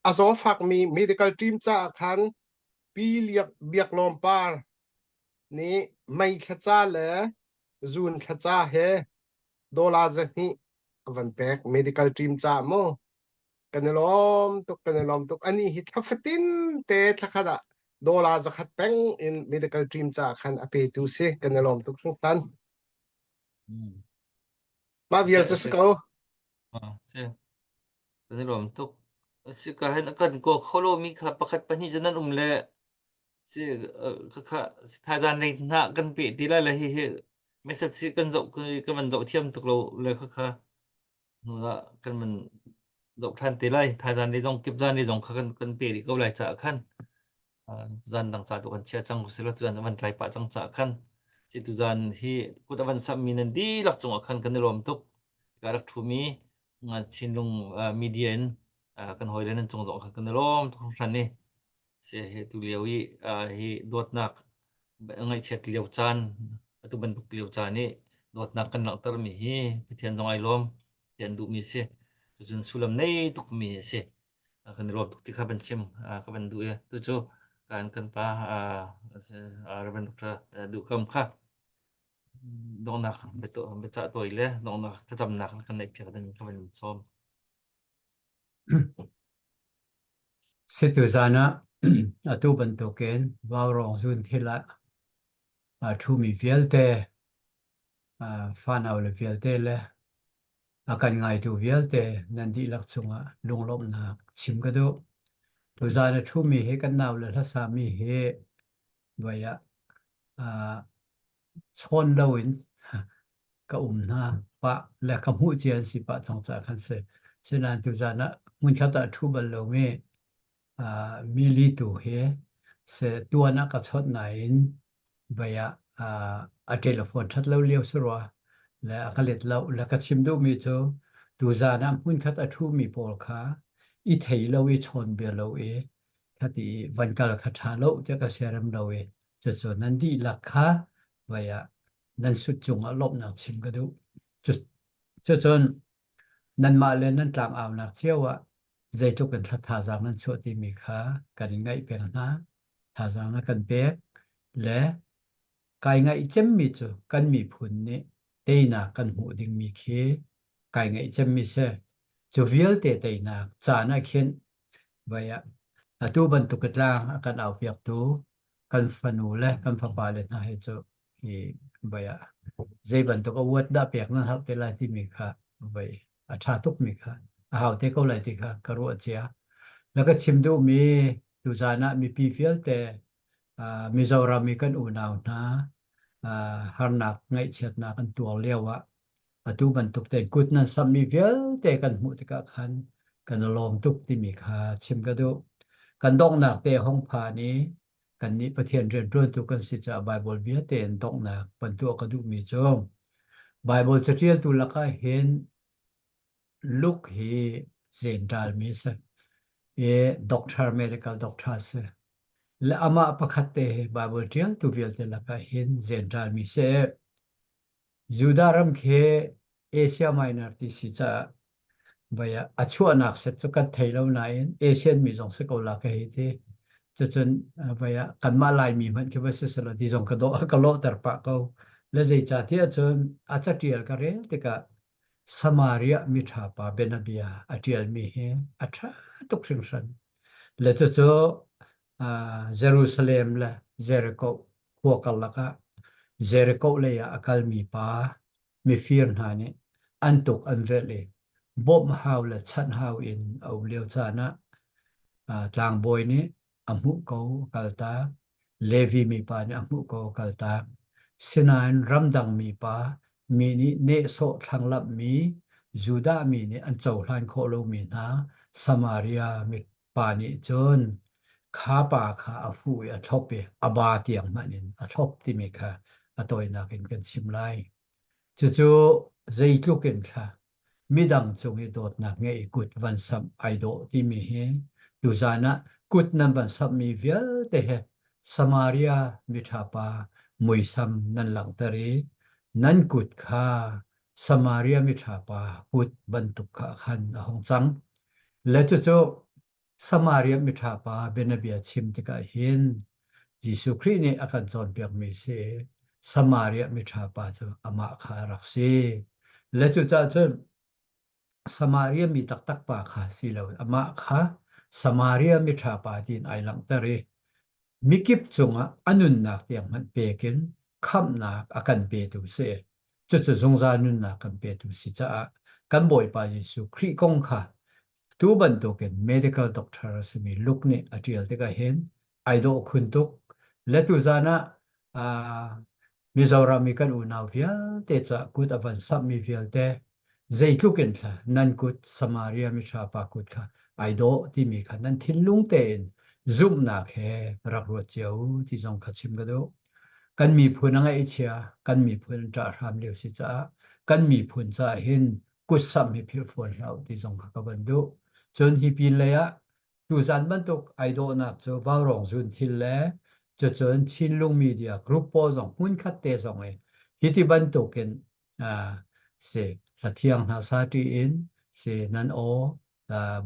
à azo fak mi medical team cha khan pi liak biak lom par ni mai khacha le zun khacha he dola zani avan pek medical team cha mo kanelom tuk ani hi thafatin te thakhada dola zakhat peng in medical team cha khan ape tu se kanelom tuk sung tan ma vial cha sko se cái lom tuk si ka hen kan ko kholo mi kha pakhat pani janan le si kha tha jan nei na kan pi ti la hi message si kan dok kan man dok thiam tuk lo le kha nga kan man dok than ti lai tha jan ni jong kip jan ni jong kha kan pi ri ko lai cha khan jan dang cha tu kan chia chang se lo tu jan man trai pa chang cha khan chi tu jan hi kut avan sam min di lak chung khan kan lom tuk karak thu mi nga chinlung median kan hoi len chung dok kan lom tuk khan ni se he tu liawi hi dot nak ngai chet liaw chan tu ban buk liaw chan ni dot nak kan lang tar mi hi pithian dong ai lom tian du mi se tu jun sulam nei tuk mi se kan lom tuk ti kha ban chim ka ban du ya tu chu kan pa raban tuk du kam kha dong nak becha toile dong nak ka jam nak kan nei phe kan ka ban som situ zana atu ban token wawrong zun thila thu mi velte fan aw le velte le akan ngai tu velte nan di lak chunga lunglom na chim ka do tu zana thu mi he kan naw le la sa mi he vaya chon lawin ka na pa le ka mu chian si pa chang cha khan se sinan tu zana mun khata thu bal lo me mi li tu he se tuana ka chot na in vaya a telephone that lo liu sro la ka let lo la ka chim do mi cho tu zana mun khata thu mi pol kha i thei lo i chon be lo e khati van kal kha tha lo te ka seram lo e cho cho nan di la kha vaya nan su chung a lop na chim ka do cho chon nan ma le nan tlang aw na chewa zai to kan tha jang nan cho ti mi kha kan ngai pe na tha jang na kan pe le kai ngai chem mi chu kan mi phun ni te na kan hu ding mi khi kai ngai chem mi se chu vial te na cha na khen vaya tu ban tu kat lang kan aw piak tu kan fanu le kan fa pa le na he chu hi vaya zai ban to ko wat da pek na hak te la ti mi kha vai a tha tuk mi kha a hau te ko lai ti kha ka ro chia la ka chim du mi tu zana mi pi fiel te Mizoram mi kan u naw na har nak ngai chet na kan tual lewa atu ban tuk te kut na sam mi fiel te kan mu te ka khan kan lom tuk ti mi kha chim ka do kan dong nak te hong pha ni kan ni pathian ren ron tu kan si cha bible bia te dong nak pan tu ka du mi chong bible chatial tu laka hen look he zental mi sa e doctor medical doctor se le ama pakhat te bible tial tu vial te laka hen zental mi se judaram khe asia minor ti si cha vaya achu anak se chukat thailo na in asian mi jong se ko la ka he te chun vaya kan ma lai mi man ke ba se la di jong ka lo tar pa ko le zai cha ti chun acha tial ka re te ka Samaria mi tha pa benabia atial mi he atha tuk sing san le cho Jerusalem la Jericho ko kalaka Jericho le ya akal mi pa mi fir na ni antuk anvele bom haw la chan haw in au leo chana tlang boy ni amu ko kalta Levi mi pa ni amu ko kalta Sinan ramdang mi pa mi ni ne so thanglap mi Juda mi ni an chau hlan kho lo mi na Samaria mi pa ni chon kha pa kha afu a thop e aba tiang manin a thop ti mi kha atoi na kin kan sim lai chu zai tu ken kha midang chung i dot na nge kut van sam ai do ti mi he tu zana kut nan ban sam mi vial te he Samaria mi tha pa mui sam nan lang tari nan kut kha Samaria mi tha pa kut ban tu kha khan hong chang le chu สมาเรียมิทราปาเบนเบียชิมติกาเห็นยิสุครินี่อาการจอนเปียกมีเสสมาเรียมิทราปาจะอามาคารักเสและจุดจ้าจนสมาเรียมีตักตักปาคาสิเลวอามาคาสมาเรียมิทราปาดินไอลังตะเรมิกิบจงอ่ะอนุนนักเตียงมันเปกินคำนักอาการเปตุเสจุดจะจงจานุนนักกันเปตุสิจ้ากันบ่อยไปยิสุคริกงค่ะตูบันตุกัน medical doctor สมีลุกเนี่ยอาทิตย์ที่ก็เห็นไอโดคุณตุกและตุจานะมิจารามิกันอุณาวิลเตจะกุดอวันสัมมิวิลเตใจทุกินค่ะนั่นกุดสมาเรียมิชาปากุดค่ะไอโดที่มีค่ะนั่นทิ้งลุงเตนซุ่มนักแห่รักรวดเจียวที่ทรงขัดชิมกันดูกันมีพูนังไอเชียกันมีพูนจ่าทำเดียวสิจ้ากันมีพูนจ่าเห็นกุศลมีพิรฝนเราที่ทรงขัดกันดูจนฮิปิเลยะดูจันบันตุกไอโดนักจะว่ารองจุนทิลเล่จะจนชินลุงมีเดียกรุ๊ปโพสองหุ่นคัดเตสองฮิติบันตุกันเสระเทียงนาซาตีอินเสนันโอ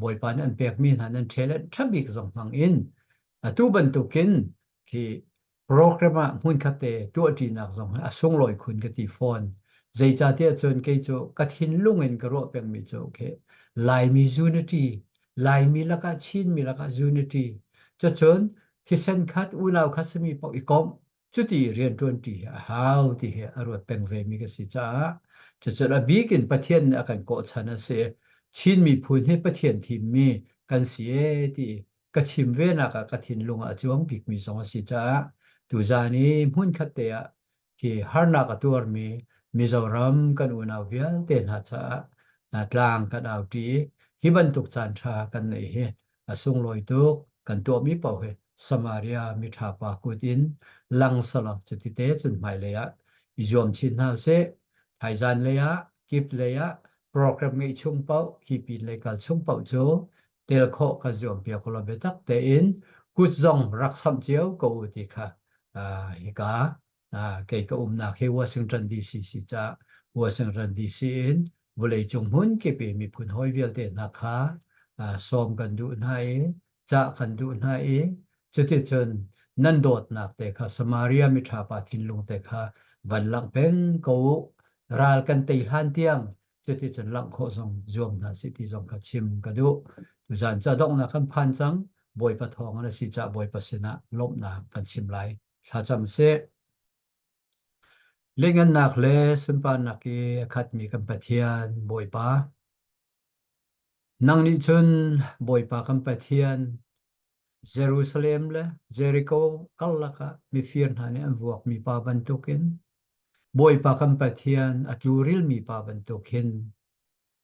บอยปานอันเปียกมีนันเทเลทับบิกสองฟังอินตูบันตุกินที่โปรแกรมหุ่นคัดเตตัวจีนักสองส่งลอยคุณกติฟอนใจจ่าเทียจนเกจกัดหินลุงเอ็นกระโดดเป็นมิโจเคลายมียูนิตี้ลายมีลักษณ์ชินมีลักษณ์ยูนิตี้จะจนที่เส้นคัดอุลาวคัดสมีปอกอีกอมจุดที่เรียนจนที่หาวที่เหอรวดเป็นเวมิกสิจ้าจะจนบีกินประเทศอาการโกชนะเสชินมีพูนให้ประเทศที่มีกันเสียที่กระชิมเวนักกระถินลงอาจวงบิกมีสองสิจ้าตัวจานี้มุ่นคัดเตะที่ฮาร์นักตัวมีมิจารัมกันอุณาวิลเตนหัดจ้าตลางกันเอาดีฮิบันตุกจันทรากันในเหส่งลอยตุกกันตัวมีเป่าเหสมาเรียมิทาปากุดินลังสลับจุดที่เตจุนหมายเลยอะอิจอมชินหาเสไทยจันเลยอะกิบเลยอะโปรแกรมไม่ชุ่มเป่าฮิปินเลยกันชุ่มเป่าโจเตลโคกันจอมเปียกลเบตักเตอินกุดจงรักสัมเจียวกูติค่ะฮิกาเกี่ยวกับนักเฮวอชิงตันดีซีสิจ้าวอชิงตันดีซีอินบริจงหุ่นเก็บมีผลหอยเวลเตนะคะซ้อมกันดูให้จะกันดูให้จุดที่จนนั่นโดดนักแต่ค่ะสมาเรียมิทราปาทินลงแต่ค่ะวันหลังเป็นกูราลกันตีหันเตียงจุดที่จนหลังโคส่งจวมนาสิที่ส่งขัดชิมกันดูทุกท่านจะต้องนักขันพันจังบอยปะทองและสิจะบอยปะสนะลบนักกันชิมไหลถ้าจำเสเล่นกันนักเลยสุนปานักกีขัดมีกันปะเทียนบอยปะนังนิชนบอยปะกันปะเทียนเยรูซาเล็มเลยเยริโกกัลลักะมีฟิร์นฮันเนี่ยวัวมีปาบันทุกินบอยปะกันปะเทียนอัจลูริลมีปาบันทุกิน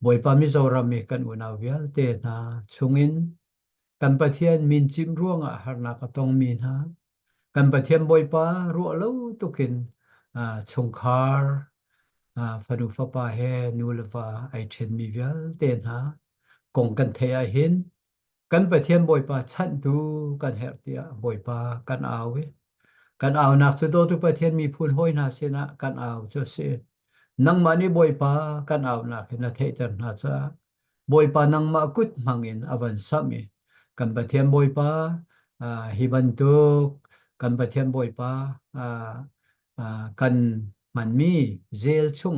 บอยปะมิโซรามีกันอุณาเวียลเตนะชุงินกันปะเทียนมินจิมร่วงอ่ะฮาร์นักตองมีนะกันปะเทียนบอยปะรัวเล่าทุกินชงคาร์ฟานุฟปาเฮนูลฟาไอเทนมีเวลเตนะกงกันเทียหินกันไปเทียมบ่อยปาชันดูกันเฮตียบ่อยปากันเอาเวกันเอานักสุดโตทุกประเทศมีพูนห้อยนาเสนะกันเอาเจ้าเสนังมานี่บ่อยปากันเอานักเห็นเทจันนาซาบ่อยปานังมากุดมังอินอวันสามีกันไปเทียมบ่อยปาฮิบันตุกกันไปเทียมบ่อยปากันมันมีเจลช่วง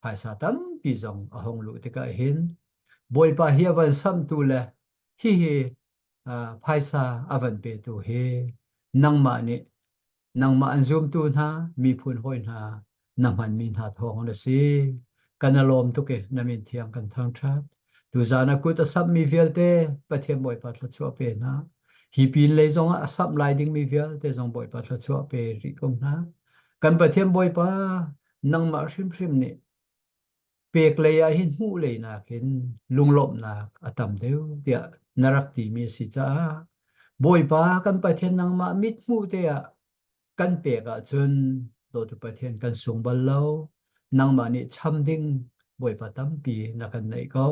ภาษาตั้มปีจงหงลุติกาเห็นบ่อยปาเฮียวันซ้ำตัวเลยฮิภาษาอวันเปตัวเฮนังมานี่นังมาอันซุมตัวนะมีพูนห้อยนะนังมันมีหาทองเลยสิกันอารมณ์ทุกเกนมินเทียงกันทางชาติดูจานักุตสับมีเวลเตประเทศบ่อยปาทชัวเปนะฮิปินเลยจงสับไลดิ้งมีเวลเตจงบ่อยปาทชัวเปริกงนะกันประเทศบ่อยปานังมาชิมนี่เปกเลยเห็นหูเลยนะเห็นลุงลบนะอตัมเดียวเดียนรักตีมีสิจ้าบ่อยปากันประเทศนังมามิดหูเดียกันเปกจนโดยประเทศกันสูงบัลเลานังมานี่ช้ำดิ้งบ่อยปาตั้มปีนักกันไหนเขา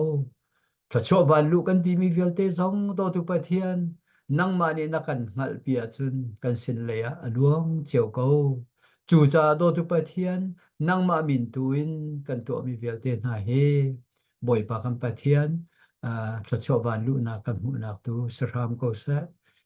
ถ้าชอบวันลูกกันที่มีเวลเตสองโดยประเทศนังมานี่นักกันหัลปีจนกันสินเลยหลวงเจียวเขาจูจ่าโดยประเทศนังมามินตุนกันตัวมีเวลเตนหาเฮบ่อยปากันประเทศ cho cho van lu na kan mu nak tu sram ko sa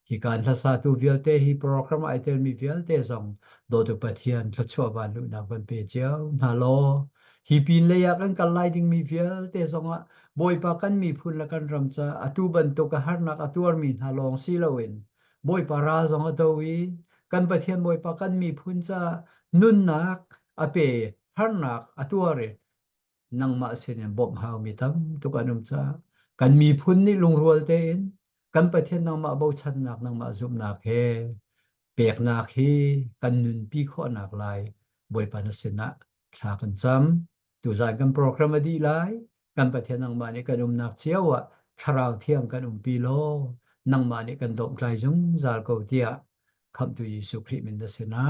hi kan la sa tu vialte hi program ai tel mi vialte zong do tu pathian cho cho van lu na van pe chiao na lo hi pin le ya kan lai ding mi vialte zong a boy pa kan mi phun la kan ram cha atu ban to ka har nak atur mi na long si lawin boy pa ra zong a to wi kan pathian boy pa kan mi phun cha nun nak ape har nak atuare nang ma sen bom hau mi tam to kanum cha kan mi phun ni lung rual te in kan pathian nang ma bo chan nak nang ma zum nak he pek nak hi kan nun pi kho nak lai boy pa na sena tha kan cham tu zan kan program adi lai kan pathian nang ma ni kanum nak chiawa tharau thiang kanum pi lo nang ma ni kan dom klai jung zal ko tia kham tu Yesu Christ min da sena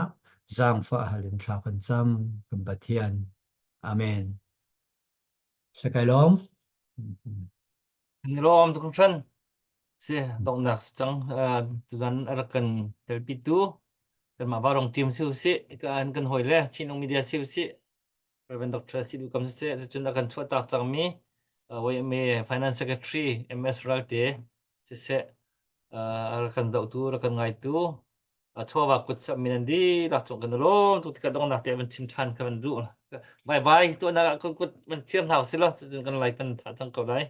zang fa halin tha kan cham kan pathian amen sakai lom ni lom tu kan se dong nak chang tu dan arakan tel pitu kan ma barong team siu si kan hoi le chinong media siu si Reverend Dr. Sidu kam se chun kan chua tak chang mi wai me finance secretary MS Ralte se arakan dau tu arakan ngai tu chua ba kut sa minandi la chong kan lom tu ka dong nak te ban chin than kan du bye bye tu na kut man thiam hau si lo chun kan lai kan tha chang ko lai